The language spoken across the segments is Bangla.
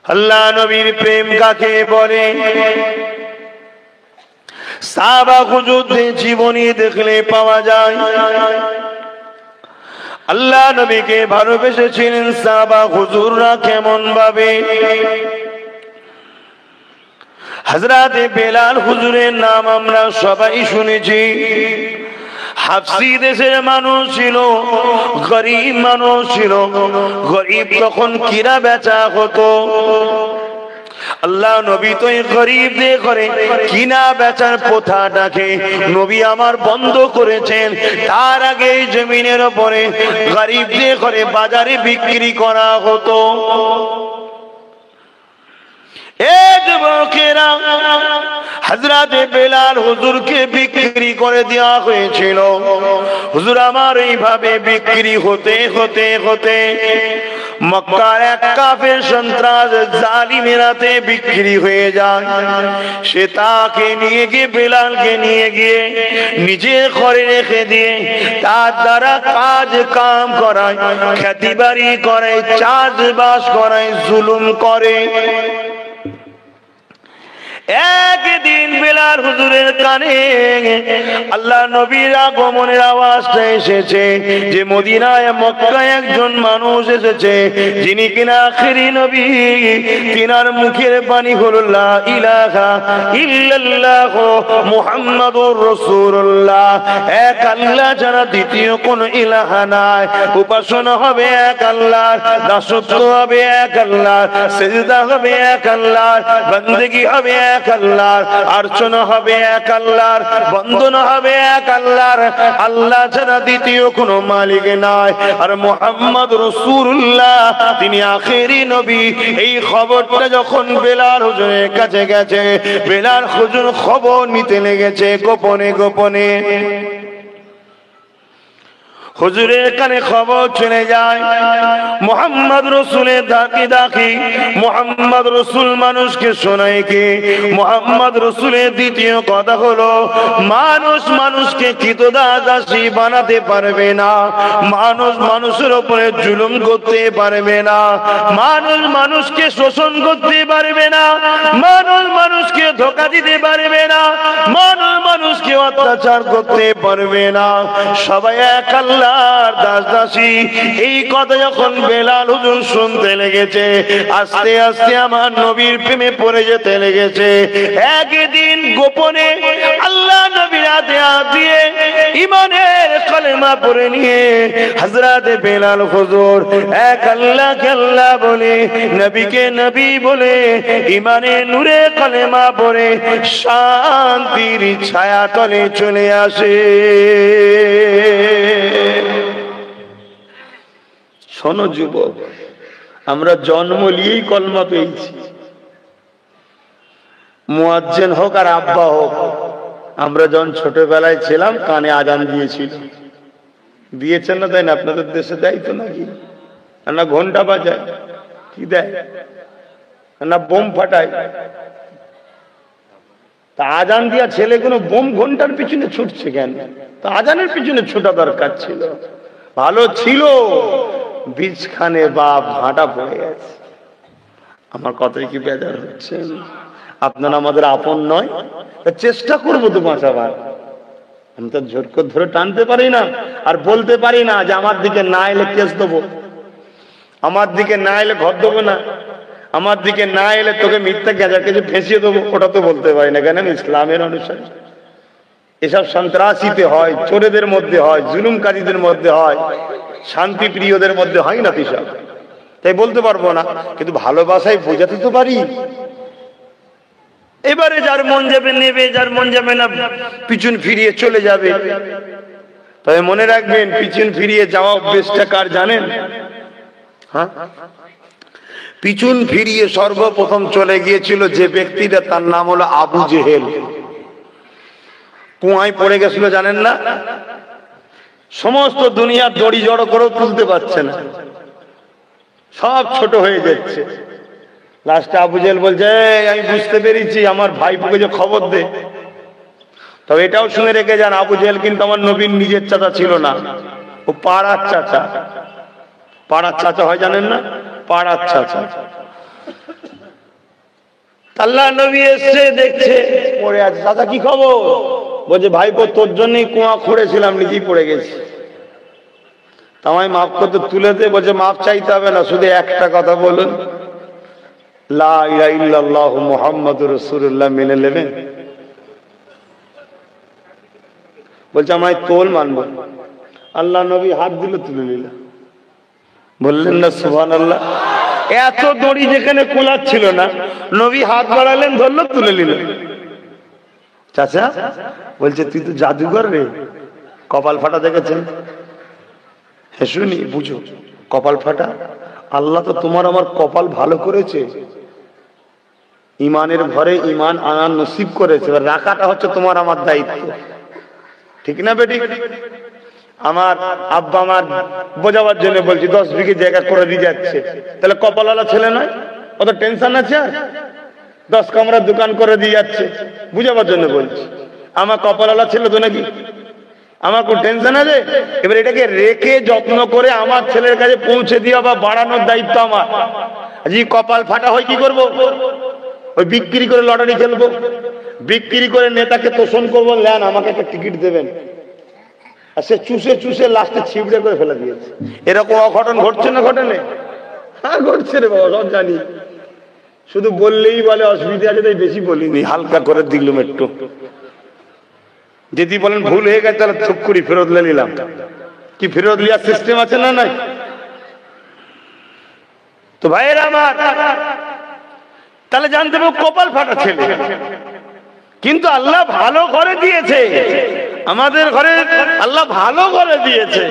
আল্লাহ নবীর প্রেম কাকে বলে? সাহাবা হুজুরদের জীবনী দেখলে পাওয়া যায় আল্লাহ নবীকে ভালোবেসেছিলেন সাহাবা হুজুররা কেমন ভাবে। হযরত বেলাল হুজুরের নাম আমরা সবাই শুনেছি। হাবশি দেশের মানুষ ছিল, গরিব মানুষ ছিল। গরিব তখন কিরা বেচা হতো। আল্লাহ নবী তো গরিবদের করে কিনা বেচার প্রথাটাকে নবী আমার বন্ধ করেছেন। তার আগে জমিনের উপরে গরিবদের করে বাজারে বিক্রি করা হতো। যুবকেরা, হযরত বেলাল হুজুরকে বিক্রি করে দেওয়া হয়েছিল। হুজুর আমার এইভাবে বিক্রি হতে হতে হতে মক্কার এক কাফের সন্ত্রাস জালিমেরাতে বিক্রি হয়ে যায়। সে তাকে নিয়ে গিয়ে বেলালকে নিয়ে গিয়ে নিজে ঘরে রেখে দিয়ে তার দ্বারা কাজ কাম করায়, খেতি বাড়ি করে, চাষবাস করায়, জুলুম করে। একদিন বেলাল হুজুরের কানে আল্লাহ নবীর আগমনের আওয়াজটা এসেছে যে মদিনায় মক্কায় একজন মানুষ এসেছে যিনি কিনা আখেরি নবী। তিনার মুখের বাণী হলো লা ইলাহা ইল্লাল্লাহ মুহাম্মাদুর রাসূলুল্লাহ। এক আল্লাহ ছাড়া দ্বিতীয় কোন ইলাহা নাই। উপাসনা হবে এক আল্লাহর, দাসত্ব হবে এক আল্লাহর, সিজদা হবে এক আল্লাহর, বندگی হবে এক আল্লাহর, অর্চনা হবে এক আল্লাহর, বন্দনা হবে এক আল্লাহর। আল্লাহ ছাড়া দ্বিতীয় কোনো মালিক নাই। আর মুহাম্মদ রাসূলুল্লাহ তিনি আখেরি নবী। এই খবরটা যখন বেলাল হুজুরের কাছে গেছে, বেলাল হুজুর খবর নিতে লেগেছে গোপনে গোপনে। হুজুরের কানে খবর চলে যায় মুহাম্মদ রাসূলের ডাকি ডাকি। মুহাম্মদ রাসূল মানুষকে শোনায় কি? মুহাম্মদ রাসূলের দ্বিতীয় কথা হলো মানুষ মানুষকে কৃতদাসী বানাতে পারবে না। মানুষ মানুষের উপরে জুলুম করতে পারবে না। মানুষ মানুষকে শোষণ করতে পারবে না। মানুষ মানুষকে ধোঁকা দিতে পারবে না। মানুষ মানুষকে অত্যাচার করতে পারবে না। সবাই এক আল্লাহর দাস দাসী। এই কথা যখন বেলাল হুজুর শুনতে লেগেছে, আস্তে আস্তে আমার নবীর প্রেমে পড়ে যেতে লেগেছে। একদিন গোপনে আল্লাহ নবীর হাতে হাত দিয়ে ঈমানের কালেমা পড়ে নিয়ে হযরত বেলাল হুজুর এক আল্লাহকে আল্লাহ বলে, নবীকে নবী বলে, ঈমানের নূরে কালেমা পড়ে শান্তির ছায়া তলে চলে আসে। শোনো যুবক, আমরা জন্ম নিয়েই কলমা পেয়েছি। মুয়াজ্জিন হোক আর আব্বা হোক, আমরা যখন ছোটবেলায় ছিলাম কানে আজান দিয়েছিল। দিয়েছেন না? তাই না? আপনাদের দেশে দেয় তো নাকি? না ঘন্টা বাজায়, কি দেয় না বোম ফাটায়। তা আজান দিয়া ছেলেগুলো বোম ঘন্টার পিছনে ছুটছে কেন? তা আজানের পিছনে ছোটা দরকার ছিল। ভালো ছিল, বীজখানে বাপ ভাটা পড়ে গেছে। আমার কথাই কি বেজার হচ্ছে? আপনারা আমাদের আপন নয়, চেষ্টা করবো তো বাঁচাবার। আমি তো জোর করে ধরে টানতে পারি না, আর বলতে পারি না যে আমার দিকে না এলে কেস দেবো, আমার দিকে না এলে ঘর দেবো না, আমার দিকে না এলে তোকে মিথ্যা গেঁজা কেজে ফেঁসিয়ে দেবো। ওটা তো বলতে পারি না, কেন? আমি ইসলামের অনুসারী। এসব সন্ত্রাসীতে হয়, চোরেদের মধ্যে হয়, জুলুমকারীদের মধ্যে হয়, শান্তি প্রিয়দের মধ্যে হয় না এসব। তাই বলতে পারবো না, কিন্তু ভালোবাসায় বোঝাতে তো পারি। এবারে যার মন যাবে নেবে, যার মন যাবে না পিছন ফিরিয়ে চলে যাবে। তবে মনে রাখবেন, পিছন ফিরিয়ে যাওয়া অভ্যেসটা কার জানেন? হ্যাঁ, পিছন ফিরিয়ে সর্বপ্রথম চলে গিয়েছিল যে ব্যক্তিটা, তার নাম হলো আবু জেহেল। কুয়ায় পড়ে গেছিল, জানেন না? সমস্ত দুনিয়ার দড়ি জড়ো করেও তুলতে পারছে না, সব ছোট হয়ে যাচ্ছে। লাস্টে আবু জেহেল বলছে, আমি বুঝতে পেরেছি, আমার ভাইপোকে যে খবর দে। তবে এটাও শুনে রেখে যান, আবু জেহেল কিন্তু আমার নবীর নিজের চাচা ছিল না, ও পাড়ার চাচা। পাড়ার চাচা হয় জানেন না? পাড়ার চাচা। আল্লাহ নবী এসছে, দেখছে পড়ে আছে। দাদা কি খবর? বলছে ভাইপো তোর জন্যই কুয়া খুঁড়েছিলাম, নিজেই পড়ে গেছি, আমায় মাফ করতে। তুলে দে। বলছে মাফ চাইতে হবে না, শুধু একটা কথা বলুন, লা ইলাহা ইল্লাল্লাহু মুহাম্মাদুর রাসূলুল্লাহ মেনে নেবেন? বলছে আমায় তোল, মানবো। আল্লাহ নবী হাত দিল, তুলে নিল। বললেন না সুবহানাল্লাহ? এত দড়ি যেখানে কোলাচ্ছিল না, নবী হাত বাড়ালেন, ধরলো, তুলে নিল। চাচা বলছে তুই তো জাদুঘর রে, কপাল ফাটা দেখেছেন? হ্যাঁ শুনি, বুঝো কপাল ফাটা? আল্লাহ তো তোমার আমার কপাল ভালো করেছে, ইমানের ঘরে ইমান আনার নসিব করেছে, রাখাটা হচ্ছে তোমার আমার দায়িত্ব, ঠিক না বেটি? আমার আব্বা আমার বোঝাবার জন্য বলছি 10 বিঘে জায়গা করে দিয়ে যাচ্ছে, তাহলে কপালওয়ালা ছেলে নয়? অত টেনশন আছে? 10 কামরার দোকান করে দিয়ে যাচ্ছে, বুঝাবার জন্য বলছি। আমার কপালওয়ালা ছিল তো নাকি? আমার কোন টেনশন আছে? এবার এটাকে রেখে যত্ন করে আমার ছেলের কাছে পৌঁছে দেওয়া বা বাড়ানোর দায়িত্ব আমার। যদি কপাল ফাটা হয় কি করব? ওই বিক্রি করে লটারি খেলবো, বিক্রি করে নেতাকে তোষণ করবো, নেন আমাকে একটা টিকিট দেবেন, আর সে চুষে চুষে লাস্টে ছিবড়ে করে ফেলে দিয়েছে। এরকম অঘটন ঘটছে না ঘটেনি? হ্যাঁ ঘটছে রে বাবা, সব জানি। শুধু বললেই বলে অসুবিধা আছে, তাই বেশি বলিনি, হালকা করে দিলাম একটু। যদি বলেন ভুল হয়ে গেছে তাহলে চুপ করি, ফেরত নিলাম। কি ফেরত নেওয়ার সিস্টেম আছে না নাই? তো ভাইয়েরা আমার, তাহলে জানতে হবে কপাল ফাটা ছেলে, কিন্তু আল্লাহ ভালো করে দিয়েছে। আমাদের ঘরে আল্লাহ ভালো করে দিয়েছে,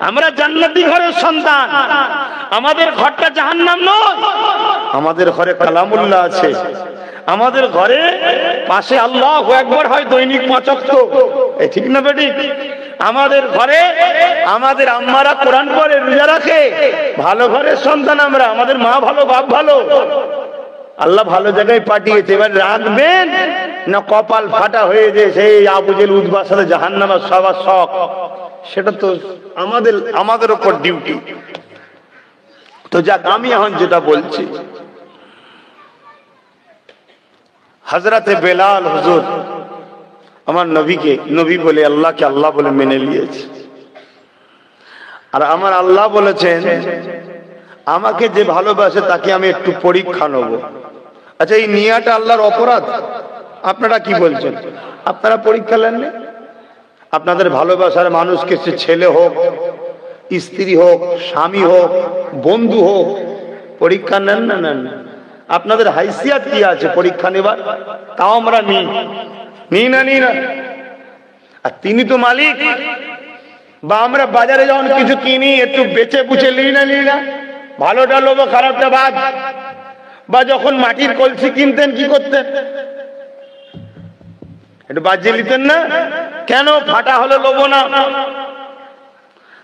আমরা জান্নাতি ঘরের সন্তান। আমাদের ঘরটা জাহান্নাম নয়, আমাদের ঘরে কালামুল্লাহ আছে, আমাদের ঘরে পাশে আল্লাহু আকবার হয় দৈনিক 5 ওয়াক্ত, ঠিক না বেটি? আমাদের ঘরে আমাদের আম্মারা কোরআন পড়ে, রোজা রাখে, ভালো ঘরের সন্তান আমরা। আমাদের মা ভালো, বাপ ভালো, আল্লাহ ভালো জায়গায় পাঠিয়েছে। এবার রাখবেন না কপাল ফাটা হয়ে যে সেই আবু জেহেল উতবার সাথে জাহান্নামে সবার শখ, সেটা তো আমাদের উপর ডিউটি। তো যাক, আমি এখন যেটা বলছি, হযরতে বেলাল হুজুর আমার নবীকে নবী বলে, আল্লাহকে আল্লাহ বলে মেনে নিয়েছে। আর আমার আল্লাহ বলেছেন আমাকে যে ভালোবাসে তাকে আমি একটু পরীক্ষা নেব। আচ্ছা, এই নিয়াটা আল্লাহর অপরাধ? আপনারা কি বলছেন? আপনারা পরীক্ষা নেন না? আপনাদের ভালোবাসার মানুষকে, সে ছেলে হোক, স্ত্রী হোক, স্বামী হোক, বন্ধু হোক, পরীক্ষা নেন না? নেন না? আপনাদের হাইসিয়াত কি আছে পরীক্ষা নেবার? তাও আমরা নিই না। আর তিনি তো মালিক। বা আমরা বাজারে যখন কিছু কিনি একটু বেচে বুঝে নিই না? ভালোটা লোভ, খারাপটা বাদ। বা যখন মাটির কলসি কিনতেন কি করতেন? একটু বাজিয়ে নিতেন না? কেন? ফাটা হলে লোভ না।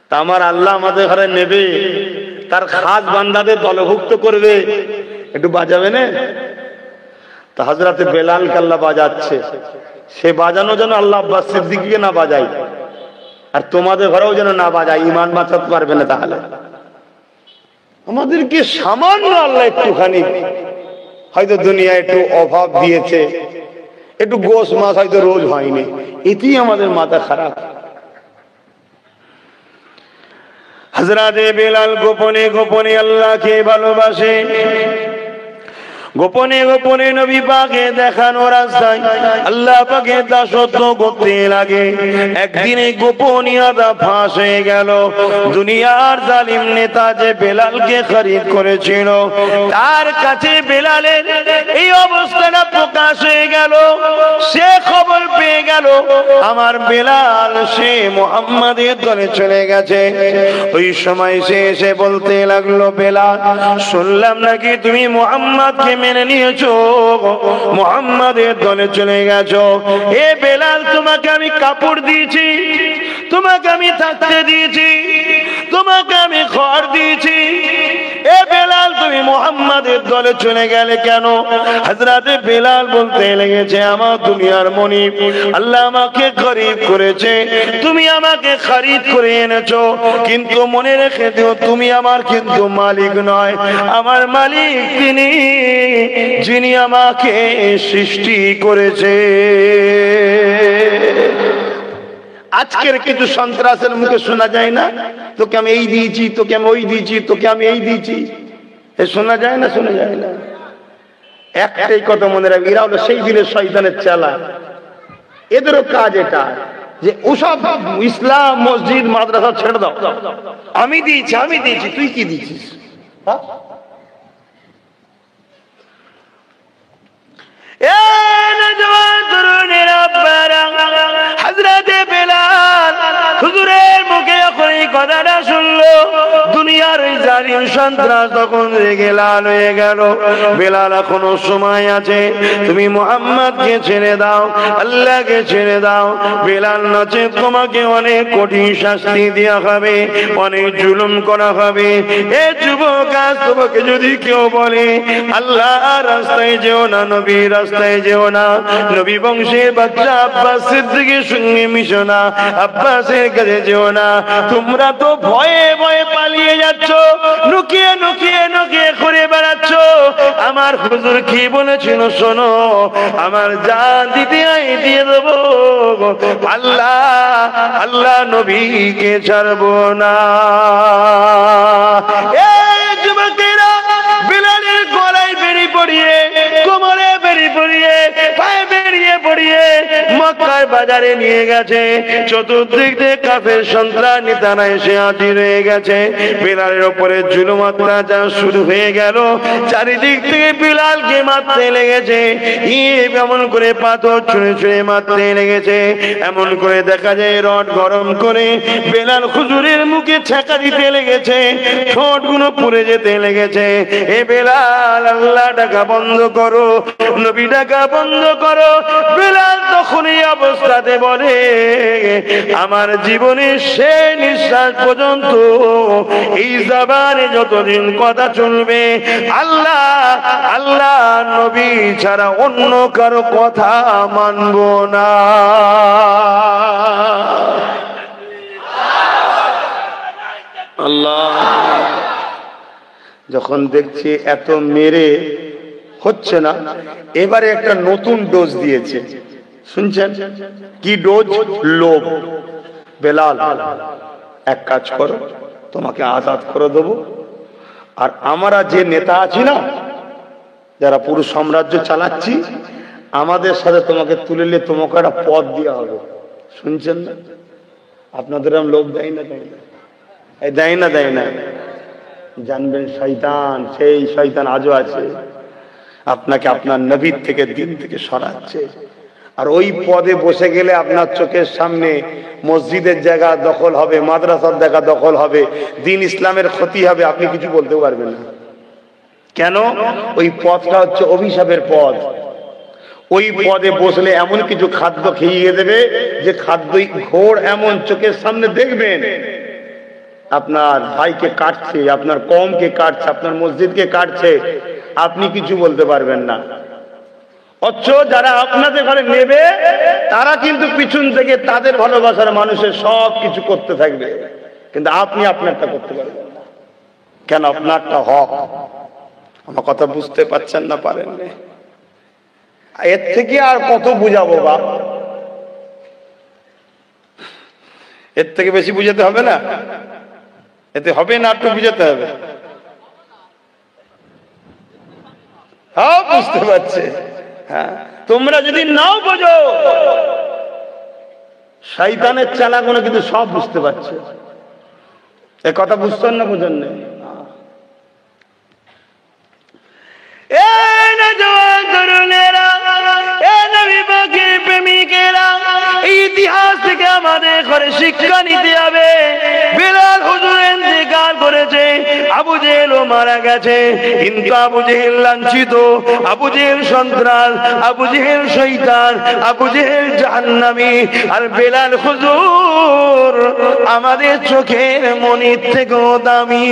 তা আমার আল্লাহ আমাদের ঘরে নেবে, তার খাস বান্দাদের দলভুক্ত করবে, একটু বাজাবে না? তা হযরতে বেলালকে আল্লাহ বাজাচ্ছে, সে বাজানো যেন আল্লাহ আব্বাস সিদ্দিকীকে না বাজায়, আর তোমাদের ঘরেও যেন না বাজায়, ঈমান বাঁচাতে পারবে না। তাহলে আমাদেরকে সামান্য আল্লাহ একটুখানি হয়তো দুনিয়ায় একটু অভাব দিয়েছে, একটু গোশ মাছ হয়তো রোজ হয়নি, এতেই আমাদের মাথা খারাপ। হযরতে বেলাল গোপনে গোপনে আল্লাহকে ভালোবাসে, গোপনে গোপনে নবী পাকে দেখানো রাস্তায় আল্লাহ পাকে দাসত্ব করতে লাগে। একদিন এই গোপনীয়তা ফাঁস হয়ে গেল। দুনিয়ার জালিম নেতা যে বেলালকে খরিদ করেছিল, তার কাছে বেলালের এই অবস্থাটা প্রকাশ হয়ে গেল। সে খবর পেয়ে গেল আমার বেলাল সে মুহাম্মাদের দলে চলে গেছে। ওই সময় সে এসে বলতে লাগলো, বেলাল শুনলাম নাকি তুমি মুহাম্মাদকে মেনে নিয়েছো, মুহাম্মাদের দলে চলে গেছো। এ বেলাল, তোমাকে আমি কাপড় দিয়েছি, তোমাকে আমি থাকতে দিয়েছি, তোমাকে আমি ঘর দিয়েছি। এ বেলাল, তুমি মুহাম্মাদের দলে চলে গেলে কেন? হযরতে বেলাল বলতে লেগেছে, আমার দুনিয়ার মনিব, আল্লাহ আমাকে খরিদ করেছে, তুমি আমাকে খরিদ করে এনেছো, কিন্তু মনে রেখে দিও তুমি আমার কিন্তু মালিক নয়, আমার মালিক তিনি যিনি আমাকে সৃষ্টি করেছে। আজকের কিছু সন্ত্রাসের মুখে শোনা যায় না, তোকে আমি এই দিয়েছি, তোকে আমি ওই দিয়েছি, তোকে আমি এই দিয়েছি, এ শোনা যায় না? শোনা যায় না। একটাই কথা মনে রাখবে, এরা হলো সেই দিনের শয়তানের চালা। এদেরও কাজ এটা যে ওসব ইসলাম মসজিদ মাদ্রাসা ছেড়ে দাও, আমি দিয়েছি, আমি দিয়েছি, তুই কি দিয়েছিস? হযরতে বেলাল হুজুরের মুখে যখন এই কথাটা শুনলো, দুনিয়ার ওই জালিম সন্ত্রাস তখন রেগে লাল হয়ে গেল। বেলাল এখনো সময় আছে, তুমি মুহাম্মদকে ছেড়ে দাও, আল্লাহকে ছেড়ে দাও। বেলাল নাচে তোমাকে অনেক কঠিন শাস্তি দেওয়া হবে, অনেক জুলুম করা হবে। এ যুবক, আজ তোমাকে যদি কেউ বলে আল্লাহ রাস্তায় যেও না, নবী রাস্তায় যেও না, নবী বংশের বাচ্চা আব্বাস সিদ্দিকের সঙ্গে মিশো না, আব্বাসের কাছে যেও না, তোমরা তো ভয়ে ভয়ে পালিয়ে যাচ্ছ, লুকিয়ে লুকিয়ে লুকিয়ে ঘুরে বেড়াচ্ছ। আমার হুজুর কি বলেছিল শোনো, আমার জান দিতে দিয়ে দেবো, আল্লাহ আল্লাহ নবীকে ছাড়বো না। এই যুবকেরা বেলালের গলায় বেড়ি পড়িয়ে, কোমরে বেড়ি পড়িয়ে, পায়ে বেরিয়ে পড়িয়ে মক্কার বাজারে নিয়ে গেছে। চতুর্দিক থেকে কাফের সন্ত্রাস নিতানা এসে হাজির হয়ে গেছে। বেলালের উপরে জুলুম অত্যাচার শুরু হয়ে গেল, চারিদিক থেকে বেলালকে মারতে লেগেছে, এমন করে পাথর ছুঁড়ে ছুঁড়ে মারতে লেগেছে। এমন করে দেখা যায় রড গরম করে বেলাল হুজুরের মুখে ছেঁকা দিতে লেগেছে, ঠোঁট গুলো পুড়ে যেতে লেগেছে। এ বেলাল, আল্লাহ ডাকা বন্ধ করো, নবী ডাকা বন্ধ করো। বেলাল তখন এই অবস্থাতে বলে, আমার জীবনের শেষ নিঃশ্বাস পর্যন্ত এই জবানে যতদিন কথা চলবে, আল্লাহ আল্লাহ নবী ছাড়া অন্য কারো কথা মানব না। আল্লাহ যখন দেখছি এত মেরে হচ্ছে না, এবারে একটা নতুন ডোজ দিয়েছে, শুনছেন কি ডোজ? লোভ। বেলাল, এক কাজ করো, তোমাকে আজাদ করে দেবো, আর আমরা যে নেতা আছি না, যারা পুরো সাম্রাজ্য চালাচ্ছি, আমাদের সাথে তোমাকে তুলে নিয়ে তোমাকে একটা পদ দেওয়া হবে। শুনছেন না? আপনাদের লোভ দেয় না? দেয় না? দেয় না? দেয় না? জানবেন শয়তান, সেই শয়তান আজও আছে, আপনাকে আপনার নবীর থেকে দিন থেকে সরাচ্ছে। আর ওই পদে বসে গেলে আপনার চোখের সামনে মসজিদের জায়গা দখল হবে, মাদ্রাসার জায়গা দখল হবে, দিন ইসলামের ক্ষতি হবে, আপনি কিছু বলতে পারবেন না। কেন? ওই পদটা হচ্ছে অভিশাপের পদ। ওই পদে বসলে এমন কিছু খাদ্য খেয়ে দেবে যে খাদ্যই ঘোর এমন চোখের সামনে দেখবেন, আপনার ভাইকে কাটছে, আপনার কওমকে কাটছে, আপনার মসজিদকে কাটছে, আপনি কিছু বলতে পারবেন না। অথচ যারা আপনাদের ঘরে নেবে, তারা কিন্তু পিছন থেকে তাদের ভালোবাসার মানুষের সব কিছু করতে থাকবে, কিন্তু আপনি আপনারটা করতে পারবেন না। কেন? আপনারটা হক। আমার কথা বুঝতে পারছেন না? পারেন না? এর থেকে আর কত বুঝাবো বাপ? এর থেকে বেশি বুঝাতে হবে না? এতে হবে না, একটু বুঝাতে হবে। হ্যাঁ, বুঝতে পারছে? হ্যাঁ, তোমরা যদি নাও বোঝো, শয়তানের চালাগুলো কিন্তু সব বুঝতে পারছে। এ কথা বুঝছেন না? বুঝেন না? ইতিহাস থেকে আমাদের ঘরে শিক্ষা নিতে হবে। বেলাল হুজুর ইন্তেকাল করেছে, আবু জেহেলও মারা গেছে, কিন্তু আবু জেহেল লাঞ্ছিত, আবু জেহেল সন্ত্রাস, আবু জেহেল শয়তান, আবু জেহেল জাহান্নামী, আর বেলাল হুজুর আমাদের চোখের মনির থেকেও দামি।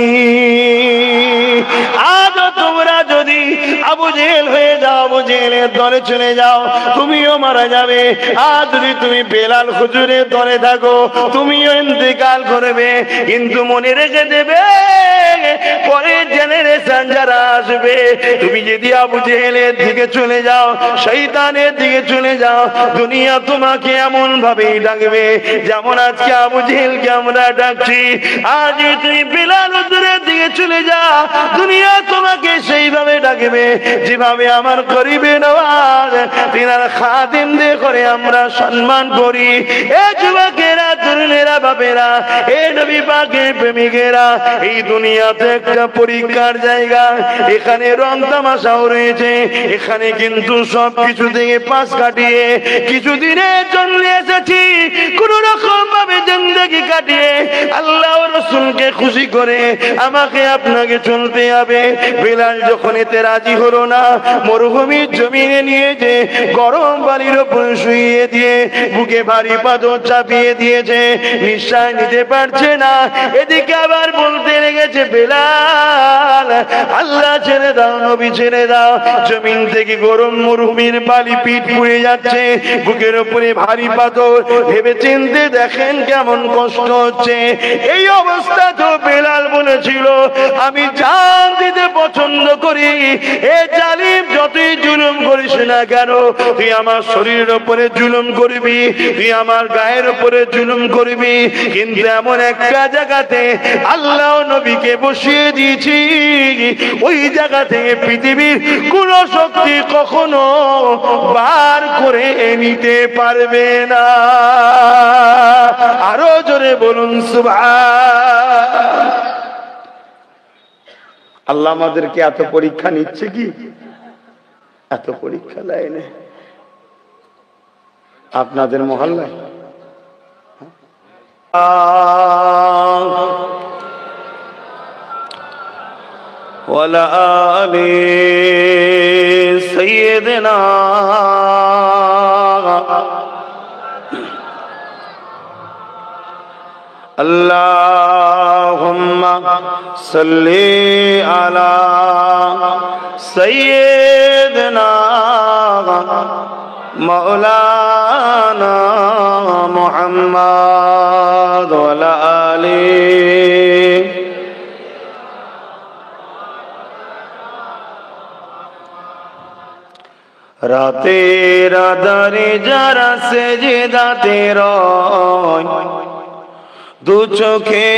আজ তোমরা যদি আবু জেহেল হয়ে যাও, আবু জেহেলের দলে চলে যাও, তুমিও মারা যাবে। আর যদি তুমি বেলাল হুজুরের দলে থাকো, তুমিও ইন্তেকাল করবে। কিন্তু মনে রেখে দেবে, পরের জেনারেশন যারা আসবে, তুমি যদি আবু জেহেলের দিকে চলে যাও, শয়তানের দিকে চলে যাও, দুনিয়া তোমাকে এমন ভাবেই ডাকবে যেমন আজকে আবু জেহেলকে আমরা ডাকছি। আজ তুমি বেলাল হুজুরের দিকে চলে যাও, দুনিয়া তোমাকে সেইভাবে ডাকবে যেভাবে আমার গরিবে নওয়াজ তিনার খাদিমদের করে আমরা সম্মান করি। এ যুবকেরা, তরুণেরা, বাপেরা, এ নবী পাকের প্রেমিকেরা, এই দুনিয়াতে একটা পরীক্ষার জায়গা। এখানে রং তামাশাও রয়েছে, এখানে কিন্তু সব কিছু থেকে পাশ কাটিয়ে কিছুদিনের জন্য এসেছি, কোন রকম ভাবে জিন্দেগি কাটিয়ে আল্লাহ রাসূলকে খুশি করে আমাকে আপনাকে চলতে হবে। বেলাল যখন এতে রাজি হলো না, মরুভূমির জমিনে নিয়ে যে গরম বালির উপর শুইয়ে দিয়ে বুকে ভারী পাথর চাপিয়ে দিয়েছে, নিঃশ্বাস নিতে পারছে না। এদিকে আবার বলতে লেগেছে, বেলাল আল্লাহ ছেড়ে দাও, নবী ছেড়ে দাও। জমিন থেকে গরম মরুভূমির বালি পিঠ পুড়ে যাচ্ছে, বুকের উপরে ভারী পাথর। ভেবে চিনতে দেখেন কেমন কষ্ট হচ্ছে। এই অবস্থা তো বেলাল বলেছিল, আমি জান দিতে পছন্দ করি, এ জালিম যতই জুলুম করিস না কেন, তুই আমার শরীরের উপরে জুলুম করবি, তুই আমার গায়ের উপরে জুলুম করবি, কিন্তু এমন একটা জায়গাতে আল্লাহ নবীকে বসিয়ে দিয়েছি, ওই জায়গা থেকে পৃথিবীর কোন শক্তি কখনো বার করে নিতে পারবে না। আরো জোরে বলুন সুবহান। আল্লাহ আমাদেরকে এত পরীক্ষা নিচ্ছে কি? এত পরীক্ষা লাইনে আপনাদের মহল্লায় ওয়ালা আলি সাইয়্যিদিনা আল্লাহুম্মা সাল্লি আলা সাইয়্যিদিনা মাওলানা মুহাম্মদ ওয়ালা আলি। রাতের আধারে যারা সেজদাতে রয়, দু চোখে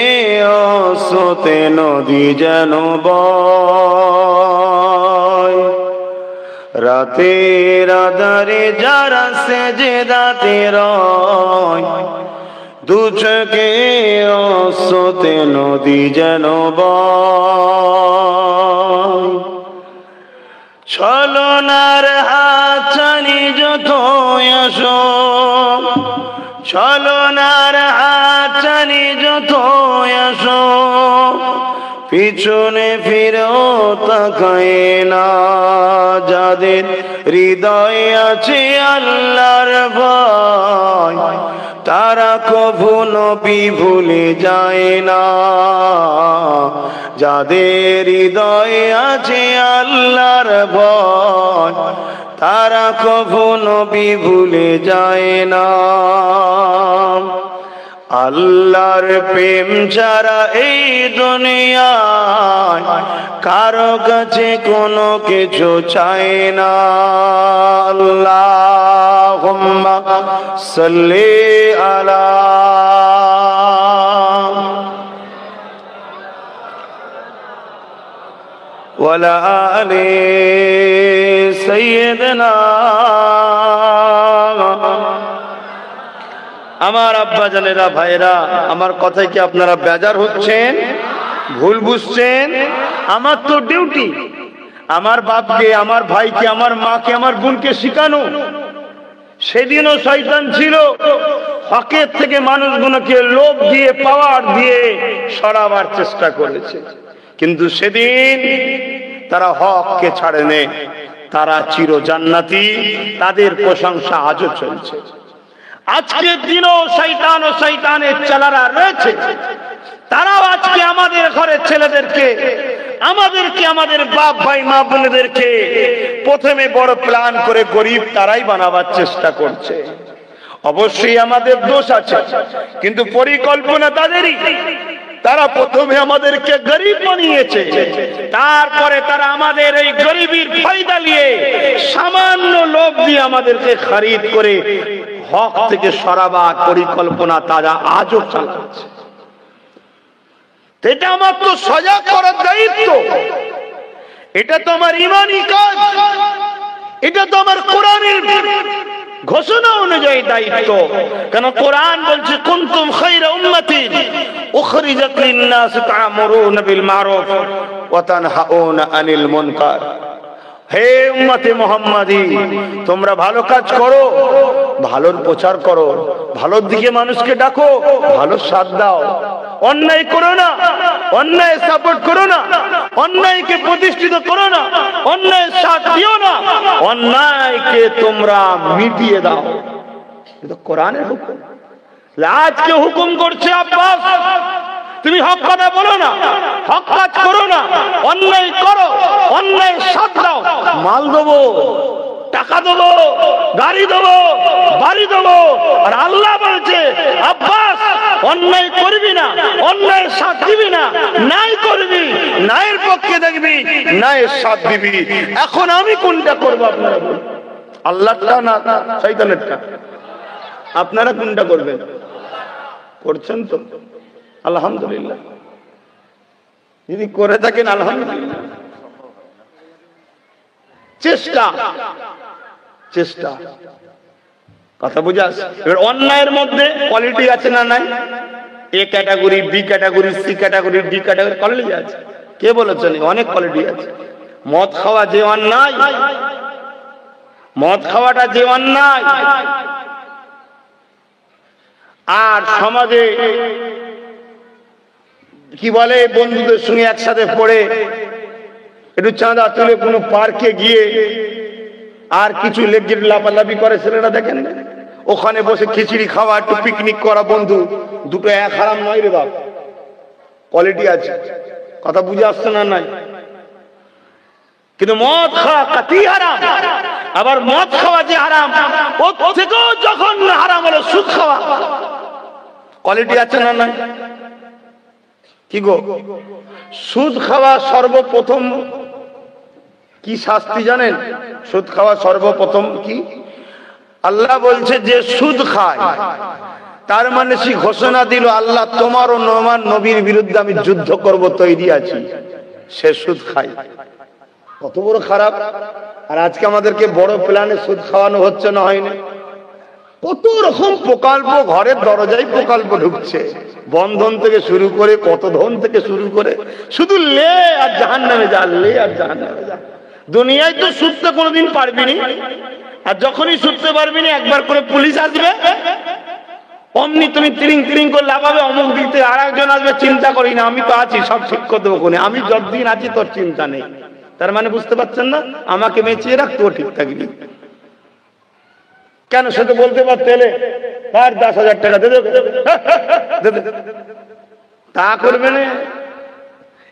অশ্রুতে নদী যেন বয়। রাতের আধারে যারা সেজদাতে রয়, দু চোখে অশ্রুতে নদী যেন বয়। ছলনার হাত ছানি যত আসো, ছলনার হাত ছানি যত আসো, পিছনে ফিরেও তাকায় না। যাদের হৃদয়ে আছে আল্লাহর ভয়, তারা কভু নবী ভুলে যায় না। যাদের হৃদয়ে আছে আল্লাহর ভয়, তারা কভু নবী ভুলে যায় না। আল্লাহর প্রেম ছাড়া এই দুনিয়ায় কারো কাছে কোনো কিছু চাই না। আল্লাহুম্মা সাল্লি আলা ওয়ালা আলি সাইয়্যিদিনা। আমার আব্বা জানেরা, ভাইরা, আমার কথায় কি আপনারা বেজার হচ্ছেন, ভুল বুঝছেন? আমার তো ডিউটি আমার বাপকে, আমার ভাইকে, আমার মাকে, আমার বোনকে শিখানো। সেদিনও শয়তান ছিল, হকের থেকে মানুষগুলোকে লোভ দিয়ে, পাওয়ার দিয়ে সরাবার চেষ্টা করেছে, কিন্তু সেদিন তারা হককে ছাড়েনি। তারা চির জান্নাতি, তাদের প্রশংসা আজও চলছে। আজকের দিনও শয়তান ও শয়তানের চেলারা রয়েছে, তারাও আজকে আমাদের ঘরের ছেলেদেরকে আমাদেরকে, আমাদের বাপ ভাই মা বোনেদেরকে প্রথমে বড় প্ল্যান করে গরিব তারাই বানাবার চেষ্টা করছে। অবশ্যই আমাদের দোষ আছে, কিন্তু পরিকল্পনা তাদেরই। তারা প্রথমে আমাদেরকে গরিব বানিয়েছে, তারপরে তারা আমাদের এই গরিবের ফায়দা নিয়ে সামান্য লোভ দিয়ে আমাদেরকে খরিদ করে হক থেকে সরাবার পরিকল্পনা তারা আজও চালাচ্ছে। এটা আমার তো সজাগ করার দায়িত্ব, এটা তো আমার ঈমানি কাজ, এটা তো আমার কোরআনের ঘোষণা অনুযায়ী দায়িত্ব। কেন কোরআন বলছে কুনতুম খায়রা উম্মাতিন উখরিজাত লিন-নাস তা'মুরুনা বিল মারুফ ওয়া তানহাউনা আনিল মুনকার। হে উম্মতে মুহাম্মাদি, তোমরা ভালো কাজ করো, ভালোর প্রচার করো, ভালোর দিকে মানুষকে ডাকো, ভালো সাথ দাও, অন্যায় করো না, অন্যায় সাপোর্ট করো না, অন্যায়কে প্রতিষ্ঠিত করো না, অন্যায় সাথ দিও না, অন্যায়কে তোমরা মিটিয়ে দাও। এটা কোরআনের হুকুম। আজকে হুকুম করছে আব্বাস, তুমি হক কথা বলো না, হক কাজ করো না, অন্যায় করো, অন্যায় সাথ দাও, মাল দেবো, টাকা দেবো, গাড়ি দেবো, বাড়ি দেবো। আর আল্লাহ বলছে আব্বাস অন্যায় করবি না, অন্যায় সাথ দিবি না, নাই করবি, নাইয়ের পক্ষে দেখবি, নাইয়ের সাথ দিবি। এখন আমি কোনটা করবো আপনারা বলুন? আল্লাহটা না শয়তানেরটা? আপনারা কোনটা করবেন? করছেন তো আলহামদুলিল্লাহ, যদি করে থাকেন আলহামদুলিল্লাহ। চেষ্টা চেষ্টা কথা বুঝা। এবার অন্যায়ের মধ্যে কোয়ালিটি আছে না নাই? A category, B category, C category, D category quality আছে। কে বলেছেন? অনেক কোয়ালিটি আছে। মদ খাওয়া যে অন্যায়, মদ খাওয়াটা যে অন্যায়, আর সমাজে কি বলে বন্ধুদের সঙ্গে একসাথে পড়ে একটু চাঁদা তুলে কোনো পার্কে গিয়ে আর কিছু লেগিয়ে লাফালাফি করে ছেলেরা, দেখেন ওখানে বসে খিচুড়ি খাওয়া, একটু পিকনিক করা, বন্ধু দুটো এক হারাম নয় রে বাপ, কোয়ালিটি আছে। কথা বুঝে আসছে না? নাই। কিন্তু মদ খাওয়া কাতি হারাম, আবার মদ খাওয়া যে হারাম ওর থেকেও যখন হারাম হলো সুদ খাওয়া। কোয়ালিটি আছে না নাই? কি গো, সুদ খাওয়া সর্বপ্রথম কি শাস্তি জানেন? সুদ খাওয়া সর্বপ্রথম কি? আল্লাহ বলছে যে সুদ খায় তার মানে সে ঘোষণা দিল আল্লাহ তোমার ও আমার নবীর বিরুদ্ধে আমি যুদ্ধ করব, তৈরি আছি। সে সুদ খায়, কত বড় খারাপ। আর আজকে আমাদেরকে বড় প্ল্যানে সুদ খাওয়ানো হচ্ছে না, হয়নি? কত রকম প্রকল্প, ঘরের দরজায় প্রকল্প ঢুকছে, বন্ধন থেকে শুরু করে, কত ধন থেকে শুরু করে, শুধু লে আর জাহান্নামে যা, লে আর জাহান্নামে যা। দুনিয়ায় তো সুদতে কোনোদিন পারবি না, আর যখনই সুদতে পারবি না একবার করে পুলিশ আসবে, অমনি তুমি তিরিং তিরিং করে লাফাবে, অমুক দিতে আর একজন আসবে, চিন্তা করি না, আমি তো আছি, সব ঠিক করে দেবো, কোনে আমি যতদিন আছি তোর চিন্তা নেই। তার মানে বুঝতে পারছেন না, আমাকে বেঁচিয়ে রাখ, তোর ঠিক থাকবি। কেন? সে তো বলতে পারতে তার 10,000 টাকা দে, তা করবে না।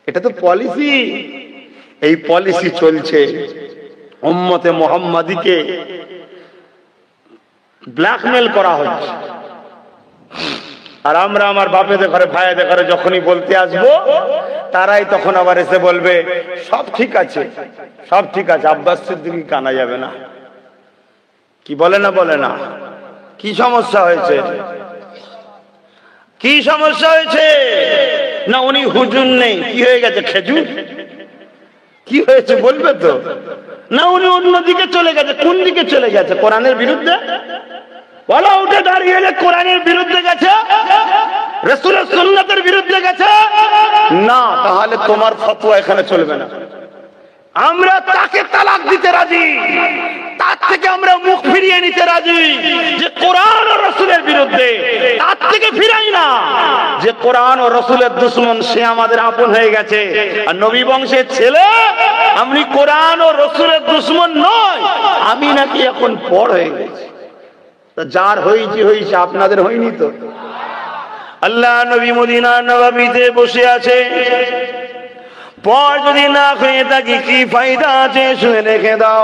এটা তো পলিসি, এই পলিসি চলছে। উম্মতে মুহাম্মাদিকে ব্ল্যাকমেল করা হচ্ছে। আর আমরা আমার বাপেদের ঘরে, ভাইদের ঘরে যখনই বলতে আসবো, তারাই তখন আবার এসে বলবে সব ঠিক আছে, সব ঠিক আছে, আব্বাস সিদ্দিকী কানা যাবে না। কি বলে না? বলে না? কি সমস্যা হয়েছে? কি সমস্যা হয়েছে? না উনি হুজুর নেই, কি হয়ে গেছে? খেজুর? কি হয়েছে বলবে তো? না উনি অন্যদিকে চলে গেছে। কোন দিকে চলে গেছে? কোরআনের বিরুদ্ধে? বলো, উঠে দাঁড়িয়ে কোরআনের বিরুদ্ধে গেছে, রাসূলের সুন্নাতের বিরুদ্ধে গেছে না, তাহলে তোমার ফতোয়া এখানে চলবে না। আমরা তাকে তালাক দিতে রাজি, তার থেকে আমরা মুখ ফিরিয়ে নিতে রাজি। যে কোরআন ও রাসূলের বিরুদ্ধে, তার থেকে ফিরাই না। যে কোরআন ও রাসূলের দুশমন, সে আমাদের আপন হয়ে গেছে। আর নবী বংশের ছেলে, আমি কোরআন ও রাসূলের দুশমন নয়, আমি নাকি এখন পর হয়ে গেছি। যার হয়েছে হয়েছে, আপনাদের হয়নি তো? আল্লাহ নবী মদিনা নববীতে বসে আছে, পর যদি না হয়ে থাকি কি ফায়দা আছে শুনে রেখে দাও।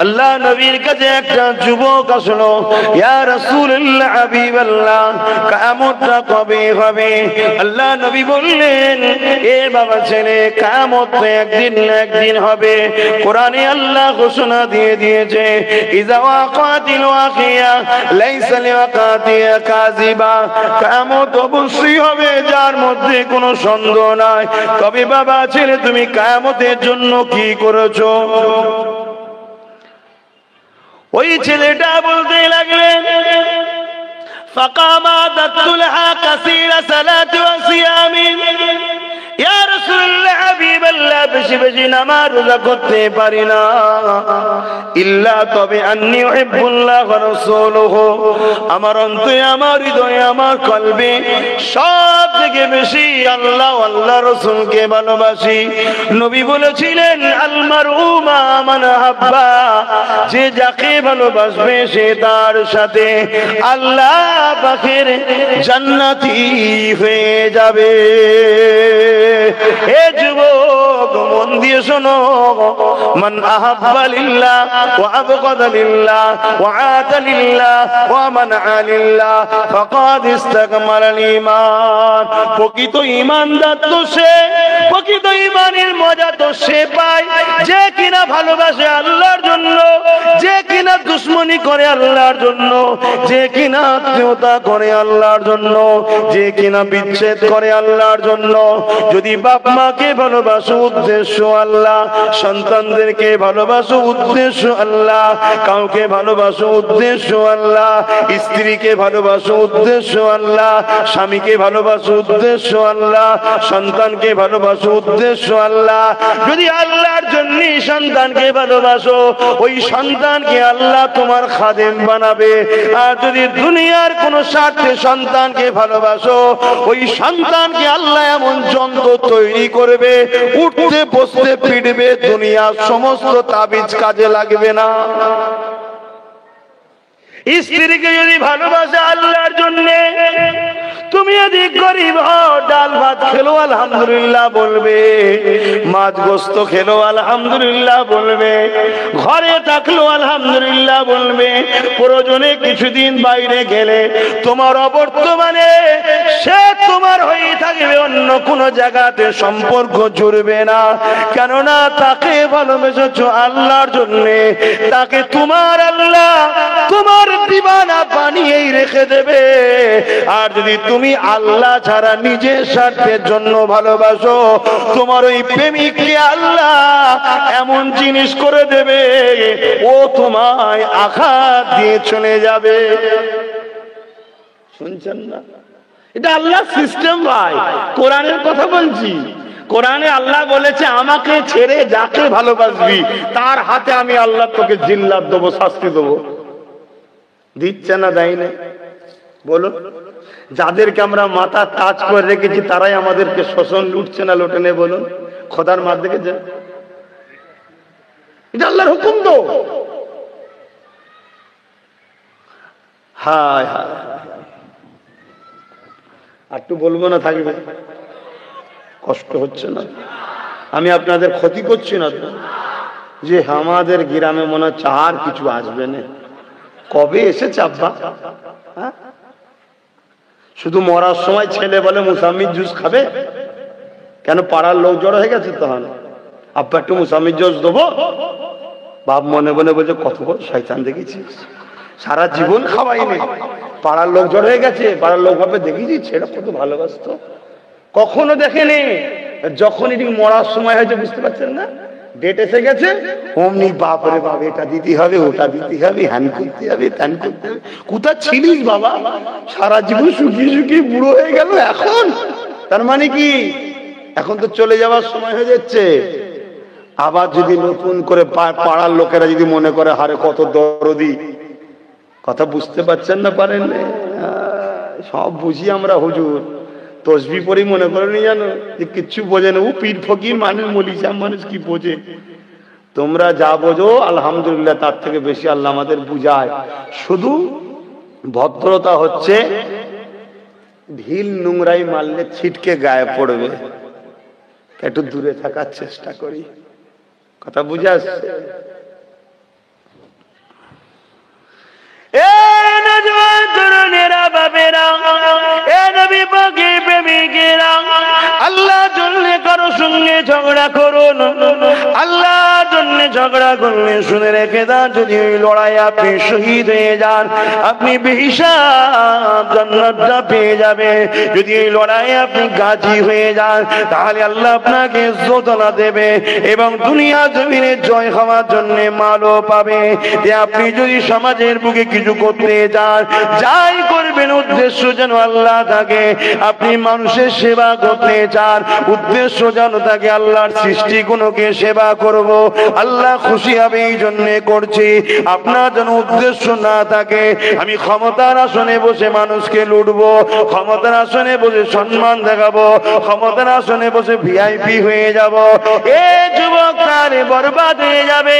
আল্লাহ নবীর কাছে একটা যুবক আসলো, ইয়া রাসূলুল্লাহ হাবিবাল্লাহ, কিয়ামতটা কবে হবে? আল্লাহ নবী বললেন, এ বাবা ছেলে, কিয়ামত একদিন না একদিন হবে। কোরআনে আল্লাহ ঘোষণা দিয়ে দিয়েছে, ইযা ওয়াকাতিল ওয়াকিয়া লাইসা লিওয়াকাতিহা কাযিবা, কিয়ামত অবশ্যই হবে যার মধ্যে কোনো সন্দেহ নাই। তবে বাবা ছেলে, তুমি কিয়ামতের জন্য কি করেছো? ওই ছেলেটা বলতে লাগলেন, ফাকামা দাতুলহা কাসীরা সালাত ওয়া সিয়াম, ইয়া রাসূলুল্লাহ হাবিবাল্লাহ, বেশি বেশি নামাজ রোজা করতে পারি না, ইল্লা তবে আন্নী উহিব্বুল্লাহ ওয়া রাসূলুহু, আমার অন্তরে, আমার হৃদয়ে, আমার কলবে সব থেকে বেশি আল্লাহ আল্লাহ রাসূলকে ভালোবাসি। নবী বলেছিলেন, আল মারউ মা মান হাব্বা, যে যাকে ভালোবাসবে সে তার সাথে আল্লাহ পাকের জান্নাতি হয়ে যাবে। হে যুবক, মন দিয়ে শোনো, মান আহাব্বা লিল্লাহ ওয়া আবগাদা লিল্লাহ ওয়া আতা লিল্লাহ ওয়া মানআ লিল্লাহ ফাকাদ ইসতাকমালাল ঈমান। প্রকৃত ঈমানদার তো সে, প্রকৃত ঈমানের মজা তো সে পায় যে কিনা ভালোবাসে আল্লাহর জন্য, যে কিনা দুশমনি করে আল্লাহর জন্য, যে কিনা আত্মীয়তা করে আল্লাহর জন্য, যে কিনা বিচ্ছেদ করে আল্লাহর জন্য। যদি বাপ মাকে ভালোবাসো উদ্দেশ্য আল্লাহ, সন্তানদেরকে ভালোবাসো উদ্দেশ্য আল্লাহ, কাউকে ভালোবাসো উদ্দেশ্য আল্লাহ, স্ত্রীকে ভালোবাসো উদ্দেশ্য আল্লাহ, স্বামীকে ভালোবাসো উদ্দেশ্য আল্লাহ, সন্তানকে ভালোবাসো উদ্দেশ্য আল্লাহ। যদি আল্লাহর জন্য সন্তানকে ভালোবাসো, ওই সন্তানকে আল্লাহ তোমার খাদেম বানাবে। আর যদি দুনিয়ার কোন স্বার্থে সন্তানকে ভালোবাসো, ওই সন্তানকে আল্লাহ এমন যন্ত্র তৈরি করবে, উঠতে বসতে পিটবে, দুনিয়ার সমস্ত তাবিজ কাজে লাগবে না। স্ত্রীকে যদি ভালোবাসে আল্লাহর জন্য, তুমি যদি গরিব হও, ডাল ভাত খেলো আলহামদুলিল্লাহ বলবে, মাছ গোস্ত খেলো আলহামদুলিল্লাহ বলবে, ঘরে থাকলো আলহামদুলিল্লাহ বলবে। প্রয়োজনে কিছুদিন বাইরে গেলে তোমার অবর্তমানে সে তোমার হয়ে থাকবে, অন্য কোনো জায়গাতে সম্পর্ক জুড়বে না। কেননা তাকে ভালোবেসেছো আল্লাহর জন্য, তাকে তোমার আল্লাহ তোমার দিবানা বানিয়েই রেখে দেবে। আর যদি তুমি আল্লাহ ছাড়া নিজের স্বার্থের জন্য ভালোবাসো, তোমার ওই প্রেমিককে আল্লাহ এমন জিনিস করে দেবে, ও তোমায় আঘাত দিয়ে চলে যাবে। শুনছেন না? এটা আল্লাহ সিস্টেম ভাই, কোরআনের কথা বলছি। কোরআনে আল্লাহ বলেছে, আমাকে ছেড়ে যাকে ভালোবাসবি তার হাতে আমি আল্লাহ তোকে জিল্লাত দেবো, শাস্তি দেবো। দিচ্ছে না, দেয় না? বলো, যাদেরকে আমরা মাথা তাজ করে রেখেছি তারাই আমাদেরকে শোষণ লুটছে না লোটে নেই? বলুন, খোদার মার দেখেছে? এটা আল্লাহর হুকুম তো। হায় হায়, আর একটু বলবো না, থাকবে? কষ্ট হচ্ছে না? আমি আপনাদের ক্ষতি করছি না তো? যে আমাদের গ্রামে মনে হচ্ছে আর কিছু আসবে না। কবে এসেছে আব্বা? হ্যাঁ, শুধু মরার সময় ছেলে বলে মুসাম্মির জুস খাবে কেন? পাড়ার লোক জড়ো হয়ে গেছে, তখন আব্বা একটু মুসাম্মির জুস দেবো। বাপ মনে মনে বলছে, কত বড় শয়তান দেখেছিস, সারা জীবন খাওয়াইনি, পাড়ার লোক জড়ো হয়ে গেছে। পাড়ার লোক ভাবে, দেখেছি ছেলে কত ভালোবাসতো, কখনো দেখেনি। যখন এটি মরার সময় হয়েছে, বুঝতে পারছেন না, ডেট এসে গেছে, অমনি বাপরে বাপ, এটা দিতে হবে, ওটা দিতে হবে, হ্যান করতে হবে, ত্যান করতে হবে। কোথা ছিলিস বাবা? সারা জীবন শুকিয়ে শুকিয়ে বুড়ো হয়ে গেল এখন। তার মানে কি, এখন তো চলে যাওয়ার সময় হয়ে যাচ্ছে। আবার যদি নতুন করে পাড়ার লোকেরা যদি মনে করে, হারে কত দরদি, কথা বুঝতে পারছেন না? পারেন না? সব বুঝি আমরা হুজুর, তসবি পড়ি মনে করেনি জানো যে কিচ্ছু বোঝে না। ও পীর ফকির মানুষ, মলিশা মানুষ, কি বোঝে? তোমরা যা বোঝো আলহামদুলিল্লাহ, তার থেকে বেশি আল্লাহ আমাদের বুঝায়। শুধু ভদ্রতা হচ্ছে, ঢিল নোংরাই মারলে ছিটকে গায়ে পড়বে, একটু দূরে থাকার চেষ্টা করি। কথা বুঝে আসছে? আল্লাহ জন্য কারো সঙ্গে ঝগড়া করুন, আল্লাহ জন্য ঝগড়া করলে শুনে রেখে দেন, যদি ওই লড়াই আপনি শহীদ হয়ে যান, আপনি বেহিসাব জান্নাতটা পেয়ে যাবে। যদি এই লড়াই আপনি গাজী হয়ে যান, তাহলে আল্লাহ আপনাকে ইজ্জতনা দেবে এবং দুনিয়া জমিনে জয় হওয়ার জন্য মালও পাবে। আপনি যদি সমাজের বুকে কিছু করতে যান, যাই করবেন উদ্দেশ্য যেন আল্লাহ থাকে। আপনি মানুষের সেবা করতে চান, উদ্দেশ্য যেন থাকে আল্লাহর সৃষ্টিগুলোকে সেবা করব, আল্লাহ খুশি হবে এই জন্য করছি। আপনার যেন উদ্দেশ্য না থাকে আমি ক্ষমতার আসনে বসে মানুষকে লুটবো, ক্ষমতার আসনে বসে সম্মান দেখাবো, ক্ষমতার আসনে বসে ভিআইপি হয়ে যাব, এ যুবক তারে বরবাদ হয়ে যাবে।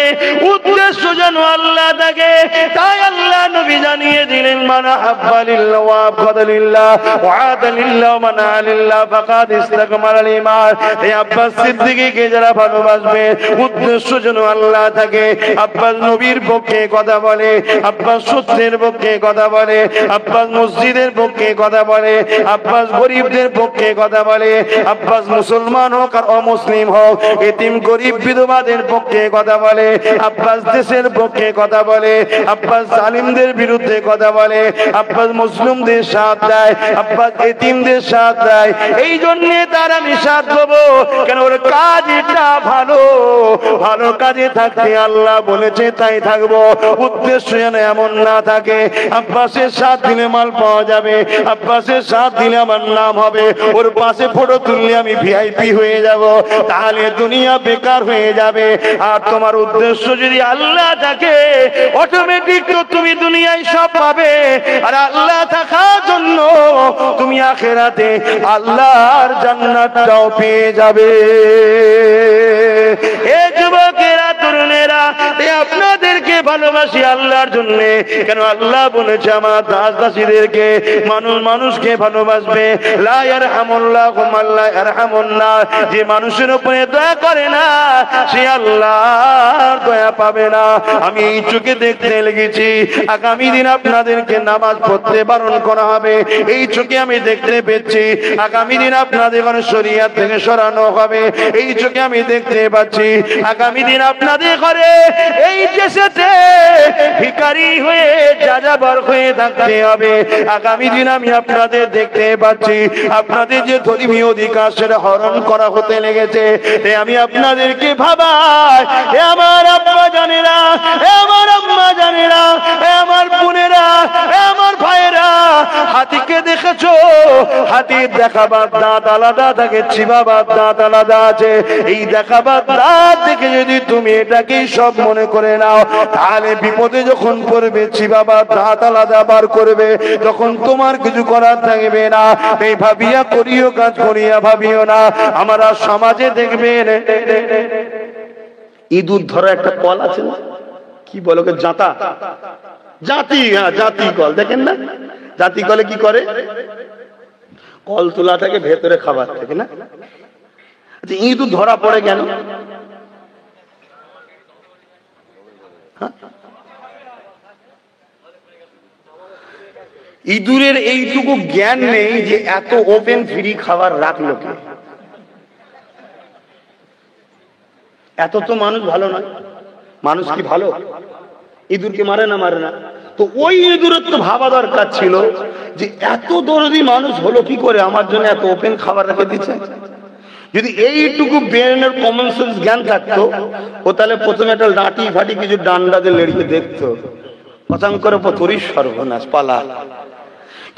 উদ্দেশ্য যেন আল্লাহ থাকে। তাই আল্লাহ নবী জানিয়ে দিলেন, মানা হাব্বা লিল্লাহ ওয়া আবগাদা লিল্লাহ ওয়া আদা লিল্লাহ ওয়া মানা লিল্লাহ ফাকাদ ইসতাকমালাল ঈমান। এই আব্বাস সিদ্দিকীকে যারা ভালোবাসবে, উদ্দেশ্য যেন আল্লাহ থাকে। আব্বাস নবীর পক্ষে কথা বলে, আব্বাস সত্যের পক্ষে কথা বলে, আব্বাস মসজিদের পক্ষে কথা বলে, আব্বাস গরিবদের পক্ষে কথা বলে, আব্বাস মুসলমান হোক আর অমুসলিম হোক, এতিম গরিব বিধবাদের পক্ষে কথা বলে, আব্বাস দেশের পক্ষে কথা বলে, আব্বাস জালিমদের বিরুদ্ধে কথা বলে, আব্বাস মুসলিমদের সাথ দেয়, আব্বাস এতিমদের সাথ দেয়। এই জন্য তারা নিষাদ দেবো কেন? ওর কাজটা ভালো, ভালো কাজে থাকতে আল্লাহ বলেছে তাই থাকবো। উদ্দেশ্য যেন এমন না থাকে আব্বাসের সাথ দিলে মাল পাওয়া যাবে, আব্বাসের সাথ দিলে আমার নাম হবে, ওর পাশে ফটো তুললে আমি ভিআইপি হয়ে যাব, তাহলে দুনিয়া বেকার হয়ে যাবে। আর তোমার উদ্দেশ্য যদি আল্লাহ থাকে, অটোমেটিক তো তুমি দুনিয়ায় সব পাবে। আর আল্লাহ থাকার জন্য তুমি আখিরাতে আল্লাহর জান্নাতটাও পেয়ে যাবে। এ যুবকেরা, তরুণেরা, আপনাদেরকে ভালোবাসি আল্লাহর জন্য। কেন? আল্লাহ বলেছে আমার দাস দাসীদেরকে মানুষ মানুষকে ভালোবাসবে। লা ইয়ারহামুল্লাহু মান লা ইয়ারহামুন নাস। যে মানুষের উপরে দয়া করে না, সে আল্লাহর দয়া পাবে না। আমি এই চোখে দেখতে লেগেছি, আগামী দিন আপনাদেরকে নামাজ পড়তে বারণ করা হবে। এই চোখে আমি দেখতে পেয়েছি, আগামী দিন আপনাদের শরিয়াত থেকে সরানো হবে। এই চোখে আমি দেখতে পাচ্ছি, আগামী দিন আপনাদের ঘরে এই দেশেতে ভিখারি হয়ে যাযাবর হয়ে থাকতে হবে। আগামী দিন আমি আপনাদের দেখতে পাচ্ছি, আপনাদের যে ধর্মীয় অধিকার সেটা হরণ করা হতে লেগেছে। আমি আপনাদেরকে ভাবাই, আমার আব্বা জানেরা, আমার আম্মা জানেরা, আমার বোনেরা, আমার ভাইয়েরা, হাতিকে দেখেছো? হাতির দেখাবার দাঁত আলাদা থাকে, চিবাবার দাঁত আলাদা আছে। এই দেখাবার দাঁত দেখে যদি তুমি এটাকেই সব মনে করে নাও, তাহলে বিপদে যখন পড়বে চিবাবার দাঁত আলাদা বার করবে, তখন তোমার কিছু করার থাকবে না। এই ভাবিয়া করিও কাজ করিয়া ভাবিও না। আমরা সমাজে দেখবেন ইঁদুর ধরা একটা কল আছে না, কি বলো, জাতা, জাতি, হ্যাঁ জাতি কল, দেখেন না? জাতি কলে কি করে? কল তোলা থাকে, ভেতরে খাবার থাকে না? আচ্ছা, ইঁদুর ধরা পড়ে কেন? ইঁদুরের এইটুকু জ্ঞান নেই যে এত ওপেন ফ্রি খাবার রাখলো কে। এত তো মানুষ ভালো নয়। মানুষ কি ভালো? ইঁদুরকে মারে না? মারে না। তো ওই ইঁদুরের তো ভাবা দরকার ছিল যে এত দরদি মানুষ হলো কি করে, আমার জন্য এত ওপেন খাবার রেখে দিচ্ছে। যদি এইটুকু ব্রেনের কমন সেন্স জ্ঞান থাকতো, ও তাহলে প্রথমে একটা লাঠি ফাটি কিছু ডান্ডা দিয়ে লেড়িয়ে দেখতো, পচাং করে পথরি সর্বনাশ পালা।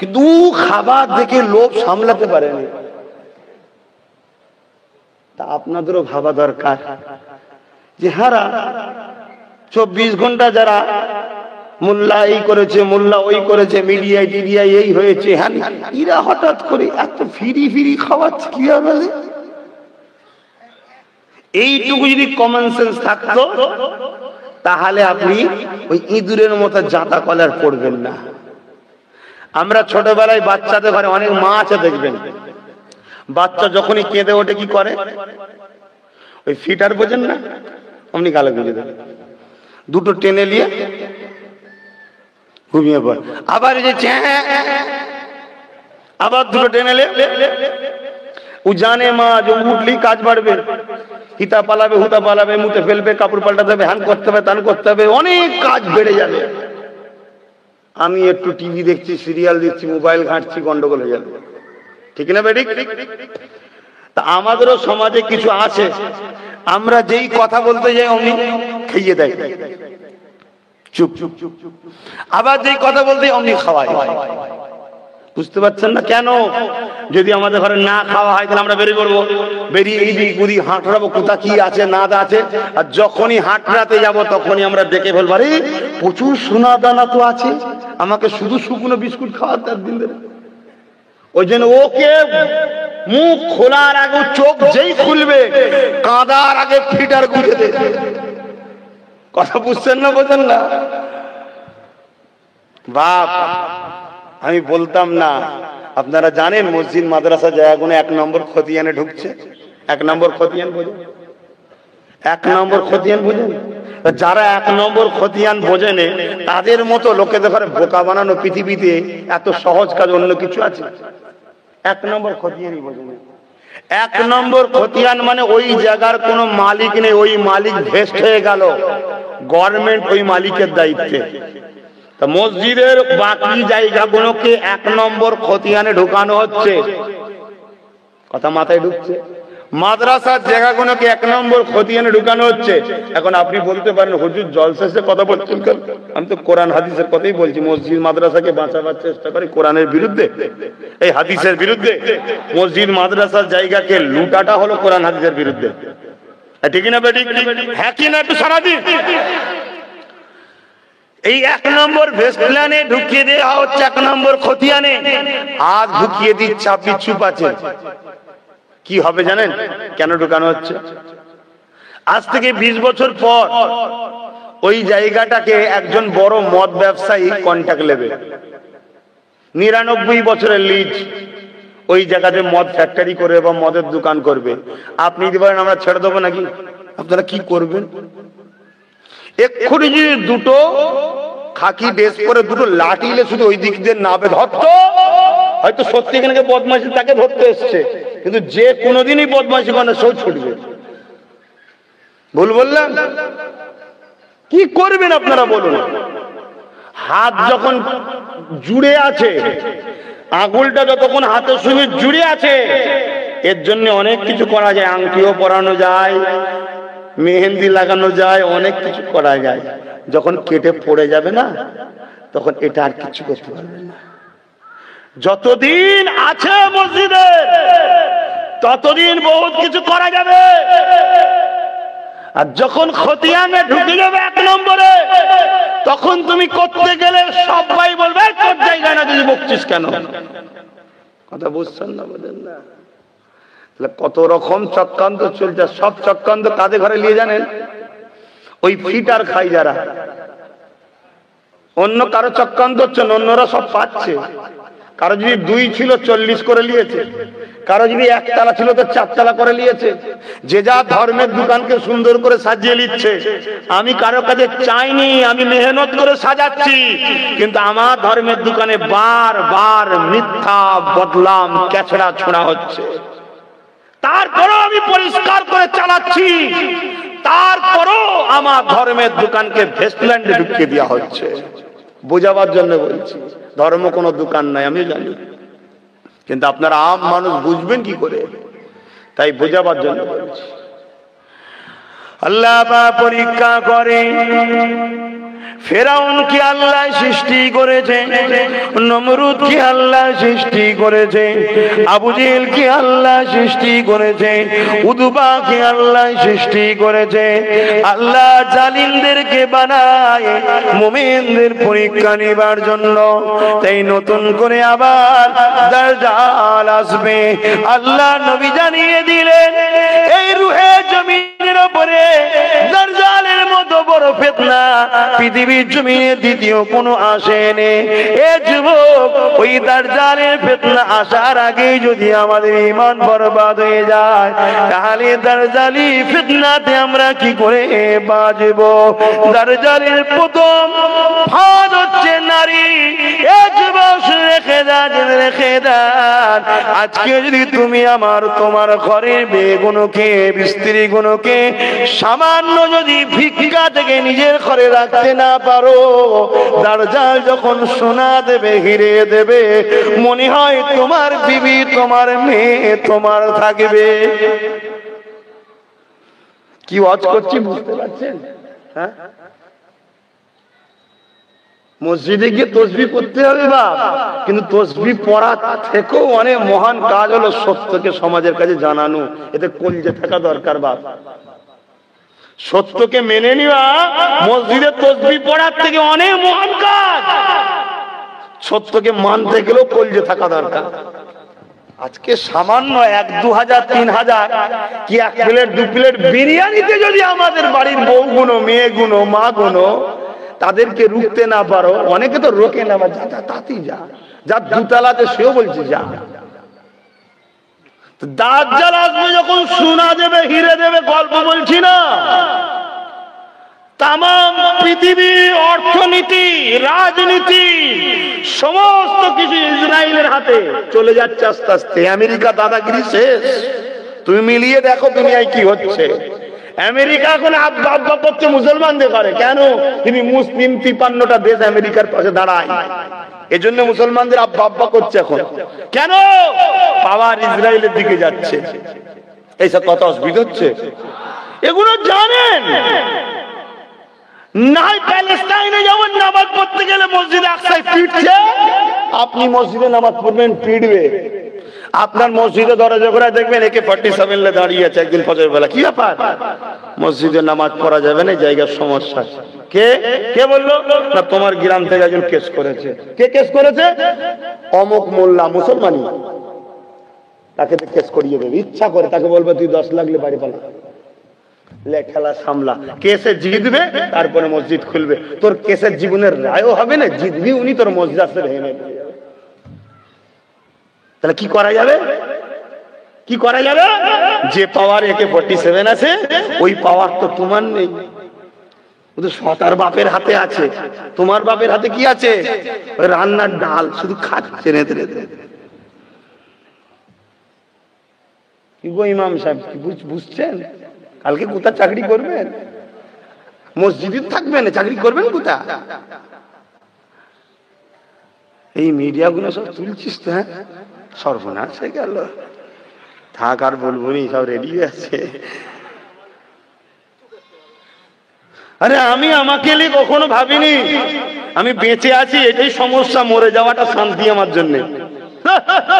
কিন্তু খাবার দেখে লোভ সামলাতে পারেনি। তা আপনাদেরও ভাবা দরকার যে হারা 24 ঘন্টা যারা মোল্লা এই করেছে, মোল্লা ওই করেছে, মিডিয়ায় টিডিয়ায় এই হয়েছে, হ্যাঁ, এরা হঠাৎ করে এত ফিরি ফিরি খাওয়াচ্ছে কি হবে? এইটুকু যদি কমন সেন্স থাকতো, তাহলে আপনি ওই ইঁদুরের মতো জাতা কলার পড়বেন না। আমরা ছোটবেলায় বাচ্চাদের ঘরে অনেক মা আছে দেখবেন, বাচ্চা যখনই কেঁদে ওঠে কি করে, ওই ফিটার বোঝেন না, অমনি গালে গুঁজে দেবে, দুটো টেনে নিয়ে ঘুমিয়ে পড়ে। আবার এই যে আবার দুটো টেনে নিয়ে, ও জানে মা যে উঠলেই কাজ বাড়বে, হিতা পালাবে, হুতা পালাবে, মুতে ফেলবে, কাপড় পাল্টাতে হবে, হ্যান করতে হবে, তান করতে হবে, অনেক কাজ বেড়ে যাবে। আমি একটু টিভি দেখছি, সিরিয়াল দেখছি, মোবাইল ঘাঁটছি, গন্ডগোল হয়ে যাবে, ঠিক না বেঠিক? তা আমাদেরও সমাজে কিছু আছে, আমরা যেই কথা বলতে যাই অমনি খাইয়ে দেয়, চুপ চুপ চুপ চুপ, আবার যেই কথা বলতে অমনি খাওয়ায়। বুঝতে পারছেন না কেন? যদি আমাদের ঘরে না খাওয়া হয় তাহলে আমরা বেরিয়ে পড়বো, বেরিয়ে এই দিক ওদিক হাঁটড়াবো, কোথা কি আছে না আছে, আর যখনই হাঁটড়াতে যাব তখনই আমরা দেখে ফেলবো, আরে প্রচুর সোনা দানা তো আছে, আমাকে শুধু শুকনো বিস্কুট খাওয়াতে দিন ধরে। ওই জন্য ওকে মুখ খোলার আগে, চোখ যেই খুলবে কাঁদার আগে ফিটার গুঁজে দে। কথা বুঝছেন না, বোঝেন না? বাপ আমি বলতাম না, আপনারা জানেন মসজিদ মাদ্রাসা জায়গাগুলো 1 নম্বর খতিয়ানে ঢুকছে। 1 নম্বর খতিয়ান বোঝেন? 1 নম্বর খতিয়ান বোঝেন? যারা 1 নম্বর খতিয়ান বোঝেনে তাদের মতো লোকেদের ঘরে বোকা বানানো পৃথিবীতে এত সহজ কাজ অন্য কিছু আছে? 1 নম্বর খতিয়ানই বোঝেন। 1 নম্বর খতিয়ান মানে ওই জায়গার কোনো মালিক নেই, ওই মালিক ভেস্ট হয়ে গেল, গভর্নমেন্ট ওই মালিকের দায়িত্বে। মসজিদের বাকি জায়গাগুলোকে 1 নম্বর খতিয়ানে ঢুকানো হচ্ছে, কথা মাথায় ঢুকছে? মাদ্রাসার জায়গাগুলোকে 1 নম্বর খতিয়ানে ঢুকানো হচ্ছে। এখন আপনি বলতে পারেন হুজুর জলসা কথা বলছেন কেন? আমি তো কোরআন হাদিসের কথাই বলছি। মসজিদ মাদ্রাসাকে বাঁচাবার চেষ্টা করি কোরআনের বিরুদ্ধে, এই হাদিসের বিরুদ্ধে। মসজিদ মাদ্রাসার জায়গাকে লুটাটা হলো কোরআন হাদিসের বিরুদ্ধে, ঠিক না বেঠিক? হ্যাঁ কি না একটু সারাদিন এই 1 নম্বর ভেস্টল্যান্ডে ঢুকিয়ে দেওয়া হচ্ছে, 1 নম্বর খতিয়ানে আজ ঢুকিয়ে দিচ্ছে, আপনি চুপ আছেন। কি হবে জানেন কেন ঢুকানো হচ্ছে? আজ থেকে 20 বছর পর ওই জায়গাটাকে একজন বড় মদ ব্যবসায়ী কন্ট্রাক্ট নেবে, 99 বছরের লিজ, ওই জায়গাতে মদ ফ্যাক্টরি করবে বা মদের দোকান করবে। আপনি যদি বলেন আমরা ছেড়ে দেবো নাকি, আপনারা কি করবেন? এক্ষুনি যদি দুটো খাকি ড্রেস পরে দুটো লাঠিলে শুধু ওই দিক দিয়ে নাবে ধরতো, হয়তো সত্যি এখানে বদমাইশি তাকে ধরতে এসছে, কিন্তু যে কোনোদিনই বদমাইশি করে সে ছুটবে। ভুল বললাম? কি করবেন আপনারা বলুন? হাত যখন জুড়ে আছে, আঙুলটা যতক্ষণ হাতের সঙ্গে জুড়ে আছে, এর জন্য অনেক কিছু করা যায়, আংটিও পরানো যায়, মেহেন্দি লাগানো যায়, অনেক কিছু করা যায়। যখন কেটে পড়ে যাবে না, তখন এটা আর কিছু করতে পারবে না। যতদিন আছে মসজিদে ততদিন বহুত কিছু করা যাবে, আর যখন খতিয়ানে ঢুকে যাবে 1 নম্বরে, তখন তুমি করতে গেলে সবাই বলবে তোর জায়গা না, তুই বকছিস কেন? কথা বুঝছেন না, বোঝেন না? কত রকম চক্রান্ত চলছে। সব চক্রান্ত কাদের ঘরে নিয়ে জানেন? ওই ফিটার খাই যারা, অন্য কারো চক্রান্ত হচ্ছে না, অন্যরা সব পাচ্ছে। কারো যদি 2 ছিল 40 করে নিয়েছে, কারো যদি 1 তালা ছিল তো 4 তালা করে নিয়েছে। যে যা ধর্মের দোকানকে সুন্দর করে সাজিয়ে নিচ্ছে। আমি কারো কাছে চাইনি, আমি মেহনত করে সাজাচ্ছি, কিন্তু আমার ধর্মের দোকানে বারবার মিথ্যা বদলাম ক্যাচড়া ছোঁড়া হচ্ছে। তারপরও আমি পরিষ্কার করে চালাচ্ছি, তারপরও আমার ধর্মের দোকানকে ভেস্টল্যান্ডে ঢুকিয়ে দেওয়া হচ্ছে। বোঝাবার জন্য বলছি, ধর্ম কোনো দোকান নাই আমি জানি, কিন্তু আপনারা আম মানুষ বুঝবেন কি করে, তাই বোঝাবার জন্য বলছি। আল্লাহ পরীক্ষা করে। ফেরাউন কি আল্লাহ সৃষ্টি করেছে, নমরুদ কি আল্লাহ সৃষ্টি করেছে, আবু জেহেল কি আল্লাহ সৃষ্টি করেছে, উতবা কি আল্লাহ সৃষ্টি করেছে। আল্লাহ জালিমদেরকে বানায় মুমিনদের পরীক্ষা নেবার জন্য। তাই নতুন করে আবার দাজ্জাল আসবে। আল্লাহ নবী জানিয়ে দিলেন এই রুহে জমিনের উপরে দাজ্জালের মতো বড় ফিতনা ফিতনা পৃথিবীর জমিনে দ্বিতীয় কোনো আসেনি। এ যুবক, ওই দাজ্জালের ফিতনা আসার আগে যদি আমাদের ঈমান বরবাদ হয়ে যায়, তাহলে দাজ্জালি ফিতনাতে আমরা কি করে বাঁচব? দাজ্জালের প্রথম ফাঁদ হচ্ছে নারী। এ যুবক, রেখে দেন, আজকে যদি তুমি আমার তোমার ঘরের মেয়েগুলোকে স্ত্রীগুলোকে সামান্য যদি ভিক্ষা থেকে নিজের ঘরে রাখতে না পারো, দাজ্জাল যখন সোনা দেবে, হিরে দেবে, মনে হয় তোমার বিবি, তোমার মেয়ে তোমার থাকবে। কি ওয়াজ করছি বুঝতে পারছেন? হ্যাঁ, মসজিদে গিয়ে তসবিহ পড়তে হবে বাপ, কিন্তু তসবিহ পড়া থেকেও অনেক মহান কাজ হলো সত্যকে সমাজের কাছে জানানো। এতে কলজে থাকা দরকার বাপ। সত্যকে মেনে নেওয়া মসজিদে তসবিহ পড়ার থেকে অনেক মহান কাজ। সত্যকে মানতে গেলেও কলজে থাকা দরকার। আজকে সামান্য 1-2,000 3,000 কি 1 প্লেট 2 প্লেট বিরিয়ানিতে যদি আমাদের বাড়ির বউগুলো, মেয়েগুলো, মা গুলো তাদেরকে রুখতে না পারো, অনেকে তো রোকে না, যা তাতেই যা, যা দুতলাতে সেও বলছে যা। দাজ্জাল আসবে যখন সোনা দেবে, হিরে দেবে, গল্প বলছি না। তাম পৃথিবী, অর্থনীতি, রাজনীতি, সমস্ত কিছু ইসরায়েলের হাতে চলে যাচ্ছে আস্তে আস্তে। আমেরিকা দাদাগিরি শেষ। তুমি মিলিয়ে দেখো দুনিয়ায় কি হচ্ছে। আমেরিকা এখন আব্বা করছে মুসলমানদের করে। কেন? তিনি মুসলিম 53টা দেশ আমেরিকার পাশে দাঁড়ায়, এজন্য মুসলমানদের আব্বা করছে এখন। কেন? পাওয়ার ইসরায়েলের দিকে যাচ্ছে। এইসব কথা অসুবিধা হচ্ছে, এগুলো জানেন না। প্যালেস্টাইনে যেমন নামাজ পড়তে গেলে মসজিদে আকসায় পিটছে, আপনি মসজিদে নামাজ পড়বেন পিটবে। আপনার মসজিদে দরজা করে দেখবেন AK-47 দাঁড়িয়ে আছে একদিন ফজর বেলা। কি ব্যাপার? মসজিদে নামাজ পড়া যাবে না, জায়গার সমস্যা। কে বললো? না, তোমার গ্রাম থেকে একজন কেস করেছে। কে কেস করেছে? অমুক মোল্লা, মুসলমানি, তাকে কেস করিয়ে দেবে। ইচ্ছা করে তাকে বলবে তুই 10 লাগলে বাড়ি পালা, খেলা সামলা। কেসে জিতবে, তারপরে মসজিদ খুলবে। তোর কেসের জীবনের রায়ও হবে না, জিতবি উনি, তোর মসজিদ আসতে ভেঙে নেবে। তাহলে কি করা যাবে? কি করা যাবে? যে পাওয়ার AK-47 আছে, ওই পাওয়ার তো তোমার নেই। তার বাপের হাতে আছে। তোমার বাপের হাতে কি আছে? ওই রান্নার ডাল শুধু খাচ্ছে। কি গো ইমাম সাহেব, বুঝছেন? কালকে কোথা চাকরি করবেন? মসজিদে থাকবেন, চাকরি করবেন কোথা? এই মিডিয়াগুলো সব তুলছিস তো। হ্যাঁ, সর্বনাশ হয়ে গেল। থাক, আর বলবো নি, সব রেডি আছে। আরে আমি আমাকে নিয়ে কখনো ভাবিনি আমি বেঁচে আছি, এটাই সমস্যা। মরে যাওয়াটা শান্তি আমার জন্য।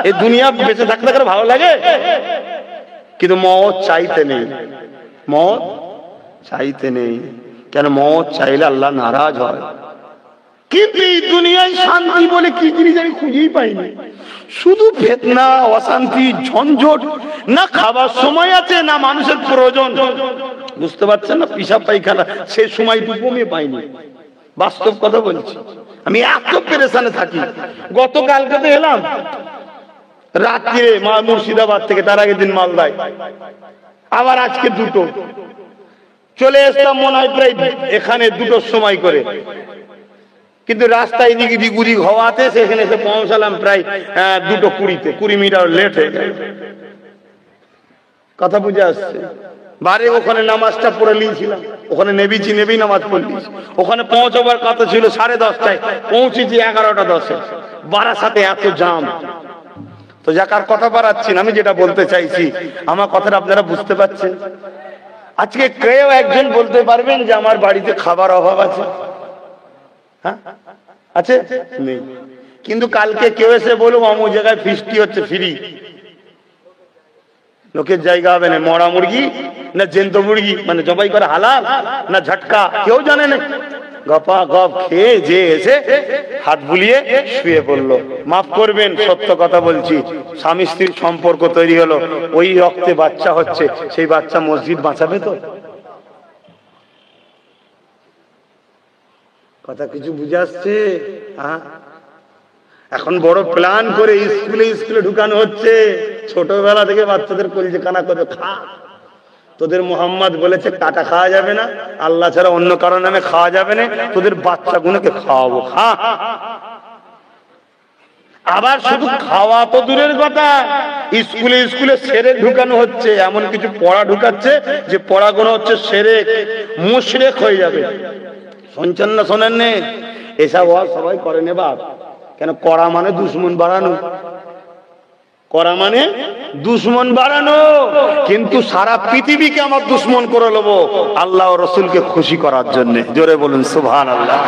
এই দুনিয়া বেঁচে থাকতে থাকতে ভালো লাগে, কিন্তু মওত চাইতে নেই। মওত চাইতে নেই। কেন? মওত চাইলে আল্লাহ নারাজ হয়। কিন্তু এই দুনিয়ায় শান্তি বলে কি জিনিস আমি খুঁজেই পাইনি। শুধু ফিতনা, অশান্তি, ঝঞ্ঝট। না খাবার সময় আছে, না মানুষের প্রয়োজন। বুঝতে পারছেন না? পিসাব পায়খানা সেই সময়টুকু আমি পাইনি। বাস্তব কথা বলছি। আমি এত পেরেশানে থাকি। গতকালকে তো এলাম রাত্রে মুর্শিদাবাদ থেকে, তার আগের দিন মালদায়, আবার আজকে দুটো চলে এসলাম। মনে হয় প্রায় এখানে 2টোর সময় করে, কিন্তু রাস্তায় দিকে বিগুড়ি হওয়াতে সেখানে এসে পৌঁছালাম প্রায় 2:20-তে। 20 মিনিট লেট হয়ে গেল। কথা বুঝে আসছে? বারে ওখানে নামাজটা পড়ে নিয়েছিলাম, ওখানে নেবি নামাজ পড়লিস। ওখানে পৌঁছাবার কথা ছিল 10:30টায়, পৌঁছেছি 11:10-এ। বারাসাতে এত জাম। তো যাকার কথা বাড়াচ্ছি না, আমি যেটা বলতে চাইছি, আমার কথাটা আপনারা বুঝতে পারছেন? আজকে কেউ একজন বলতে পারবেন যে আমার বাড়িতে খাবার অভাব আছে? হ্যাঁ আছে? নেই। কিন্তু কালকে কেউ এসে বলুক অমুক জায়গায় ফিস্টি হচ্ছে, ফ্রি। লোকের জায়গা হবে না। মরা মুরগি না জেন্ত মুরগি, মানে জবাই করে হালাল না ঝটকা, কেউ জানে না। গপা গপ খেয়ে যে এসে হাত বুলিয়ে শুয়ে পড়লো। মাফ করবেন, সত্য কথা বলছি। স্বামী স্ত্রীর সম্পর্ক তৈরি হলো, ওই রক্তে বাচ্চা হচ্ছে, সেই বাচ্চা মসজিদ বাঁচাবে তো? কথা কিছু বুঝে আসছে? হ্যাঁ, এখন বড় প্ল্যান করে স্কুলে স্কুলে ঢুকানো হচ্ছে। ছোটবেলা থেকে বাচ্চাদের কলজে কানা করে খা। তোদের মোহাম্মদ বলেছে কাটা খাওয়া যাবে না, আল্লাহ ছাড়া অন্য কারো নামে খাওয়া যাবে না, তোদের বাচ্চাগুলোকে খাওয়াবো। খা। আবার শুধু খাওয়া তো দূরের কথা, স্কুলে স্কুলে সেরেক ঢুকানো হচ্ছে। এমন কিছু পড়া ঢুকাচ্ছে যে পড়াগুলো হচ্ছে সেরেক, মুশরিক হয়ে যাবে। শুনছেন না শোনেন নে? এসব সবাই করে নে বাপ। কেন? করা মানে দুশ্মন বাড়ানো, করা মানে দুশ্মন বাড়ানো। কিন্তু সারা পৃথিবীকে আমার দুশ্মন করে নেবো আল্লাহ ও রসুলকে খুশি করার জন্য। জোরে বলুন সুবহানাল্লাহ।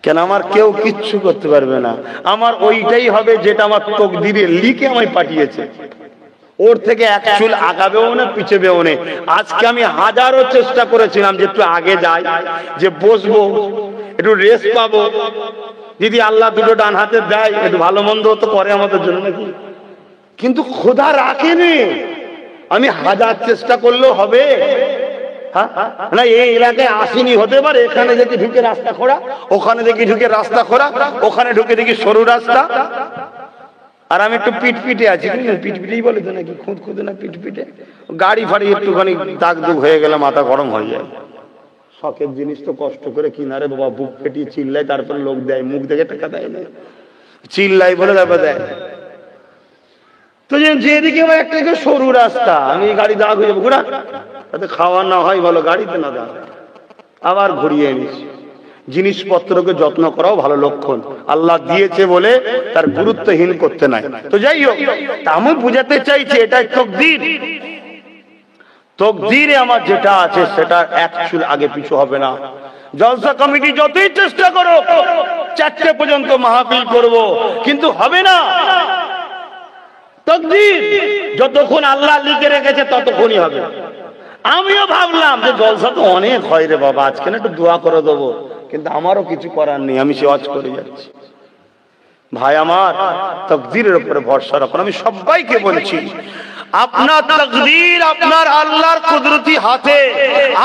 কেন? আমার কেউ কিচ্ছু করতে পারবে না। আমার ওইটাই হবে যেটা আমার তকদিরে লিখে আমায় পাঠিয়েছে। ওর থেকে এক চুল আগাবেও না পিছবেও না। আজকে আমি হাজারো চেষ্টা করেছিলাম যে একটু আগে যাই, যে বসবো, একটু রেস্ট পাবো। যদি আল্লাহ দুটো ডান হাতে দেয়, একটু ভালো মন্দ তো করে আমাদের জন্য নাকি, কিন্তু খোদা রাখেনি। আমি হাজার চেষ্টা করলেও হবে না। এই এলাকায় আসিনি, হতে পারে এখানে দেখি ঢুকে রাস্তা খোঁড়া, ওখানে দেখি ঢুকে রাস্তা খোঁড়া, ওখানে ঢুকে দেখি সরু রাস্তা। আর আমি একটু পিটপিটে আছি, পিটপিটেই বলে তো নাকি, খুঁত খুঁতে না পিটপিটে। গাড়ি ফাড়ি একটুখানি দাগ দুগ হয়ে গেলে মাথা গরম হয়ে যায়। শখের জিনিস তো কষ্ট করে কিনারে বাবা, বুক ফেটিয়ে চিল্লাই, তারপর লোক দেয়, মুখ দেখে টাকা দেয় না, চিল্লাই বলে তারপর দেয়। তো যেদিকে একটা সরু রাস্তা, আমি গাড়ি দাগ হয়ে যাবো, ঘোরা তাতে খাওয়া না হয় বলো, গাড়িতে না দাঁড়, আবার ঘুরিয়ে এনেছি। জিনিসপত্রকে যত্ন করাও ভালো লক্ষণ। আল্লাহ দিয়েছে বলে তার গুরুত্বহীন করতে নাই। তো যাই হোক, আমি বুঝাতে চাইছি এটা তকদির। তকদিরে আমার যেটা আছে সেটা এক চুল আগে পিছু হবে না। জলসা কমিটি যতই চেষ্টা করো 4টে পর্যন্ত মাহফিল করব, কিন্তু হবে না। তকদির যতক্ষণ আল্লাহ লিখে রেখেছে ততক্ষণই হবে। আমিও ভাবলাম যে জলসা তো অনেক হয় রে বাবা, আজকে না একটু দোয়া করে দেবো, কিন্তু আমারও কিছু করার নেই, আমি সেওয়াজ করে যাচ্ছি। ভাই আমার, তকদিরের উপরে ভরসা রাখুন। আমি সবাইকে বলছি, আপনার তকদির আপনার আল্লাহর কুদরতি হাতে,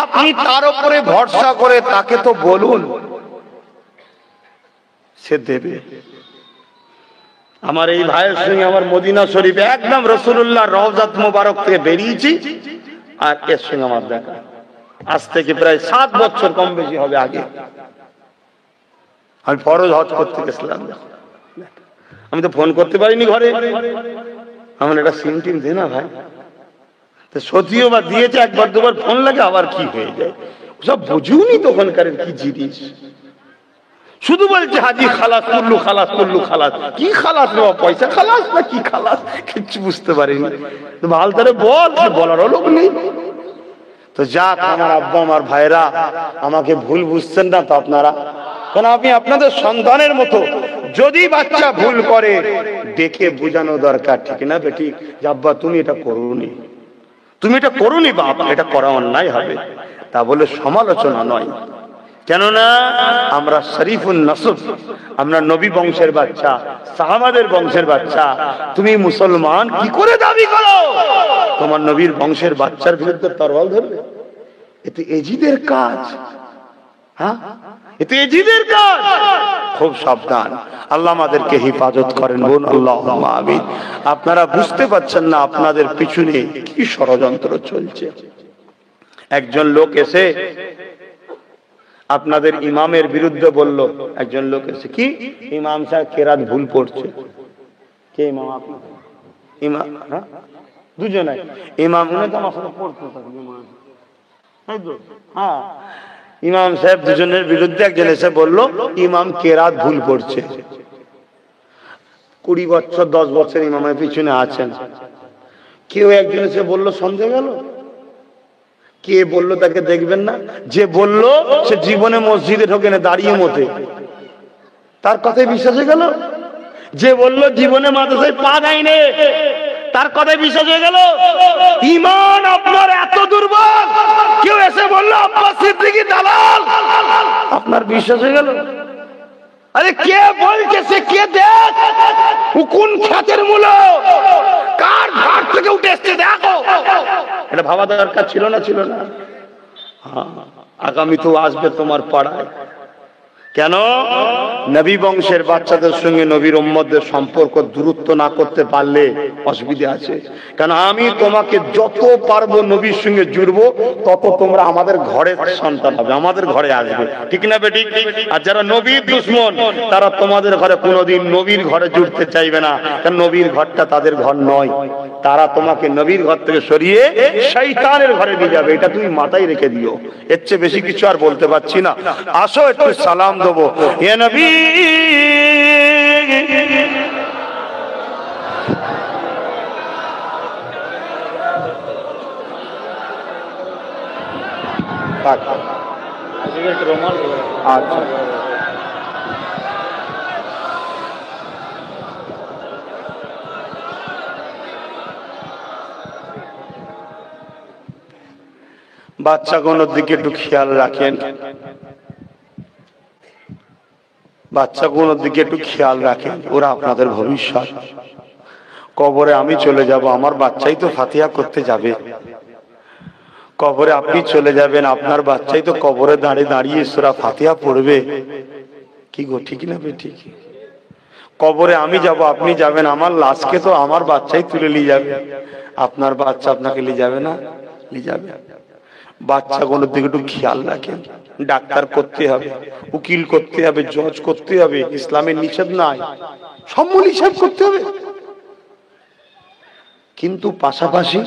আপনি তার উপরে ভরসা করে তাকে তো বলুন, সে দেবে। আমার এই ভাইয়ের সঙ্গে আমার মদিনা শরীফে একদম রাসূলুল্লাহ রওজাত মুবারক থেকে বেরিয়েছি, আর এর সঙ্গে আমার দেখা আজ থেকে প্রায় 7 বছর কম বেশি হবে আগে। আমি ফরজ হজ করতে গেছিলাম, আমি তো ফোন করতে পারিনি ঘরে, আমার একটা সিম টিম দে না ভাই। তো সত্যিও বা দিয়েছে, একবার দুবার ফোন লাগে আবার কি হয়ে যায়, সব বুঝুনি তখনকার কি জিনিস। শুধু বলছে হাজি খালাস করলু, খালাস করলু, খালাস। কি খালাস রে, পয়সা খালাস না কি খালাস, কিছু বুঝতে পারিনি। তো ভাল তারে বল, বলারও লোক নেই। তো যাক, আমার আব্বা আমার ভাইরা আমাকে ভুল বুঝছেন না তো আপনারা, কারণ আমি আপনাদের সন্তানের মতো। যদি বাচ্চা ভুল করে দেখে বোঝানো দরকার, ঠিক না বেঠিক, যে আব্বা তুমি এটা করুনি, তুমি এটা করুনি বাবা, এটা করা অন্যায় হবে, তা বলে সমালোচনা নয়। কেননা আমরা শরীফুন নসব, আমরা নবী বংশের বাচ্চা, সাহাবাদের বংশের বাচ্চা। তুমি মুসলমান কি করে দাবি করো তোমার নবীর বংশের বাচ্চার বিরুদ্ধে তরোয়াল ধরবে? এতে এজিদের কাজ। হ্যাঁ, এতে এজিদের কাজ। খুব সাবধান, আল্লাহ আমাদেরকে হেফাজত করেন, বোন আল্লাহুম্মা আমিন। আপনারা বুঝতে পারছেন না আপনাদের পিছনে কি ষড়যন্ত্র চলছে। একজন লোক এসে আপনাদের ইমামের বিরুদ্ধে বলল, একজন লোক এসে, কি ইমাম সাহেব কেরাত ভুল পড়ছে। কে ইমাম? আপনার ইমাম? হ্যাঁ, দুজনে ইমাম, উনি তো আমার সাথে পড়তে থাকবে। হ্যাঁ, ইমাম সাহেব দুজনের বিরুদ্ধে একজন এসে বলল ইমাম কেরাত ভুল পড়ছে। 20 বছর 10 বছর ইমামের পিছনে আছেন। কেউ একজন এসে বলল সন্দেহ গেল। কে বলল তাকে দেখবেন না? যে বলল সে জীবনে মসজিদে ঢোকে না, দাঁড়িয়ে মতে, তার কথায় বিশ্বাস হয়ে গেল। যে বলল জীবনে মাদ্রাসায় পা দেয়নি, তার কথায় বিশ্বাস হয়ে গেল। ঈমান আপনার এত দুর্বল, কেউ এসে বলল আব্বাস সিদ্দিকী দালাল, আপনার বিশ্বাস হয়ে গেল। আরে কে বলছে সে কে দেখ, কোন খ্যাতের মূল, কার ঘাট থেকে উঠে এসছে দেখো। এটা ভাবা দরকার ছিল না? ছিল না? হ্যাঁ, আগামী তো আসবে তোমার পাড়ায়। কেন? নবী বংশের বাচ্চাদের সঙ্গে নবীর উম্মতদের সম্পর্ক দূরত্ব না করতে পারলে অসুবিধা আছে। কেন আমি তোমাকে যত পারবো নবীর সঙ্গে জুড়বো, তত তোমরা আমাদের ঘরের সন্তান হবে, আমাদের ঘরে আসবে, ঠিক না বেটি? আর যারা নবীর দুশমন তারা তোমাদের ঘরে কোনোদিন নবীর ঘরে জুড়তে চাইবে না, কারণ নবীর ঘরটা তাদের ঘর নয়। তারা তোমাকে নবীর ঘর থেকে সরিয়ে শয়তানের ঘরে নিয়ে যাবে, এটা তুমি মাথায় রেখে দিও। এর চেয়ে বেশি কিছু আর বলতে পারছি না। আসো একটু সালাম দেবো। হে নবী, আচ্ছা বাচ্চাগুলোর দিকে একটু খেয়াল রাখেন, বাচ্চাগুলোর দিকে একটু খেয়াল রাখেন, ওরা আপনাদের ভবিষ্যৎ। কবরে আমি চলে যাব, আমার বাচ্চাই তো ফাতিহা করতে যাবে। কবরে আপনি চলে যাবেন, আপনার বাচ্চাই তো কবরে দাঁড়িয়ে দাঁড়িয়ে সূরা ফাতিহা পড়বে। কি গো, ঠিক না ঠিক? কবরে আমি যাব, আপনি যাবেন, আমার লাশকে তো আমার বাচ্চাই তুলে নিয়ে যাবে। আপনার বাচ্চা আপনাকে নিয়ে যাবে না? নিয়ে যাবে। বাচ্চাগুলোর দিকে একটু খেয়াল রাখেন। ডাক্তার করতে হবে, উকিল করতে হবে, জজ করতে হবে, ইসলামের নিষেধ নাই, সব হিসাব করতে হবে। কিন্তু পাশাপাশি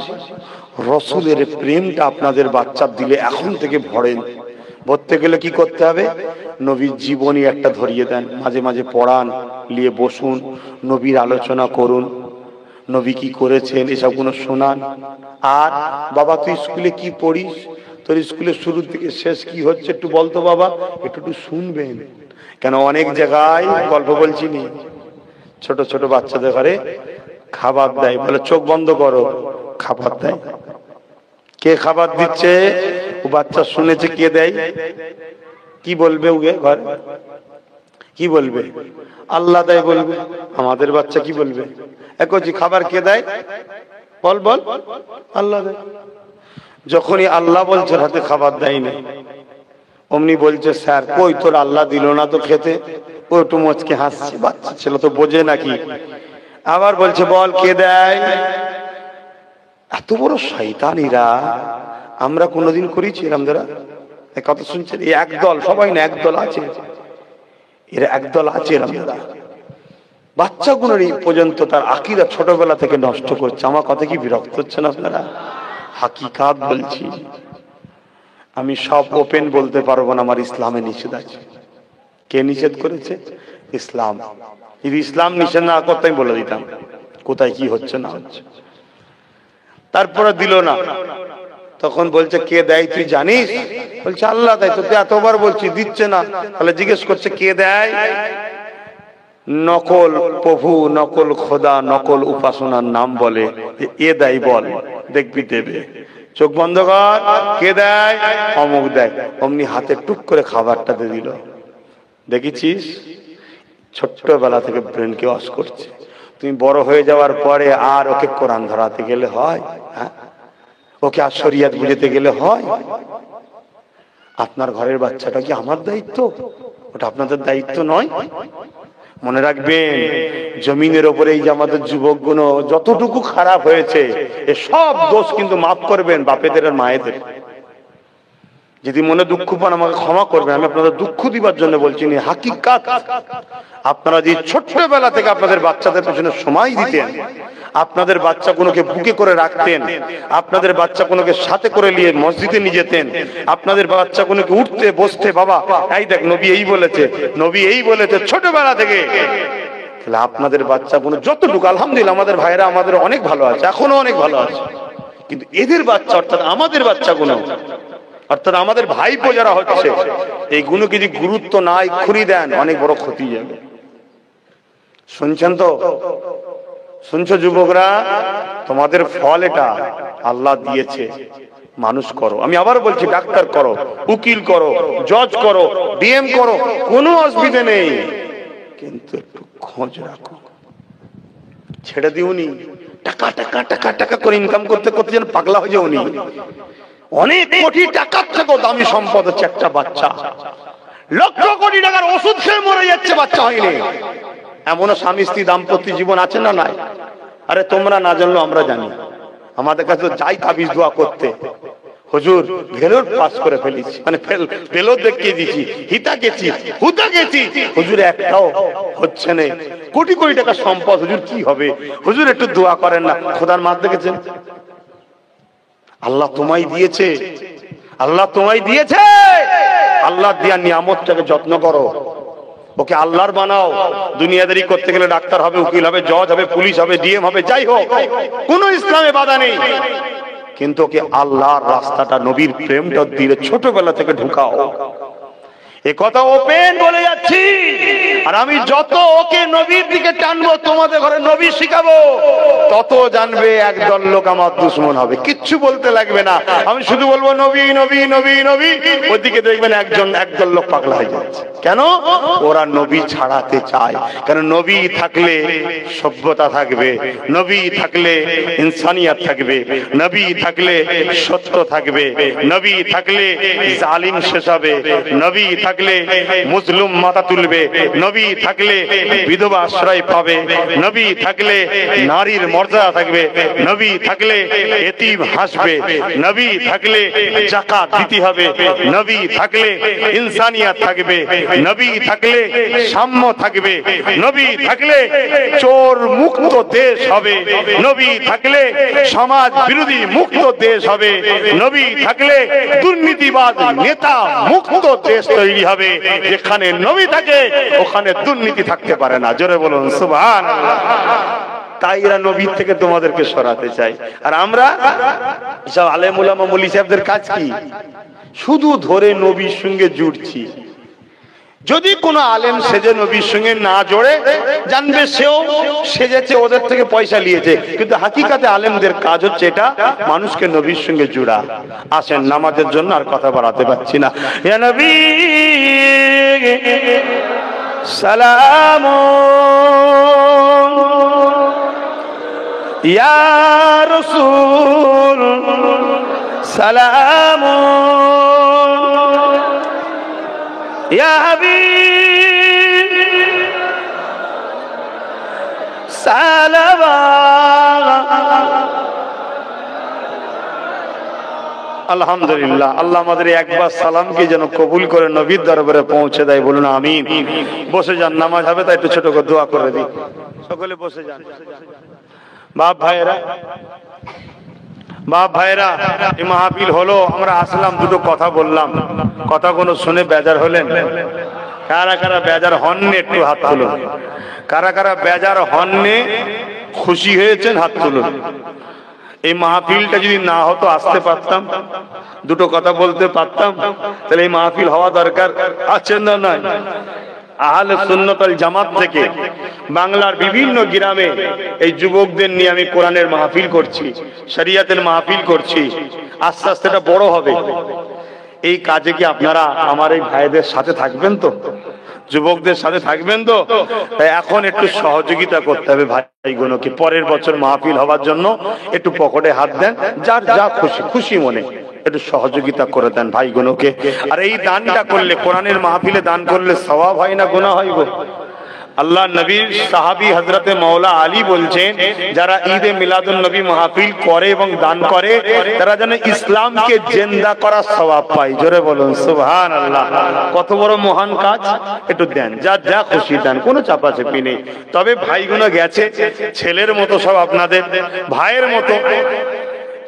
রসুলের প্রেমটা আপনাদের বাচ্চার দিলে এখন থেকে ভরেন। ভরতে গেলে কি করতে হবে? নবীর জীবনী একটা ধরিয়ে দেন, মাঝে মাঝে পড়ান, নিয়ে বসুন, নবীর আলোচনা করুন, নবী কি করেছেন এসবগুলো শোনান। আর বাবা তুই স্কুলে কি পড়িস, তোর স্কুলের শুরু থেকে শেষ কি হচ্ছে একটু বলতো বাবা, একটু শুনবেন। কেন অনেক জায়গায় গল্প বলছি নি, ছোট ছোট বাচ্চাদের ঘরে খাবার দেয়, বলে চোখ বন্ধ করো, খাবার দেয়। কে খাবার দিচ্ছে? ও বাচ্চা শুনেছে কে দেয়, কি বলবে? ও ঘরে কি বলবে? আল্লাহ দেয় বলবে। আমাদের বাচ্চা কি বলবে? একই খাবার কে দেয়? বল বল, আল্লাহ দেয়। যখনই আল্লাহ বলছে হাতে খাবার দেয় না, অমনি বলছে স্যার কই তোর আল্লাহ দিল না তো খেতে। ও একটু মুচকে হাসছে, বাচ্চা ছেলে তো বোঝে নাকি। আবার বলছে বল কে দেয়। এত বড় শয়তানিরা আমরা কোনোদিন করেছি এরম? যারা কথা শুনছেন, এই একদল, সবাই না, একদল আছে, এরা একদল আছে এরম যারা বাচ্চাগুলোর এই পর্যন্ত তার আকীদা ছোটবেলা থেকে নষ্ট করছে। আমার কথা কি বিরক্ত হচ্ছেন আপনারা? হাকিকাত বলছি, আমি সব ওপেন বলতে পারবো না, আমার ইসলামে নিষেধ আছে। কে নিষেধ করেছে? ইসলাম। যদি ইসলাম নিষেধ না করতে আমি বলে দিতাম কোথায় কি হচ্ছে না হচ্ছে। তারপরে দিল না, তখন বলছে কে দেয় তুই জানিস? বলছে আল্লাহ দেয়। তো এতবার বলছি দিচ্ছে না, তাহলে জিজ্ঞেস করছে কে দেয়? নকল প্রভু, নকল খোদা, নকল উপাসনার নাম বলে এ দেয়, বল দেখবি দেবে। চোখ বন্ধ কর, কে দেয়? অমুক দেয়। অমনি হাতে টুক করে খাবারটা দিয়ে দিল। দেখেছিস, ছোট্টবেলা থেকে ব্রেনকে ওয়াশ করছে। তুমি বড় হয়ে যাওয়ার পরে আর ওকে কোরআন ধরাতে গেলে হয়? হ্যাঁ, ওকে আর শরিয়ত বুঝাতে গেলে হয়? আপনার ঘরের বাচ্চাটা কি আমার দায়িত্ব? ওটা আপনাদের দায়িত্ব নয়। মনে রাখবেন, জমিনের ওপরে এই যে আমাদের যুবকগুলো যতটুকু খারাপ হয়েছে, এ সব দোষ কিন্তু মাফ করবেন বাপেদের আর মায়েদের। যদি মনে দুঃখ পান আমাকে ক্ষমা করবেন, আমি আপনাদের দুঃখ দিবার জন্য বলছি না, হাকিকাত। আপনারা যে ছোট্টবেলা থেকে আপনাদের বাচ্চাদের পেছনে সময় দিতেন, আপনাদের বাচ্চাগুলোকে বুকে করে রাখতেন, আপনাদের বাচ্চাগুলোকে সাথে করে নিয়ে মসজিদে নিয়ে যেতেন, আপনাদের বাচ্চাগুলোকে উঠতে বসতে বাবা এই দেখ নবী এই বলেছে, নবী এই বলেছে, ছোটবেলা থেকে। তাহলে আপনাদের বাচ্চাগুলো যতটুকু, আলহামদুলিল্লাহ আমাদের ভাইরা আমাদের অনেক ভালো আছে, এখনো অনেক ভালো আছে। কিন্তু এদের বাচ্চা অর্থাৎ আমাদের বাচ্চাগুলো, অর্থাৎ আমাদের ভাইপো যারা হচ্ছে, এইগুলো যদি গুরুত্ব না এক্ষুনি দেন, অনেক বড় ক্ষতি যাবে। শুনছেন তো? শুনছো যুবকরা? তোমাদের ফল এটা আল্লাহ দিয়েছে, মানুষ করো। আমি আবার বলছি, ডাক্তার করো, উকিল করো, জজ করো, ডিএম করো, কোনো অসুবিধা নেই, কিন্তু একটু খোঁজ রাখো। ছেড়ে দিওনি টাকা টাকা টাকা টাকা করে ইনকাম করতে করতে যেন পাগলা হয়ে যাওনি। অনেক কোটি টাকার থেকেও দামি সম্পদ হচ্ছে একটা বাচ্চা। লক্ষ কোটি টাকার ওষুধ খেয়ে মরে যাচ্ছে, বাচ্চা হয়নি। এমনও স্বামী স্ত্রী দাম্পত্য জীবন আছে না নাই? আরে তোমরা না জানলেও আমরা জানি। আমাদের কাছে যাই তাবিজ দোয়া করতে, হুজুর ভেলোর পাস করে ফেলেছি, মানে ভেলোর দেখিয়ে দিয়েছি, হিতা গেছি, হুতা গেছি, হুজুর একটাও হচ্ছে না। কোটি কোটি টাকা সম্পদ, হুজুর কি হবে? হুজুর একটু দোয়া করেন না। খোদার মার দেখেছেন? আল্লাহ তোমায় দিয়েছে, আল্লাহ তোমায় দিয়েছে। আল্লাহ দিয়া নিয়ামতটাকে যত্ন করো, ওকে আল্লাহর বানাও। দুনিয়াদারি করতে গেলে ডাক্তার হবে, উকিল হবে, জজ হবে, পুলিশ হবে, ডিএম হবে, যাই হোক, কোন ইসলামে বাধা নেই। কিন্তু ওকে আল্লাহর রাস্তাটা, নবীর প্রেমটা দিলে ছোটবেলা থেকে ঢুকাও। এ কথা ওপেন বলে যাচ্ছি। আর আমি যত ওকে নবীর দিকে টানবো, তোমাদের ঘরে নবী শিখাবো, তত জানবে একদল লোক আমার দুশ্মন হবে। কিচ্ছু বলতে লাগবে না, আমি শুধু বলবো নবী নবী নবী নবী। ওদিকে দেখবেন একদল লোক পাগলা হয়ে যাচ্ছে। কেন? ওরা নবী ছাড়াতে চায়। কারণ নবী থাকলে সভ্যতা থাকবে, নবী থাকলে ইনসানিয়াত থাকবে, নবী থাকলে সত্য থাকবে, নবী থাকলে জালিম শেষ হবে, নবী থাকলে মুসলিম মাথা তুলবে, নবী থাকলে বিধবা আশ্রয় পাবে, নবী থাকলে নারীর মর্যাদা থাকবে, নবী থাকলে এতিম হাসবে, নবী থাকলে যাকাত দিতে হবে, নবী থাকলে ইনসানিয়াত থাকবে, নবী থাকলে সাম্য থাকবে, নবী থাকলে চোর মুক্ত দেশ হবে, নবী থাকলে সমাজ বিরোধী মুক্ত দেশ হবে, নবী থাকলে দুর্নীতিবাদ নেতা মুক্ত দেশ তৈরি হবে। যেখানে নবী থাকে ওখানে দুর্নীতি থাকতে পারে না। জোরে বলুন সুবহানাল্লাহ। তাই এরা নবীর থেকে তোমাদেরকে সরাতে চাই। আর আমরা সব আলেম উলামা মুলি সাহেবদের কাজ কি? শুধু ধরে নবীর সঙ্গে জুড়ছি। যদি কোনো আলেম সেজে নবীর সঙ্গে না জোড়ে, জানবে সেও সেজেছে, ওদের থেকে পয়সা নিয়েছে। কিন্তু হাকিকাতে আলেমদের কাজ হচ্ছে এটা, মানুষকে নবীর সঙ্গে জুড়া। আসেন নামাজের জন্য আর কথা বাড়াতে পারছি না। ইয়া নবী সালাম, ইয়া রাসূল সালাম, ইয়া হাবিব সালাওয়াত। আলহামদুলিল্লাহ, আল্লাহ আমাদের একবার সালামকে যেন কবুল করে নবীর দরবারে পৌঁছে দেয়। বলুন আমিন। বসে যান, নামাজ হবে তাই একটু ছোট করে দোয়া করে দিই। সকলে বসে যান। বাপ ভাইয়েরা, বাপ ভাইরা, এই মাহফিল হলো, আমরা আসলাম, দুটো কথা বললাম, কথাগুলো শুনে বেজার হলেন? কারা কারা বেজার হননি একটু হাত তুলুন। কারা কারা বেজার হননি, খুশি হয়েছেন হাত তুলুন। এই মাহফিলটা যদি না হতো, আসতে পারতাম, দুটো কথা বলতে পারতাম, তাহলে এই মাহফিল হওয়া দরকার আছে না নয়? আহলে সুন্নাত ওয়াল জামাত থেকে বাংলার বিভিন্ন গ্রামে এই যুবকদের নিয়ে আমি কোরআনের মাহফিল করছি, শরিয়াতের মাহফিল করছি। আস্তে আস্তে এটা বড় হবে। এই কাজে কি আপনারা আমার এই ভাইদের সাথে থাকবেন তো? যুবকদের সাথে থাকবেন তো? তাই এখন একটু সহযোগিতা করতে হবে ভাইগুলোকে। পরের বছর মাহফিল হওয়ার জন্য একটু পকেটে হাত দেন, যার যা খুশি খুশি মনে একটু সহযোগিতা করে দেন ভাইগুলোকে। আর এই দানটা করলে, কোরআনের মাহফিলে দান করলে সওয়াব হয় না গুনাহ হয় গো? আল্লাহ নবীর সাহাবী হযরতে মাওলা আলী বলছেন, যারা ঈদে মিলাদুন নবী মাহফিল করে এবং দান করে, তারা যেন ইসলামকে জিন্দা করার সওয়াব পায়। জোরে বলুন সুবহানাল্লাহ। কত বড় মহান কাজ! একটু দেন, যা যা খুশি দেন, কোনো চাপাচাপি নেই। তবে ভাইগুলো গেছে, ছেলের মতো সব আপনাদের ভাইয়ের মতো,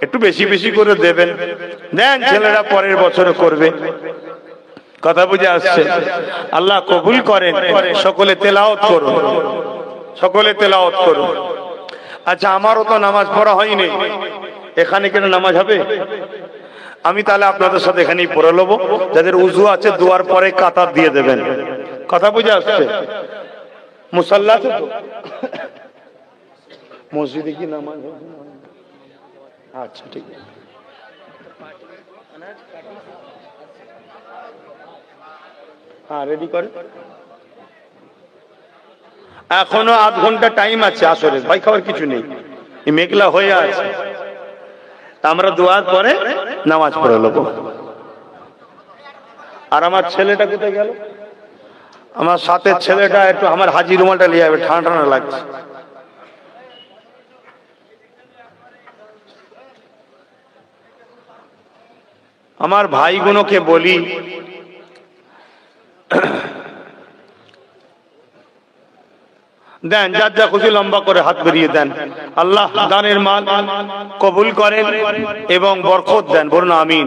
একটু বেশি বেশি করে দেবেন। দেন, ছেলেরা পরের বছরে করবে। কথা বুঝে আসছে? আল্লাহ কবুল করেন। সকলে তেলাওয়াত করুন, সকলে তেলাওয়াত করুন। আচ্ছা, আমারও তো নামাজ পড়া হয়নি, এখানে কেন নামাজ হবে? আমি তাহলে আপনাদের সাথে এখানেই পড়ে নেবো। যাদের উযু আছে দোয়ার পরে কাতার দিয়ে দেবেন। কথা বুঝে আসছে? মুসাল্লা আছে তো? মসজিদে কি নামাজ হবে? আচ্ছা, ঠিক আছে। হ্যাঁ, রেডি করে। এখনো আধ ঘন্টা টাইম আছে। আসলে ভয় খাওয়ার কিছু নেই, মেঘলা হয়ে আছে। আমরা দোয়ার পরে নামাজ পড়ে নেবো। আর আমার ছেলেটা কোথায় গেল? আমার সাথে ছেলেটা একটু আমার হাজি রুমালটা নিয়ে যাবে, ঠান্ডা ঠান্ডা লাগছে। আমার ভাইগুলোকে বলি, দেন যার যা খুশি লম্বা করে হাত বেরিয়ে দেন। আল্লাহ দানের মাল কবুল করেন এবং বরকত দেন, বলুন আমিন।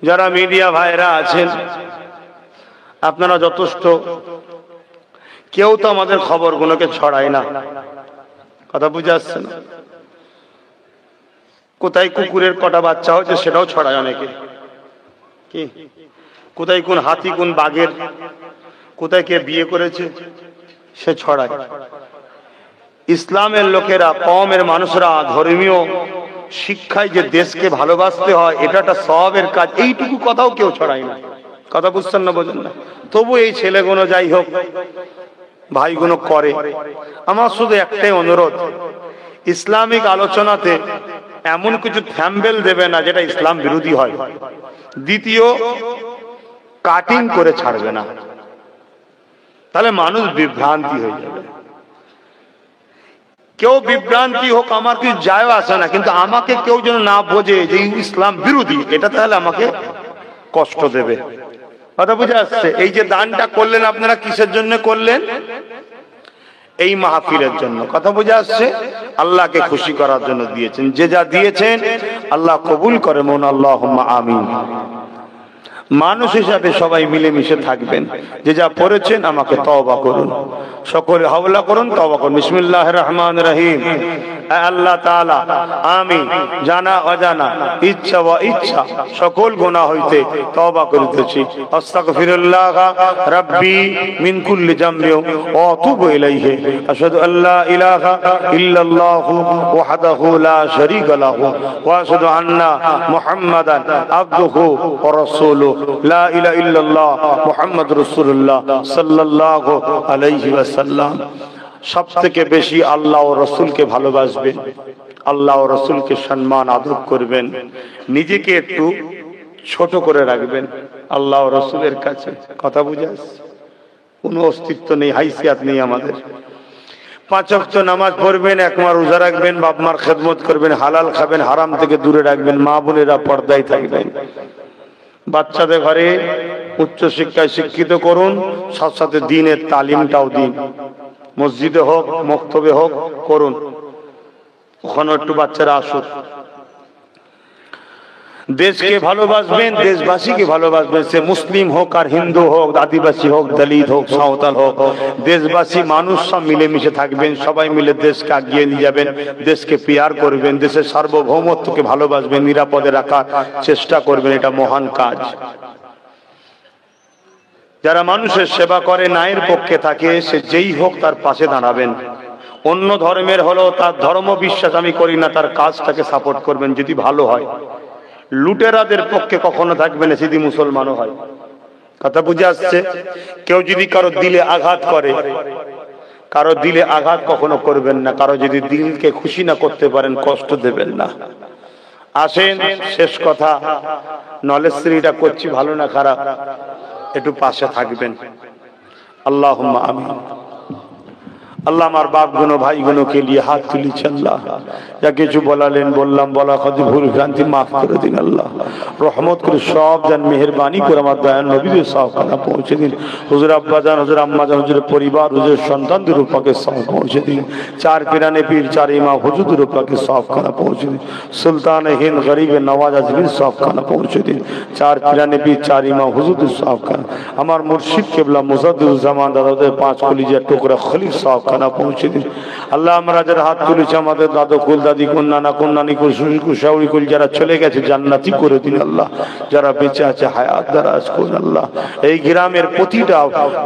যারা মিডিয়া ভাইরা আছেন আপনারা যথেষ্ট, কেউ তো আমাদের খবরগুলোকে ছড়ায় না, কথা বুঝে আসছে না? কোথায় কুকুরের কটা বাচ্চা হচ্ছে সেটাও ছড়ায় অনেকে, কি কোথায় কোন হাতি কোন বাঘের কোথায় কে বিয়ে করেছে সে ছড়ায়। ইসলামের লোকেরা, কওমের মানুষরা ধর্মীয় শিক্ষায় যে দেশকে ভালোবাসতে হয় এটা একটা সওয়াবের কাজ, এইটুকু কথাও কেউ ছড়ায় না, কথা বুঝছেন না, বোঝেন না? তবু এই ছেলেগুলো যাই হোক ভাইগুলো করে। আমার শুধু একটাই অনুরোধ, ইসলামিক আলোচনাতে এমন কিছু থ্যাম্বেল দেবে না যেটা ইসলাম বিরোধী হয়। দ্বিতীয়, কাটিং করে ছাড়বে না, তাহলে মানুষ বিভ্রান্তি হয়ে যাবে। কেউ বিভ্রান্তি হোক আমার কিছু যায় আসে না, কিন্তু আমাকে কেউ যেন না বোঝে যে ইসলাম বিরোধী, এটা তাহলে আমাকে কষ্ট দেবে, কথা বুঝে আসছে? এই যে দানটা করলেন আপনারা কিসের জন্য করলেন? এই মাহফিলের জন্য, কথা বুঝে আসছে? আল্লাহকে খুশি করার জন্য দিয়েছেন। যে যা দিয়েছেন আল্লাহ কবুল করে, মন আল্লাহুম্মা আমিন। মানুষ হিসাবে সবাই মিলেমিশে থাকবেন। যে যা পড়েছেন আমাকে তওবা করুন, সকলে হাওলা করুন, তওবা করুন। বিসমিল্লাহির রহমানির রহিম। আল্লাহ তাআলা, আমি জানা অজানা ইচ্ছা ও ইচ্ছা সকল গুনাহ হইতে তওবা করিতেছি। আস্তাগফিরুল্লাহ রাব্বি মিন কুল্লি যামবি ওয়া আতুবু ইলাইহি। আশহাদু আল্লা ইলাহা ইল্লাল্লাহু ওয়াহদাহু লা শারীকা লাহু ওয়া আশহাদু আন্না মুহাম্মাদান আবদুহু ওয়া রাসূলুহু লা ইলাহা ইল্লাল্লাহ মুহাম্মাদুর রাসূলুল্লাহ সাল্লাল্লাহু আলাইহি ওয়াসাল্লাম। সবথেকে বেশি আল্লাহ ও রাসূলকে ভালোবাসবেন, আল্লাহ ও রাসূলকে সম্মান আদর করবেন, নিজেকে একটু ছোট করে রাখবেন আল্লাহ ও রাসূলের কাছে, কথা বুঝে আসছে? কোনো অস্তিত্ব নেই, হাইসিয়াত নেই আমাদের। 5 ওয়াক্ত নামাজ পড়বেন, একমার রোজা রাখবেন, বাপ মার খেদমত করবেন, হালাল খাবেন, হারাম থেকে দূরে রাখবেন, মা বোনেরা পর্দায় থাকবেন। বাচ্চাদের ঘরে উচ্চ শিক্ষায় শিক্ষিত করুন, সাথে সাথে দ্বীনের তালিমটাও দিন, মসজিদে হোক মক্তবে হোক করুন, ওখানে একটু বাচ্চারা আসুক। দেশকে ভালোবাসবেন, দেশবাসীকে ভালোবাসবেন, সে মুসলিম হোক আর হিন্দু হোক, আদিবাসী হোক, দলিত হোক, সাঁওতাল হোক, দেশবাসী মানুষ সব মিলেমিশে থাকবেন, সবাই মিলে দেশকে এগিয়ে নিয়ে যাবেন, দেশকে পিয়ার করবেন, দেশের সার্বভৌমত্বকে ভালোবাসবেন, নিরাপদে রাখার চেষ্টা করবেন, এটা মহান কাজ। যারা মানুষের সেবা করে, ন্যায়ের পক্ষে থাকে, সে যেই হোক তার পাশে দাঁড়াবেন। অন্য ধর্মের হলো তার ধর্ম বিশ্বাস আমি করি না, তার কাজটাকে সাপোর্ট করবেন যদি ভালো হয়। লুটেরাদের পক্ষে কখনো থাকবে না যদি মুসলমানও হয়, কথা বুঝে আসছে? কেউ যদি কারো দিলে আঘাত করে, কারো দিলে আঘাত কখনো করবেন না, কারো যদি দিলকে খুশি না করতে পারেন কষ্ট দেবেন না। আসেন শেষ কথা, নলেজ শ্রীটা করছি ভালো না খারাপ, একটু পাশে থাকবেন। আল্লাহুম্মা আমিন। আল্লাহ আমার বাপ গুনো ভাই গুনোকে নিয়ে হাত তুলেছি, আল্লাহ যা কিছু বলালেন বললাম, বলা কথা ভুল ভ্রান্তি মাফ করে দিন, আল্লাহ রহমত করে সব জান, মেহেরবানি করে আমার দয়াল নবীদের সওখানা পৌঁছে দিন। হুজুর আব্বা জান, হুজুর আম্মা জান, হুজুরের পরিবার, হুজুরের সন্তানদের উপকে সব পৌঁছে দিন। 4 পিরানে পীর, 4 ইমাম হুজুরদের উপকে সবখানা পৌঁছে দিন। সুলতান হিন্দ গরিব নওয়াজ আজমির সবখানা পৌঁছে দিন। 4 পিরানে পীর, 4 ইমাম হুজুরদের সবখানা, আমার মুর্শিদ কেবলা মুজাদ্দিদুজ্জামান দাদাদের 5 কলিজার টুকরা খলিফ সব সবখানা পৌঁছে দিন আল্লাহ। আমরা যারা হাত তুলেছি আমাদের দাদু কুল, দাদি কুল, নানা কুল, নানি কুল, শ্বশুর কুল, শাশুড়ি কুল যারা চলে গেছে জান্নাতি করে দিন আল্লাহ। যারা বেঁচে আছে হায়াত দারাজ করুন আল্লাহ। এই গ্রামের প্রতিটা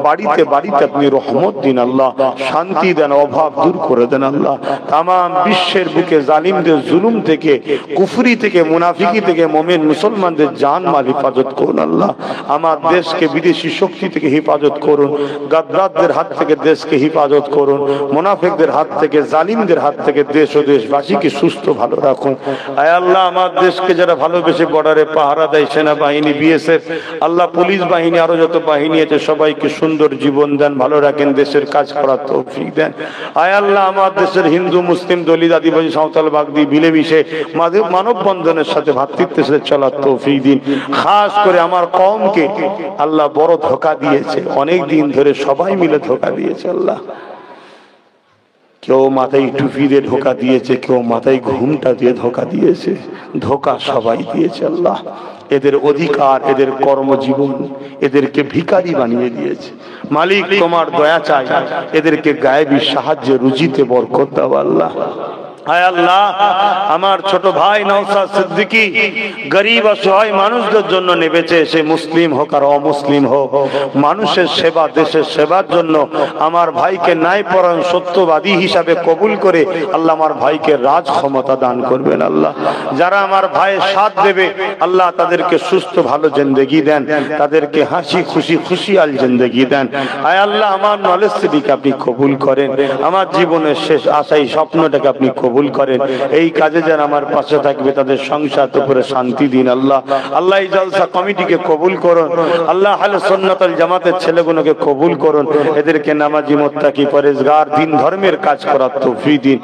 বাড়িতে বাড়িতে আপনি রহমত দিন আল্লাহ, শান্তি দেন, অভাব দূর করে দেন আল্লাহ। তাম বিশ্বের বুকে জালিমদের জুলুম থেকে, কুফরি থেকে, মুনাফিকি থেকে মুমিন মুসলমানদের জান মাল হেফাজত করুন আল্লাহ। আমার দেশকে বিদেশি শক্তি থেকে হেফাজত করুন, গাদ্দারদের হাত থেকে দেশকে হেফাজত করুন, মুনাফিকদের হাত থেকে, জালিমদের হাত থেকে দেশ ও দেশবাসীকে সুস্থ ভালো রাখুন। আয় আল্লাহ, আমার দেশকে যারা ভালোবেসে বর্ডারে পাহারা দেয়, সেনাবাহিনী, বিএসএফ আল্লাহ, পুলিশ বাহিনী, আরো যত বাহিনী আছে সবাইকে সুন্দর জীবন দেন, ভালো রাখেন, দেশের কাজ করার তৌফিক দেন। আয় আল্লাহ, আমার দেশের হিন্দু, মুসলিম, দলিত, আদিবাসী, সাঁওতাল, বাগদি মিলেমিশে মানববন্ধনের সাথে ভ্রাতৃত্বের সাথে চলার তৌফিক দিন। খাস করে আমার কওমকে আল্লাহ বড় ধোঁকা দিয়েছে, অনেক দিন ধরে সবাই মিলে ধোঁকা দিয়েছে আল্লাহ। কেউ মাথায় টুপি দিয়ে ধোঁকা দিয়েছে, কেউ মাথায় ঘুমটা দিয়ে ধোঁকা দিয়েছে, ধোঁকা সবাই দিয়েছে আল্লাহ। এদের অধিকার, এদের কর্মজীবন এদেরকে ভিখারি বানিয়ে দিয়েছে। মালিক তোমার দয়া চাই, এদেরকে গায়েবী সাহায্যে রুজিতে বরকত দাও আল্লাহ। হায় আল্লাহ, আমার ছোট ভাই নওশাদ সিদ্দিকী গরিব অসহায় মানুষদের জন্য নেবেছে, সে মুসলিম হোক আর অমুসলিম হোক, মানুষের সেবা, দেশের সেবার জন্য আমার ভাইকে ন্যায়পরায়ণ সত্যবাদী হিসাবে কবুল করে আল্লাহ আমার ভাইকে রাজ ক্ষমতা দান করবেন আল্লাহ। যারা আমার ভাইয়ের সাথ দেবে আল্লাহ তাদেরকে সুস্থ ভালো জিন্দেগি দেন, তাদেরকে হাসি খুশি খুশিয়াল জিন্দেগি দেন। হায় আল্লাহ, আমার নলেজ সিদ্দিক আপনি কবুল করেন, আমার জীবনের শেষ আশাই স্বপ্নটাকে আপনি কবুল করেন। এই কাজে যারা আমার পাশে থাকবে তাদের সংসার উপরে শান্তি দিন আল্লাহ। আল্লাহ এই জলসা কমিটিকে কবুল করুন আল্লাহ। আহলে সুন্নাত ওয়াল জামাতের ছেলেগুলোকে কবুল করুন, এদেরকে নামাজি, মুত্তাকি, পরেজগার, দিন ধর্মের কাজ করার তৌফিক দিন।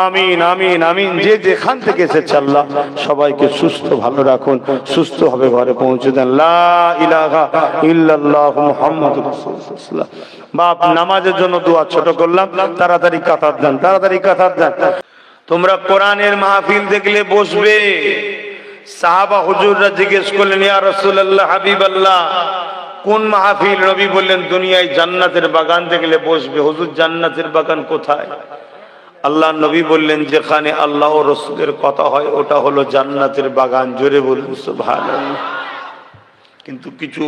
আমিন আমিন আমিন। যে যেখান থেকে এসেছে আল্লাহ সবাইকে সুস্থ ভালো রাখুন, সুস্থ হবে ঘরে পৌঁছে দেন। লা ইলাহা ইল্লাল্লাহ মুহাম্মাদুর রাসূলুল্লাহ। বাপ নামাজের জন্য দোয়া ছোট করলাম, তাড়াতাড়ি কাতার দেন, তাড়াতাড়ি কাতার দেন। তোমরা কোরআনের মাহফিল দেখলে বসবে। সাহাবা হুজুররা জিজ্ঞেস করলেন, ইয়া রাসূলুল্লাহ, হাবিবাল্লাহ, কোন মাহফিল? নবী বললেন, দুনিয়ায় জান্নাতের বাগান দেখলে বসবে। হুজুর, জান্নাতের বাগান কোথায়? আল্লাহ নবী বললেন, যেখানে আল্লাহ ও রাসূলের কথা হয় ওটা হলো জান্নাতের বাগান। জোরে বলুন সুবহানাল্লাহ। কিন্তু কিছু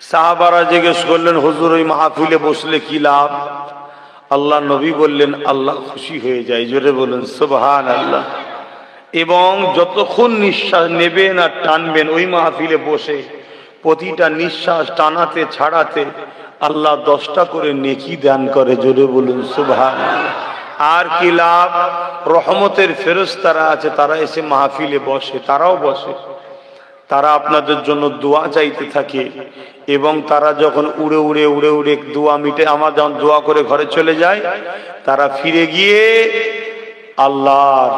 সাহাবারা জিজ্ঞেস করলেন, হুজুর, ওই মাহফিলে বসলে কি লাভ? আল্লাহ নবী বললেন, আল্লাহ খুশি হয়ে যায়। জোরে বলুন সুবহানাল্লাহ। এবং যতক্ষণ নিঃশ্বাস নেবেন আর টানবেন ওই মাহফিলে বসে, প্রতিটা নিঃশ্বাস টানাতে ছাড়াতে আল্লাহ 10টা করে নেকি দান করে। জোরে বলুন সুবহানাল্লাহ। আর কি লাভ? রহমতের ফেরেশতারা আছে, তারা এসে মাহফিলে বসে, তারাও বসে, তারা আপনাদের জন্য দোয়া চাইতে থাকে। এবং তারা যখন উড়ে উড়ে উড়ে উড়ে দোয়া মিটে, আমার যখন দোয়া করে ঘরে চলে যায়, তারা ফিরে গিয়ে আল্লাহর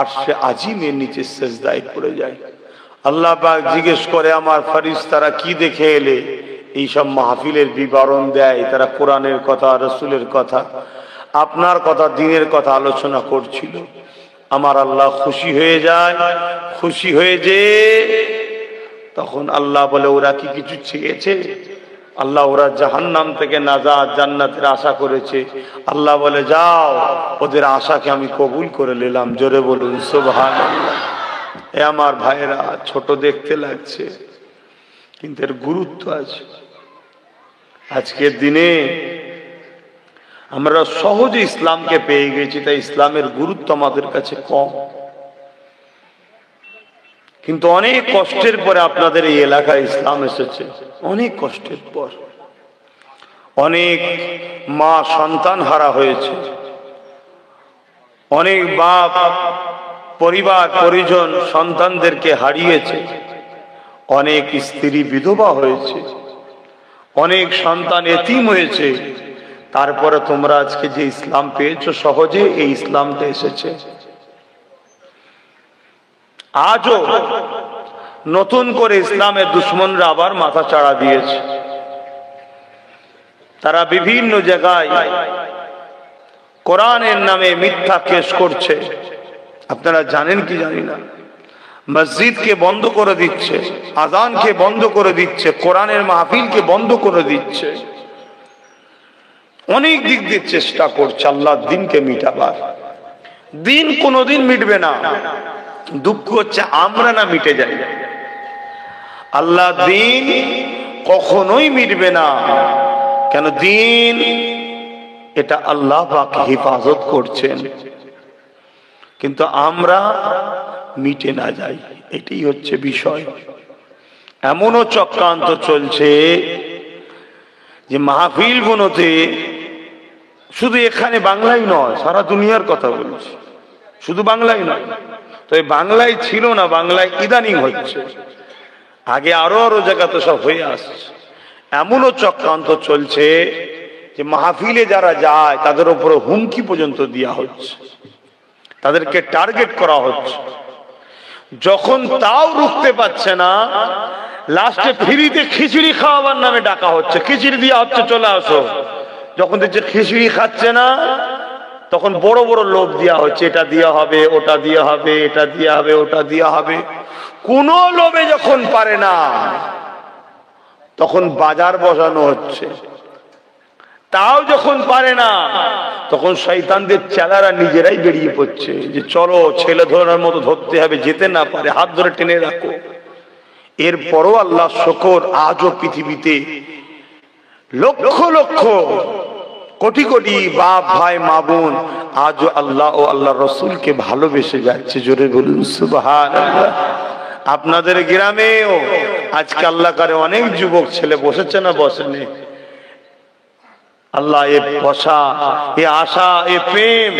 আরশে আজিমের নিচে সিজদায় পড়ে যায়। আল্লাহ পাক জিজ্ঞেস করে, আমার ফেরেশতারা কি দেখে এলে? এইসব মাহফিলের বিবরণ দেয়, তারা কোরআনের কথা, রাসূলের কথা, আপনার কথা, দ্বীনের কথা আলোচনা করছিল। আমার আল্লাহ খুশি হয়ে যায়। খুশি হয়ে যে তখন আল্লাহ বলে, ওরা কি কিছু চেয়েছে? আল্লাহ, ওরা জাহান্নাম থেকে নাজাত, জান্নাতের আশা করেছে। আল্লাহ বলে, যাও, ওদের আশাকে আমি কবুল করে নিলাম। জোরে বলুন সুবহানাল্লাহ। এ আমার ভাইরা, ছোট দেখতে লাগছে কিন্তু এর গুরুত্ব আছে। আজকের দিনে আমরা সহজে ইসলামকে পেয়ে গেছি, তাই ইসলামের গুরুত্ব আমাদের কাছে কম। কিন্তু অনেক কষ্টের পরে আপনাদের এই এলাকায় ইসলাম এসেছে, অনেক কষ্টের পর। অনেক মা সন্তান হারা হয়েছে, অনেক বাপ পরিবার পরিজন সন্তানদেরকে হারিয়েছে, অনেক স্ত্রী বিধবা হয়েছে, অনেক সন্তান এতিম হয়েছে। তারপরে তোমরা আজকে যে ইসলাম পেয়েছো, সহজে এই ইসলামটা এসেছে। আজও নতুন করে ইসলামের দুশ্মনরা আবার মাথা চাড়া দিয়েছে। তারা বিভিন্ন জায়গায় কোরআনের নামে মিথ্যা কেস করছে। আপনারা জানেন কি জানি না, মসজিদকে বন্ধ করে দিচ্ছে, আযানকে বন্ধ করে দিচ্ছে, কোরআনের মাহফিলকে বন্ধ করে দিচ্ছে। অনেক দিক দিয়ে চেষ্টা করছে আল্লাহর দিনকে মিটাবার। দিন কোনোদিন মিটবে না। দুঃখ হচ্ছে আমরা না মিটে যাই। আল্লাহ দিন কখনোই মিটবে না। কেন? দিন এটা আল্লাহ পাক হেফাজত করছেন, কিন্তু আমরা মিটে না যাই, এটাই হচ্ছে বিষয়। এমনও চক্রান্ত চলছে যে মাহফিল গুলোতে, শুধু এখানে বাংলায় নয়, সারা দুনিয়ার কথা বলছি, শুধু বাংলায় নয়, তো এই বাংলায় ছিল না, বাংলায় ইদানিং হচ্ছে, আগে আরো আরো জায়গাতে সব হয়ে আসছে। এমনও চক্রান্ত চলছে যে মাহফিলে যারা যায় তাদের উপরে হুমকি পর্যন্ত দেওয়া হচ্ছে, তাদেরকে টার্গেট করা হচ্ছে। যখন তাও রুখতে পারছে না, লাস্টে ফ্রিতে খিচুড়ি খাওয়াবার নামে ডাকা হচ্ছে, খিচুড়ি দেওয়া হচ্ছে, চলে আসো। যখন দেখছে খিচুড়ি খাচ্ছে না, তখন বড় বড় লোভ দেওয়া হচ্ছে, এটা দেওয়া হবে, ওটা দেওয়া হবে, এটা দেওয়া হবে, ওটা দেওয়া হবে। কোন লোভে যখন পারে না, তখন বাজার বসানো হচ্ছে। তাও যখন পারে না, তখন শয়তানদের চেলারা নিজেরাই বেরিয়ে পড়ছে যে চলো ছেলে ধরার মতো ধরতে হবে, যেতে না পারে হাত ধরে টেনে রাখো। এরপরও আল্লাহ শুকর, আজও পৃথিবীতে লক্ষ লক্ষ কোটি কোটি বাপ ভাই মা বোন আজও আল্লাহ ও আল্লাহ রসুলকে ভালোবেসে যাচ্ছে। জোরে বলুন সুবহানাল্লাহ। আপনাদের গ্রামেও আজকে আল্লাহ করে অনেক যুবক ছেলে বসেছে না বসেনি? আল্লাহ এ বসা, এ আশা, এ প্রেম,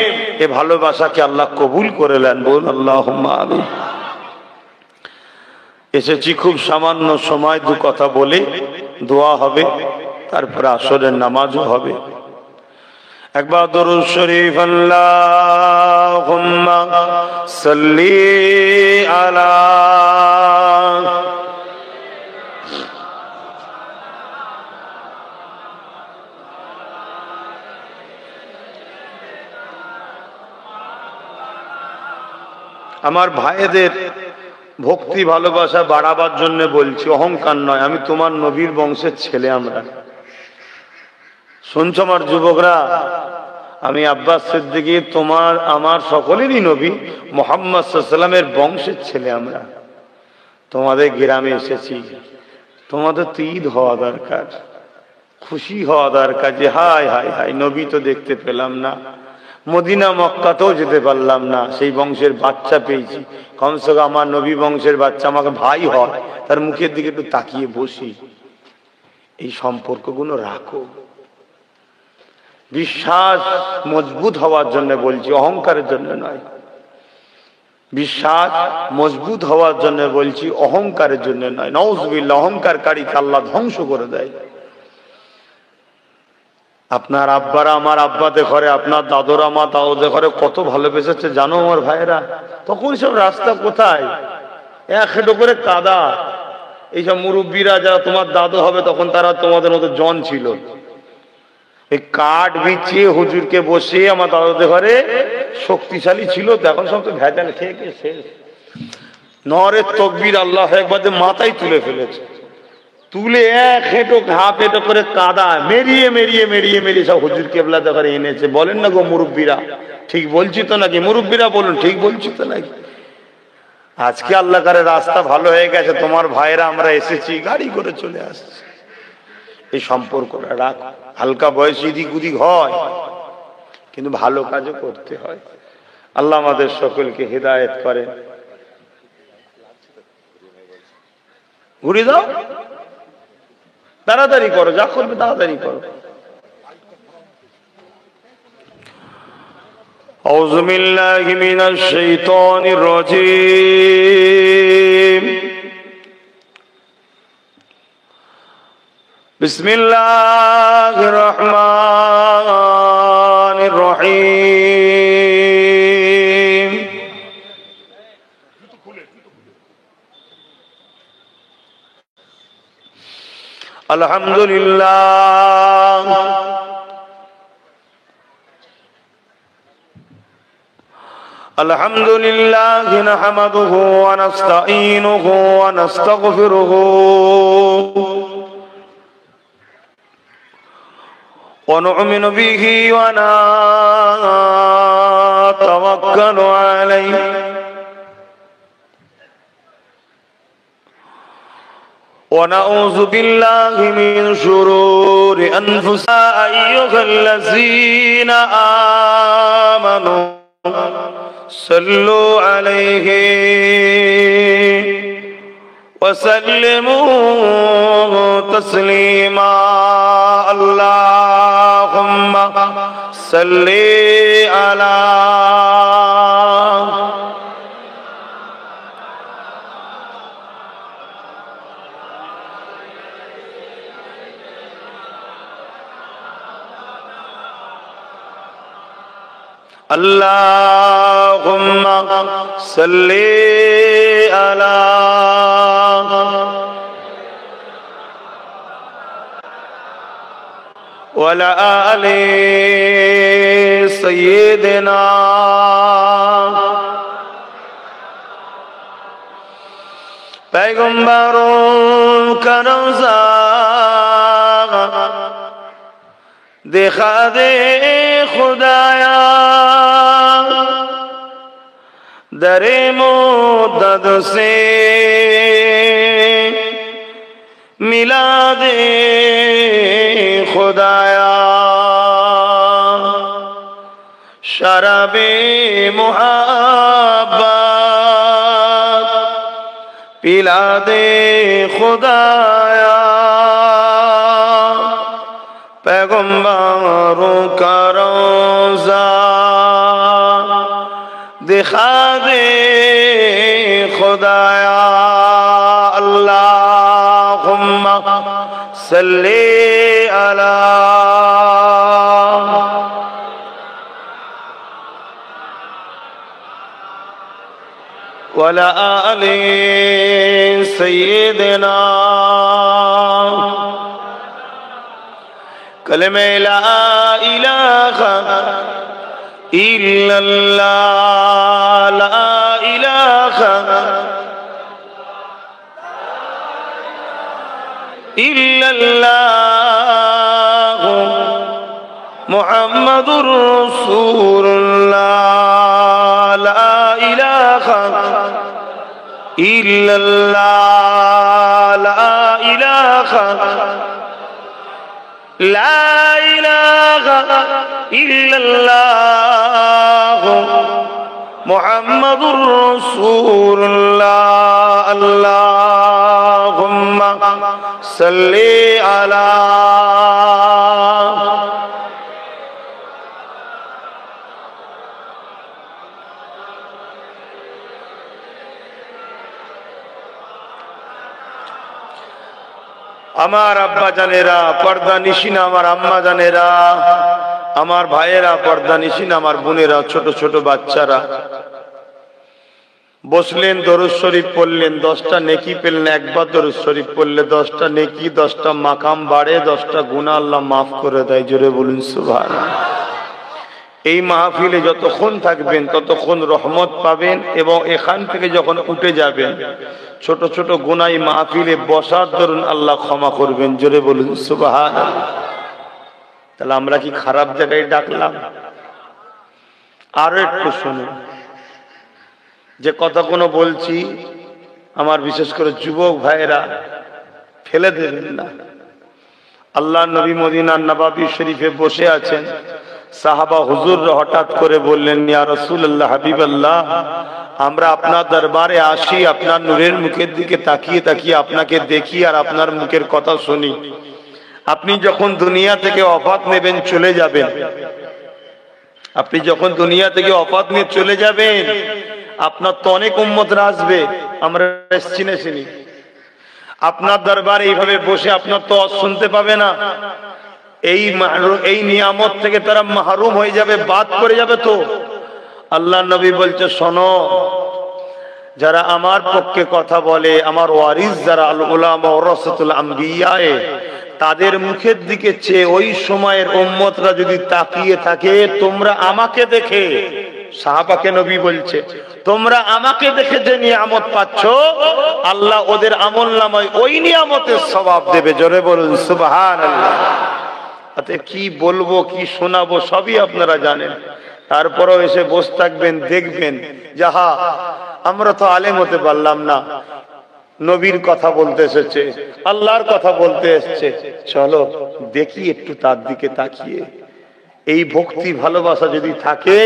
এ ভালোবাসাকে আল্লাহ কবুল করে নেন। বল আল্লাহুম্মা আমিন। এসেছি খুব সামান্য সময়, দু কথা বলে দোয়া হবে, তারপরে আসরের নামাজও হবে। একবার দরুদ শরীফ আল্লাহুম্মা সাল্লি আলা। আমার ভাইদের ভক্তি ভালোবাসা বাড়াবার জন্য বলছি, অহংকার নয়। আমি তোমার নবীর বংশের ছেলে। আমরা শুনছো আমার যুবকরা, আমি আব্বাস সিদ্দিকী তোমার আমার সকলেরই নবী মুহাম্মদ সাল্লাল্লাহু আলাইহি ওয়াসাল্লামের বংশের ছেলে। আমরা তোমাদের গ্রামে এসেছি, তোমাদের তো ঈদ হওয়া দরকার, খুশি হওয়া দরকার যে হায় হায় হায় নবী তো দেখতে পেলাম না, মদিনা মক্কাতেও যেতে পারলাম না, সেই বংশের বাচ্চা পেয়েছি। কমসে কম আমার নবী বংশের বাচ্চা আমাকে ভাই হয়, তার মুখের দিকে একটু তাকিয়ে বসি। এই সম্পর্কগুলো রাখো। বিশ্বাস মজবুত হওয়ার জন্য বলছি, অহংকারের জন্য নয়। বিশ্বাস মজবুত হওয়ার জন্য বলছি, অহংকারের জন্য নয়। নাউযুবিল্লাহ, অহংকারকারীকে আল্লাহ ধ্বংস করে দেয়। আপনার আব্বারা আমার আব্বাদের ঘরে, আপনার দাদুরা আমার দাদুদের ঘরে কত ভালোবেসেছে জানো আমার ভাইয়েরা? তখন সব রাস্তা কোথায়, এক হেঁটো করে কাদা। এইসব মুরব্বীরা যারা তোমার দাদু হবে, তখন তারা তোমাদের মতো জন ছিল। এই কাঠ বিছিয়ে হুজুরকে বসে আমার দাদুদের ঘরে শক্তিশালী ছিল। তো এখন সব তো ভেজাল খেয়ে খেয়ে শেষ। নহরের তকবীর আল্লাহু আকবার মাথায় তুলে ফেলেছে, তুলে এক হেঁটো হাফ হেঁটো করে কাদা মেরিয়ে মেরিয়ে মেরিয়ে মেরিয়ে সব হুজুর কেবলাতে ঘরে এনেছে। বলেন না গো মুরব্বীরা, ঠিক বলছি তো নাকি? মুরব্বীরা বলুন, ঠিক বলছি তো নাকি? আজকে আল্লাহ করে রাস্তা ভালো হয়ে গেছে, তোমার ভাইরা আমরা এসেছি, গাড়ি করে চলে আসছি। এই সম্পর্কটা রাখ। হালকা বয়সে দিক উদিক হয়, কিন্তু ভালো কাজও করতে হয়। আল্লাহ আমাদের সকলকে হেদায়েত করে। ঘুরে দাও, তাড়াতাড়ি করো, যা করবে তাড়াতাড়ি করো। আউযু বিল্লাহি মিনাশ শাইতানির রাজীম। বিসমিল্লাহির রহমানির রহিম। আলহামদুলিল্লাহ আলহামদুলিল্লাহ নাহমাদুহু ওয়া নাস্তাঈনুহু ওয়া নাস্তাগফিরুহু ونؤمن به ونتوكل عليه ونعوذ بالله من شرور أنفسنا أيها الذين آمنوا صلوا عليه وسلموا تسليما اللهم صل على اللهم صل على وعلى آل سيدنا पैगंबरों का रोज़ा दिखा दे खुदाया दरे मुद्दत से मिला दे खुदाया शराबे मुहब्बत पिला दे खुदाया पैगंबरों का रोज़ा दिखा दे खुदाया अल्लाहुम्मा सल्ली अला वला आले सय्यिदना कलमे ला इलाहा इल्लल्लाह ला इलाहा इल्लल्लाह मुहम्मदुर रसूलुल्लाह ला इलाहा इल्लल्लाह ला इलाहा ला इलाहा इल्लल्लाह मुहम्मदुर रसूलुल्लाह अल्लाहुम्मा सल्ली अला আমার আব্বা জানেরা পর্দা নিশিনা আমার আম্মা জানেরা আমার ভাইয়েরা পর্দা নিশিনা আমার বোনেরা ছোট ছোট বাচ্চারা বসলেন দরুদ শরীফ পড়লেন 10টা নেকি পেলেন একবার দরুদ শরীফ পড়লে 10টা নেকি 10টা মাকাম বাড়ে 10টা গুনাহ আল্লাহ মাফ করে দেয় জোরে বলুন সুবহানাল্লাহ এই মাহফিলে যতক্ষণ থাকবেন ততক্ষণ রহমত পাবেন এবং এখান থেকে যখন উঠে যাবেন ছোট ছোট গুনাহ এই মাহফিলে বসার দরুন আল্লাহ ক্ষমা করবেন জোরে বলুন সুবহানাল্লাহ তাহলে আমরা কি খারাপ জায়গায় ডাকলাম আরো একটু শুনুন যে কথাগুলো বলছি আমার বিশেষ করে যুবক ভাইয়েরা ফেলে দেবেন না আল্লাহ নবী মদিনার নবাবী শরীফে বসে আছেন সাহাবা হুজুর হঠাৎ করে বললেন ইয়া রাসূলুল্লাহ হাবিবাল্লাহ আমরা আপনার দরবারে আসি আপনার নূরের মুখের দিকে তাকিয়ে তাকিয়ে আপনাকে দেখি আর আপনার মুখের কথা শুনি আপনি যখন দুনিয়া থেকে ওফাত নেবেন চলে যাবেন আপনি যখন দুনিয়া থেকে ওফাত নিয়ে চলে যাবেন আপনার তো অনেক উম্মতরা আসবে আমরা চিনেছিনি আপনার দরবারে এইভাবে বসে আপনার তো শুনতে পাবে না এই নিয়ামত থেকে তারা মাহরুম হয়ে যাবে বাদ পড়ে যাবে তো আল্লাহ নবী বলছে শোনো যারা আমার পক্ষে কথা বলে আমার ওয়ারিস যারা আল উলামা ওয়ারাসাতুল আম্বিয়া তাদের মুখের দিকে চেয়ে ওই সময়ের উম্মতরা যদি তাকিয়ে থাকে তোমরা আমাকে দেখে সাহাবাকে নবী বলছে তোমরা আমাকে দেখে যে নিয়ামত পাচ্ছ আল্লাহ ওদের আমলনামায় ওই নিয়ামতের সওয়াব দেবে জোরে বলুন সুবহানাল্লাহ কি বলবো কি শোনাবো সবই আপনারা জানেন, তারপরেও এসে বসে থাকবেন, দেখবেন যাহা আমরা তো আলেম হতে পারলাম না, নবীর কথা বলতে এসেছে, আল্লাহর কথা বলতে এসেছে, চলো দেখি একটু তার দিকে তাকিয়ে। এই ভক্তি ভালোবাসা যদি থাকে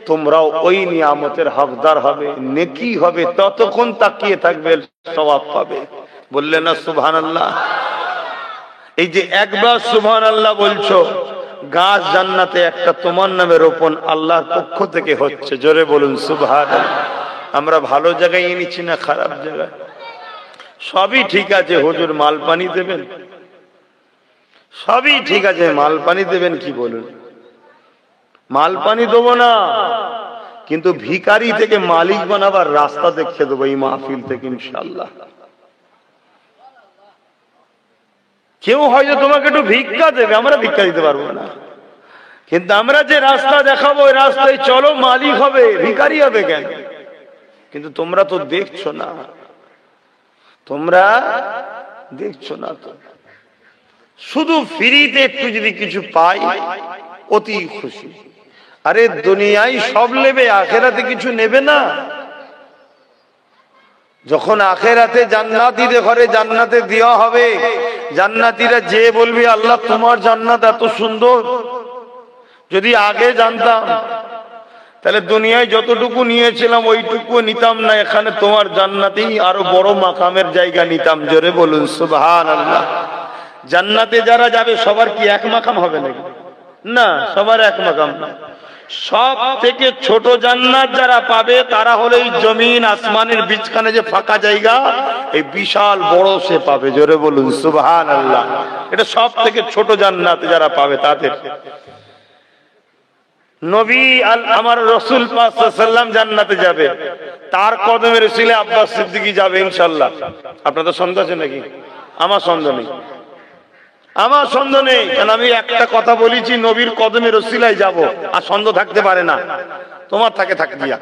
তোমরাও ওই নিয়ামতের হকদার হবে, নেকি হবে, ততক্ষণ তাকিয়ে থাকবে, সওয়াব পাবে। বললেন না সুবহানাল্লাহ? এই যে একবার সুবহানাল্লাহ বলছো, গাছ জান্নাতে একটা তোমার নামে রোপণ আল্লাহর পক্ষ থেকে হচ্ছে। জোরে বলুন সুবহানাল্লাহ। আমরা ভালো জায়গায় এনেছি না খারাপ জায়গায়? সবই ঠিক আছে, হুজুর মাল পানি দেবেন, সবই ঠিক আছে, মাল পানি দেবেন কি বলুন? মাল পানি দেবো না, কিন্তু ভিখারি থেকে মালিক বানাবার রাস্তা দেখিয়ে দেবো এই মাহফিল থেকে ইনশাআল্লাহ। কেউ হয়তো তোমাকে একটু ভিক্ষা দেবে, আমরা ভিক্ষা দিতে পারবো না, কিন্তু আমরা যে রাস্তা দেখাবো ওই রাস্তায় চলো, মালিক হবে, ভিখারি হবে কেন? কিন্তু তোমরা তো দেখছো না, তোমরা দেখছো না তো, শুধু ফ্রিতে একটু যদি কিছু পাই অতি খুশি। আরে দুনিয়ায় সব নেবে, আখেরাতে কিছু নেবে না। যখন আখেরাতে জান্নাতীদের ঘরে জান্নাতে দেওয়া হবে, জান্নাতীরা যে বলবে আল্লাহ তোমার জান্নাত এত সুন্দর, যদি আগে জানতাম তাহলে দুনিয়ায় যতটুকু নিয়েছিলাম ওইটুকু নিতাম না, এখানে তোমার জান্নাতেই আরো বড় মাকামের জায়গা নিতাম। জোরে বলুন সুবহানাল্লাহ। জান্নাতে যারা যাবে সবার কি এক মাকাম হবে নাকি? না, সবার এক মাকাম না। সব থেকে ছোট জান্নাত যারা পাবে তারা হলো এই জমিন আসমানের বিচখানে যে ফাঁকা জায়গা, এই বিশাল বড় সে পাবে। জোরে বলুন সুবহানাল্লাহ। এটা সব থেকে ছোট জান্নাত যারা পাবে তাদের। নবী আমার রাসূল পাক সাল্লাল্লাহু আলাইহি ওয়াসাল্লাম জান্নাতে যাবে, তার কদমের উসিলে আব্বাস সিদ্দিকী যাবে ইনশাআল্লাহ। আপনাদের সন্দেহ আছে নাকি? আমার সন্দেহ নেই, আমার সন্দেহ নেই, কারণ আমি একটা কথা বলেছি, নবীর কদমের উসিলায় যাব, আর সন্দেহ থাকতে পারে না। তোমার থাকে দিয়া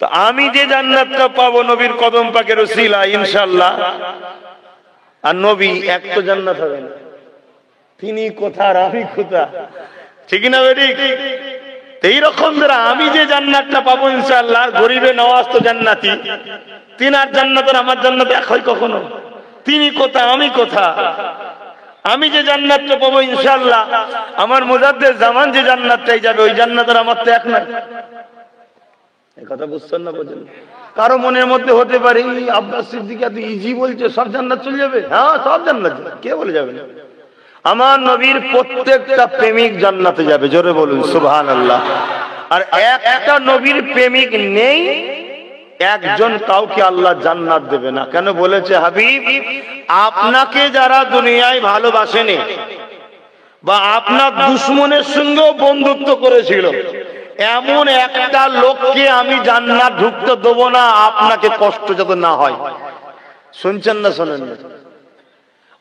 তো আমি যে জান্নাতটা পাবো নবীর কদম পাকের উসিলায় ইনশাআল্লাহ। আর নবী এক তো জান্নাত হবে না, তিনি কোথার আমি কোথা, ঠিক না বেটি? এইরকম আমি যে জান্নাতটা পাবো ইনশাআল্লাহ, গরিবে নওয়াজ তো জান্নাতি, তিনার জান্নাত আর আমার জান্নাত এক হয় কখনো? তিনি কোথা আমি কোথা? আমি যে জান্নাতটা পাবো ইনশাআল্লাহ, আমার মুজাদ্দেদ জামান যে জান্নাতটাই যাবে ওই জান্নাত আর আমার তো এক না। এই কথা বুঝছেন না? বোঝেন? কারো মনের মধ্যে হতে পারে আব্বাস সিদ্দিকী এত ইজি বলছে, সব জান্নাত চলে যাবে। হ্যাঁ, সব জান্নাত যাবে, কে বলে যাবে না? আমার নবীর প্রত্যেকটা প্রেমিক জান্নাতে যাবে। জোরে বলুন সুবহানাল্লাহ। আর একটা নবীর প্রেমিক নেই, একজন কাউকে আল্লাহ জান্নাত দেবে না। কেন বলেছে হাবিব, আপনাকে যারা দুনিয়ায় ভালোবাসেনি বা আপনার দুশমনের সঙ্গেও বন্ধুত্ব করেছিল, এমন একটা লোককে আমি জান্নাত ঢুকতে দেবো না আপনাকে কষ্ট যাতে না হয়। শুনছেন না শোনেন না?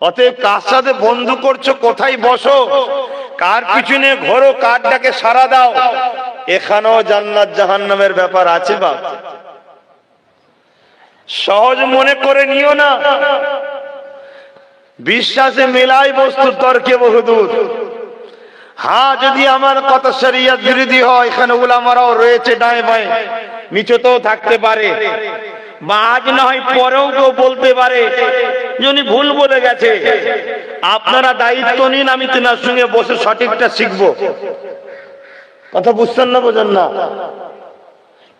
অতএব কার সাথে বন্ধু করছো, কোথায় বসো, কার পিছনে ঘোরো, কার ডাকে সাড়া দাও, এখানেও জান্নাত জাহান্নামের ব্যাপার আছে। বাপ সহজ মনে করে নিও না, বিশ্বাসে মেলাই বস্তু, তর্কে বহুদূর। হ্যাঁ, যদি আমার কথা শরিয়ত বিরোধী হয়, এখানে উলামারাও রয়েছে ডায়ে বায়ে, নিচেতেও থাকতে পারে, বা আজ না হয় পরেও কেউ বলতে পারে যিনি ভুল বলে গেছে। আপনারা দায়িত্ব নিন, আমি তিনার সঙ্গে বসে সঠিকটা শিখবো। কথা বুঝছেন না? বোঝেন না?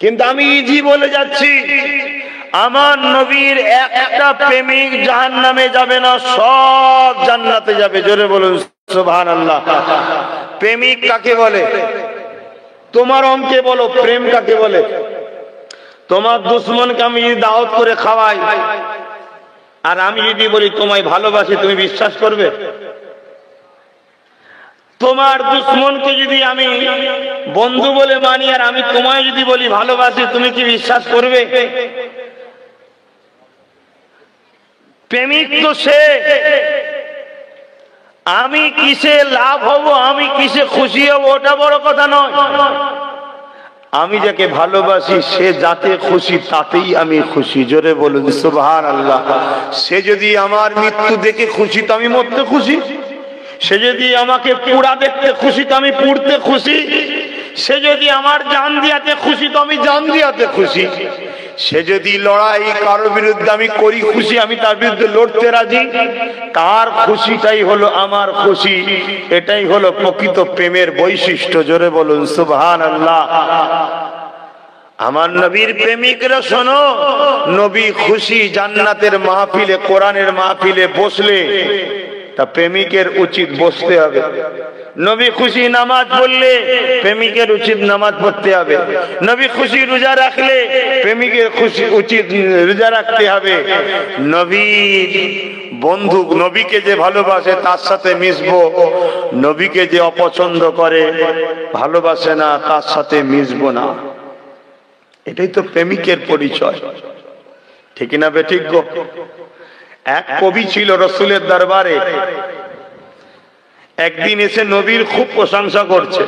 কিন্তু আমি ইজি বলে যাচ্ছি, আমার নবীর একটা প্রেমিক জাহান্নামে যাবে না, সব জান্নাতে যাবে। জোরে বলুন সুবহানাল্লাহ। প্রেমিক কাকে বলে? তোমার অঙ্কে বলো, প্রেম কাকে বলে? তোমার দুশমনকে আমি যদি দাওয়াত করে খাওয়াই আর আমি যদি বলি তোমায় ভালোবাসি, তুমি বিশ্বাস করবে? তোমার দুশমনকে যদি আমি বন্ধু বলে মানি আর আমি তোমায় যদি বলি ভালোবাসি, তুমি কি বিশ্বাস করবে? প্রেমিক তো সে, আমি কিসে লাভ হব, আমি কিসে খুশি হব ওটা বড় কথা নয়। আমি যাকে ভালোবাসি সে যাতে খুশি তাতেই আমি খুশি। জোরে বলুন সুবহানাল্লাহ। সে যদি আমার মৃত্যু দেখে খুশি তো আমি মরতে খুশি, সে যদি আমাকে পুড়া দেখতে খুশি তো আমি পুড়তে খুশি, সে যদি আমার জান দিয়াতে খুশি তো আমি জান দিয়াতে খুশি, সে যদি লড়াই কারোর বিরুদ্ধে আমি করি খুশি, আমি তার বিরুদ্ধে লড়তে রাজি। তার খুশিটাই হলো আমার খুশি। এটাই হলো প্রকৃত প্রেমের বৈশিষ্ট্য। জোরে বলুন সুবহানাল্লাহ। আমার নবীর প্রেমিকরা শোনো, নবী খুশি জান্নাতের মাহফিলে, কোরআনের মাহফিলে বসলে তা প্রেমিকের উচিত বসতে হবে। নবী খুশি নামাজ পড়লে প্রেমিকের উচিত নামাজ পড়তে হবে। নবী খুশি রোজা রাখলে প্রেমিকের খুশি উচিত রোজা রাখতে হবে। নবীর বন্ধু, নবীকে যে ভালোবাসে তার সাথে মিশবো, নবীকে যে অপছন্দ করে ভালোবাসে না তার সাথে মিশবো না। এটাই তো প্রেমিকের পরিচয়, ঠিক না বেঠিক গো? এক কবি ছিল রসুলের দরবারে, একদিন এসে নবীর খুব প্রশংসা করছে।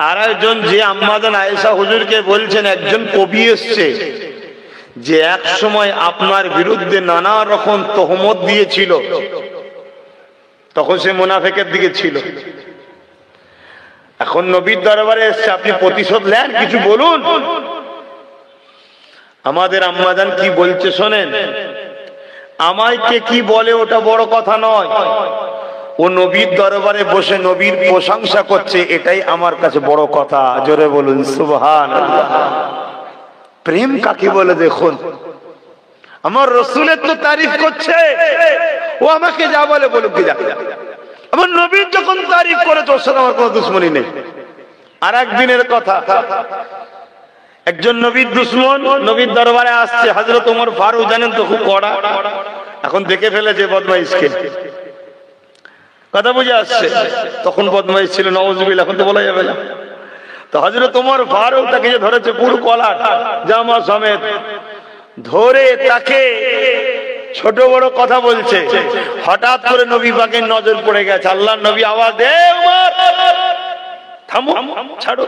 আর একজন যে আম্মাজান আয়েশা হুজুরকে বলছেন, একজন কবি এসছে যে এক সময় আপনার বিরুদ্ধে নানা রকম তহমত দিয়েছিল, তখন সে মুনাফিকের দিকে ছিল। এখন নবীর দরবারে এসছে, আপনি প্রতিশোধ নেন, কিছু বলুন। আমাদের আম্মাজান কি বলছে শোনেন, আমায় কে কি বলে ওটা বড় কথা নয়, ও নবীর দরবারে বসে নবীর প্রশংসা করছে, এটাই আমার কাছে বড় কথা। জোরে বলুন সুবহানাল্লাহ। প্রেম কাকে বলে দেখুন, আমার রসুলের তো তারিফ করছে, ও আমাকে যা বলে বলুক, যা। আমার নবীর যখন তারিফ করে তোর সাথে আমার কোনো দুশ্মনী নেই। আর একদিনের কথা, একজন নবীর দুশ্মন নবীর দরবারে আসছে। হযরত ওমর ফারুক জানেন তো খুব কড়া, এখন দেখে ফেলেছে বদমাইশকে, কথা বুঝে আসছে। তখন বদমাইশ ছিল নাউজুবিল্লাহ, এখন তো বলা যাবে না। তো হযরত ওমর ফারুক তাকে যে ধরেছে পুরো কলার জামা সমেত ধরে, তাকে ছোট বড় কথা বলছে। হঠাৎ করে নবী পাকের নজর পড়ে গেছে। আল্লাহর নবী আওয়াজ দে, ওমর থামো, ছাড়ো,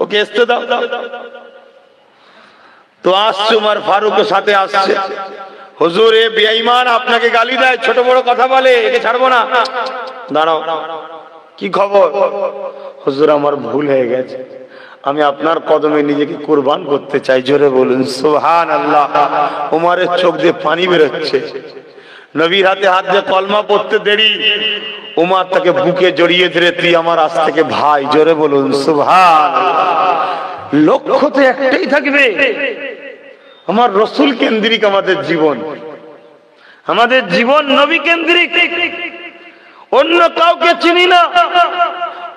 ওকে আসতে দাও। তো আসছে ওমর ফারুকের সাথে আসছে, হুজুর এ বেঈমান আপনাকে গালি দেয়, ছোট বড় কথা বলে, একে ছাড়বো না। দাঁড়াও, কি খবর? হুজুর আমার ভুল হয়ে গেছে, আমি আপনার কদমে নিজেকে কুরবান করতে চাই। জোরে বলুন সুবহানাল্লাহ। ওমরের চোখ দিয়ে পানি বেরোচ্ছে। নবীর হাতে হাত দিয়ে কলমা পড়তে দেরি, ওমর তাকে বুকে জড়িয়ে ধরে, তুই আমার আজ থেকে ভাই। জোরে বলুন সুবহানাল্লাহ। লক্ষ্য তো একটাই থাকবে, আমার রসুল কেন্দ্রিক আমাদের জীবন, আমাদের জীবন নবী কেন্দ্রিক। অন্য কাউকে চিনি না,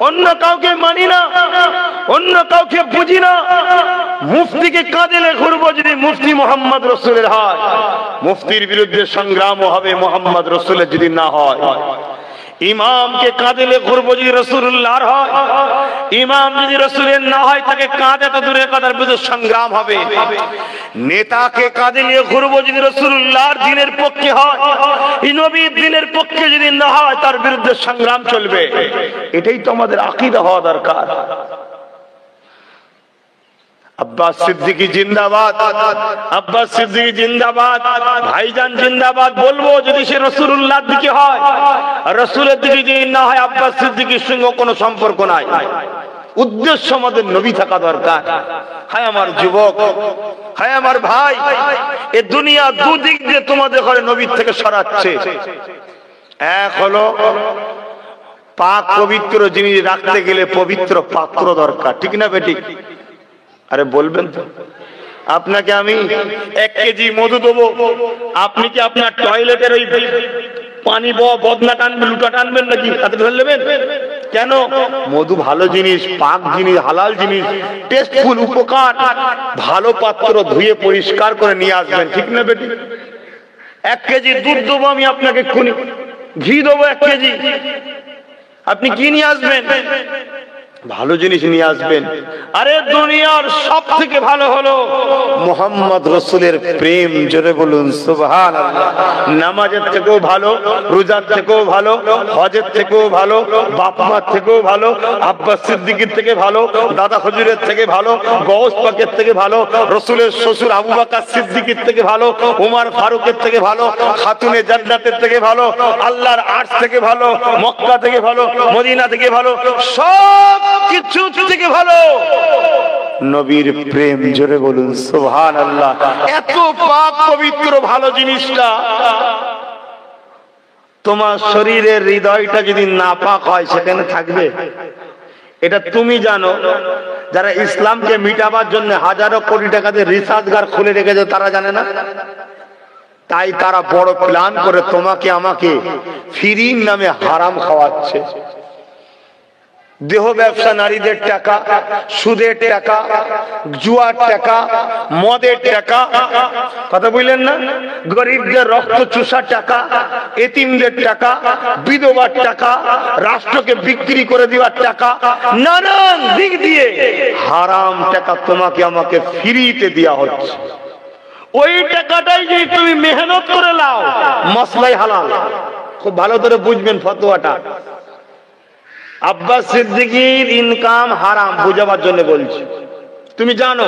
অন্য কাউকে মানি না, অন্য কাউকে বুঝি না। মুফতিকে কাঁদেলে ঘুরবো যদি মুফতি মোহাম্মদ রসুলের হয়, মুফতির বিরুদ্ধে সংগ্রামও হবে মোহাম্মদ রসুলের যদি না হয়। ইমামকে কাঁদেলে ঘুরবো যদি রসুল্লাহর হয়, ইমাম যদি রসুলের না হয় তাকে কাঁদে তো দূরের কথার বিরুদ্ধে সংগ্রাম হবে। নেতাকে কাঁদেলে ঘুরবো যদি রসুল্লাহর দিনের পক্ষে হয়, নবীর দিনের পক্ষে যদি না হয় তার বিরুদ্ধে সংগ্রাম চলবে। এটাই তো আমাদের আকীদা হওয়া দরকার। আব্বাস সিদ্দিকী জিন্দাবাদ, আব্বাস সিদ্দিকী জিন্দাবাদ, ভাইজান জিন্দাবাদ বলবো যদি সে রাসূলুল্লাহর দিকে হয়। আর রাসূলের দিকে যদি না হয় আব্বাস সিদ্দিকীর সঙ্গে কোনো সম্পর্ক নাই। উদ্দেশ্য আমাদের নবী থাকা দরকার। হায় আমার যুবক, হায় আমার ভাই, এ দুনিয়া দুদিক দিয়ে তোমাদের ঘরে নবীর থেকে সরাচ্ছে। এক হলো পাক পবিত্র জিনিস রাখতে গেলে পবিত্র পাত্র দরকার, ঠিক না বেঠিক? আরে বলবেন তো, আপনাকে আমি 1 কেজি মধু দেবো, আপনি কি আপনার টয়লেটের ওই পানি বদনা টানবেন, লুটা টানবেন নাকি তাতে ঢেলে নেবেন? কেন? মধু ভালো জিনিস, পাক জিনিস, হালাল জিনিস, টেস্টফুল, উপকার। ভালো পাত্র ধুয়ে পরিষ্কার করে নিয়ে আসবেন, ঠিক না বেটি? 1 কেজি দুধ দেবো আমি আপনাকে, ঘি দেবো 1 কেজি, আপনি কি নিয়ে আসবেন? ভালো জিনিস নিয়ে আসবেন। আরে দুনিয়ার সব থেকে ভালো হলো মুহাম্মদ রাসূলের প্রেম। জোরে বলুন সুবহানাল্লাহ। নামাজের থেকেও ভালো, রোজার থেকেও ভালো, হজের থেকেও ভালো, বাপ মার থেকেও ভালো, আব্বাস সিদ্দিকীর থেকে ভালো, দাদা হুজুরের থেকে ভালো, গওস পাকের থেকে ভালো, রাসূলের শ্বশুর আবু বকর সিদ্দিকীর থেকে ভালো, ওমর ফারুকের থেকে ভালো, খাতুনে জান্নাতের থেকে ভালো, আল্লাহর আরশ থেকে ভালো, মক্কা থেকে ভালো, মদিনা থেকে ভালো, সব কিছু থেকে ভালো নবীর প্রেম। জোরে বলুন সুবহানাল্লাহ। এত পাক পবিত্র ভালো জিনিসটা তোমার শরীরের হৃদয়টা যদি নাপাক হয় সেখানে থাকবে? এটা তুমি জানো। যারা ইসলামকে মিটাবার জন্য হাজারো কোটি টাকা দিয়ে রিসার্চগার খুলে রেখেছে তারা জানে না? তাই তারা বড় প্ল্যান করে তোমাকে আমাকে ফিরির নামে হারাম খাওয়াচ্ছে। দেহ ব্যবসা, নারীদের টাকা, সুদের টাকা, জুয়ার টাকা, মদের টাকা, কথা বললেন না? গরিবদের রক্ত চুষা টাকা, এতিমদের টাকা, বিধবার টাকা, রাষ্ট্রকে বিক্রি করে দেওয়ার টাকা, নানান দিক দিয়ে হারাম টাকা তোমাকে আমাকে ফিরিতে দেওয়া হচ্ছে। ওই টাকাটাই যদি তুমি মেহনত করে লাও, মাসলাই হালাল। খুব ভালো করে বুঝবেন ফতোয়াটা। আব্বাস সিদ্দিকীর ইনকাম হারাম বুঝাবার জন্য বলছি, তুমি জানো।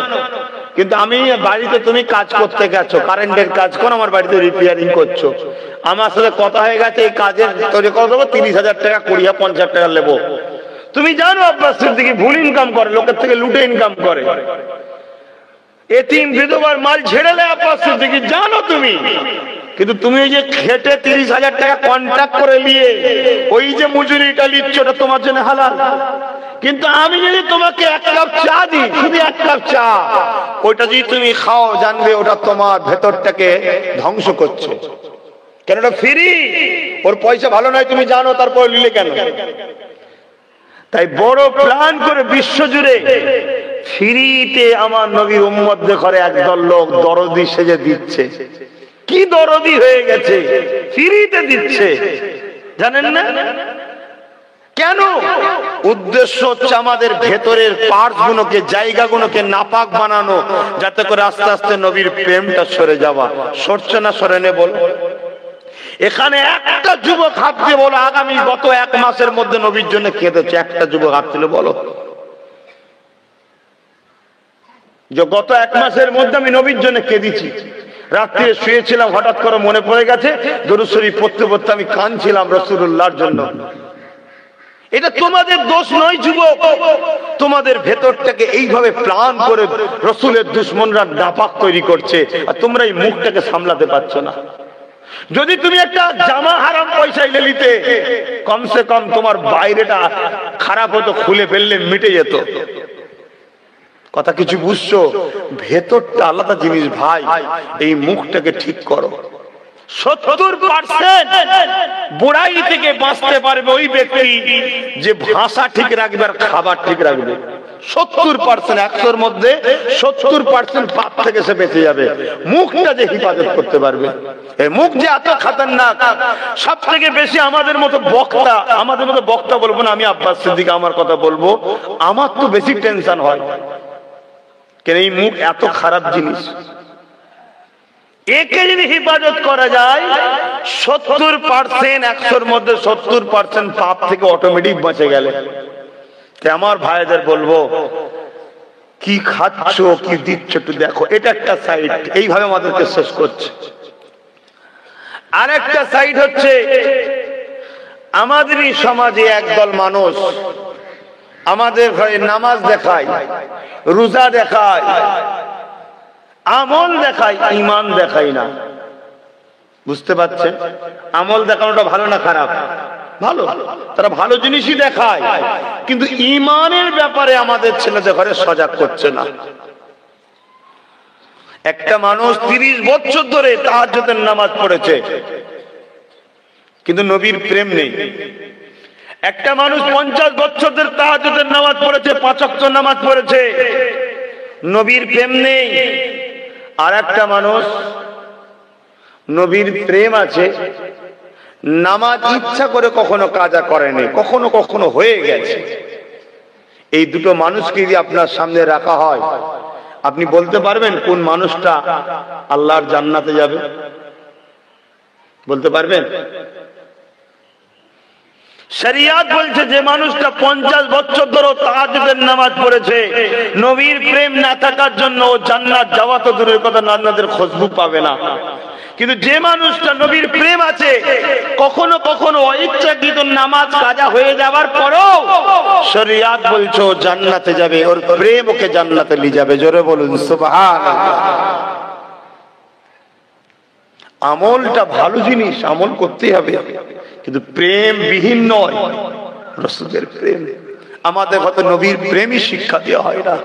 কিন্তু আমি বাড়িতে, তুমি কাজ করতে গেছো, কারেন্টের কাজ করো, আমার বাড়িতে রিপেয়ারিং করছো, আমার সাথে কথা হয়ে গেছে এই কাজের তৈরি করে দেবো, 30,000 টাকা, 20, 50 টাকা নেবো। তুমি জানো আব্বাস সিদ্দিকী ভুল ইনকাম করে, লোকের থেকে লুটে ইনকাম করে। এতিম বিধবার মাল ছেড়ে দেয় আব্বাস সিদ্দিকী, জানো তুমি। কিন্তু তুমি ওই যে খেটে 30,000 টাকা কন্ট্রাক্ট করে নিয়ে ওই যে মজুরিটা নিচ্ছ, ওটা তোমার জন্য হালাল। কিন্তু আমি যদি তোমাকে 1 কাপ চা দিই, শুধু 1 কাপ চা, ওইটা যদি তুমি খাও, জানবে ওটা তোমার ভেতরটাকে ধ্বংস করছে। কেন? ওটা ফ্রি, ওর পয়সা ভালো নয়, তুমি জানো, তারপর নিলে কেন? তাই বড় প্ল্যান করে বিশ্ব জুড়ে ফ্রিতে আমার নবীর উম্মতদের ঘরে একদল লোক দরদি সেজে দিচ্ছে। কি দরদি হয়ে গেছে, ফ্রিতে দিচ্ছে, জানেন না কেন? উদ্দেশ্য হচ্ছে আমাদের ভেতরের পার্টস গুলোকে, জায়গাগুলোকে নাপাক বানানো, যাতে করে আস্তে আস্তে নবীর প্রেমটা সরে যাওয়া। সরছে না? সরে নে বল। এখানে একটা যুবক হাত দিয়ে বলো, আগামী গত 1 মাসের মধ্যে নবীর জন্য কেঁদেছে? একটা যুবক হাত তুলে বলো যে গত 1 মাসের মধ্যে আমি নবীর জন্য কেঁদেছি। রাত্রে শুয়েছিলাম, হঠাৎ করে মনে পড়ে গেছে, দরুদ শরীফ পড়তে পড়তে আমি কাঁদছিলাম রাসূলুল্লাহর জন্য। এটা তোমাদের দোষ নয় যুবক, তোমাদের ভেতরটাকে এইভাবে প্ল্যান করে রাসূলের দুশমনরা নাপাক তৈরি করছে, আর তোমরা এই মুখটাকে সামলাতে পারছো না। যদি তুমি একটা জামা হারাম পয়সায় নিতে, কমসে কম তোমার বাইরেটা খারাপ হতো, খুলে ফেললে মিটে যেত। কথা কিছু বুঝছো? ভেতরটা আলাদা জিনিস ভাই। এই মুখটাকে ঠিক করো। 70% বুড়াই থেকে বাঁচতে পারবে ওই ব্যক্তি যে ভাষা ঠিক রাখবে আর খাবার ঠিক রাখবে। 70%, 100-র মধ্যে 70% পাপ থেকে সে বেঁচে যাবে। মুখটা যে হিফাজত করতে পারবে, এই মুখ যে এত খাতারনাক। সব থেকে বেশি আমাদের মতো বক্তা বলবো না, আমি আব্বাস সিদ্দিক আমার কথা বলবো, আমার তো বেশি টেনশন হয়। কেন? এই মুখ এত খারাপ জিনিস। একে যদি হিফাজত করা যায়, 70%, 100-র মধ্যে 70% পাপ থেকে অটোমেটিক বাঁচে গেলে। আমার ভাইদের বলবো, কি খাচ্ছ, কি দিচ্ছ একটু দেখো। এটা একটা সাইড, এইভাবে আমাদেরকে শেষ করছে। আরেকটা সাইড হচ্ছে, আমাদেরই সমাজে একদল মানুষ আমাদের ঘরে নামাজ দেখায়, রোজা দেখায়, আমল দেখায়, ঈমান দেখায় না। বুঝতে পারছেন? আমল দেখানোটা ভালো না খারাপ? ভালো। তারা ভালো জিনিসই দেখায়, কিন্তু ঈমানের ব্যাপারে আমাদের ছেলেদের ঘরে সজাগ করছে না। একটা মানুষ 30 বছর ধরে তাহাজ্জুদের নামাজ পড়েছে, কিন্তু নবীর প্রেম নেই। একটা মানুষ 50 বছর ধরে তাহাজ্জুদের নামাজ পড়েছে, 5 ওয়াক্ত নামাজ পড়েছে, নবীর প্রেম নেই। আর একটা মানুষ নবীর প্রেম আছে, নামাজ ইচ্ছা করে কখনো কাজা করেনি, কখনো কখনো হয়ে গেছে। এই দুটো মানুষকে যদি আপনার সামনে রাখা হয়, আপনি বলতে পারবেন কোন মানুষটা আল্লাহর জান্নাতে যাবে? বলতে পারবেন? শরিয়াত বলছে যে মানুষটা 50 বছর ধরে তাহাজ্জুদের নামাজ পড়েছে, নবীর প্রেম না থাকার জন্য ও জান্নাত যাওয়া তো দূরের কথা, জান্নাতের খুশবু পাবে না। কিন্তু যে মানুষটা নবীর প্রেম আছে, কখনো কখনো অইচ্ছাকৃত নামাজ কাজা হয়ে যাওয়ার পরেও শরিয়াত বলছে ও জান্নাতে যাবে, ওর প্রেম ওকে জান্নাতে নিয়ে যাবে। জোরে বলুন সুবহানাল্লাহ। আমলটা ভালো জিনিস, আমল করতে হবে, কিন্তু প্রেম বিহীন নয়। রাসূলের প্রেম, আমাদের হয়তো নবীর প্রেমই শিক্ষা দেওয়া হয় না।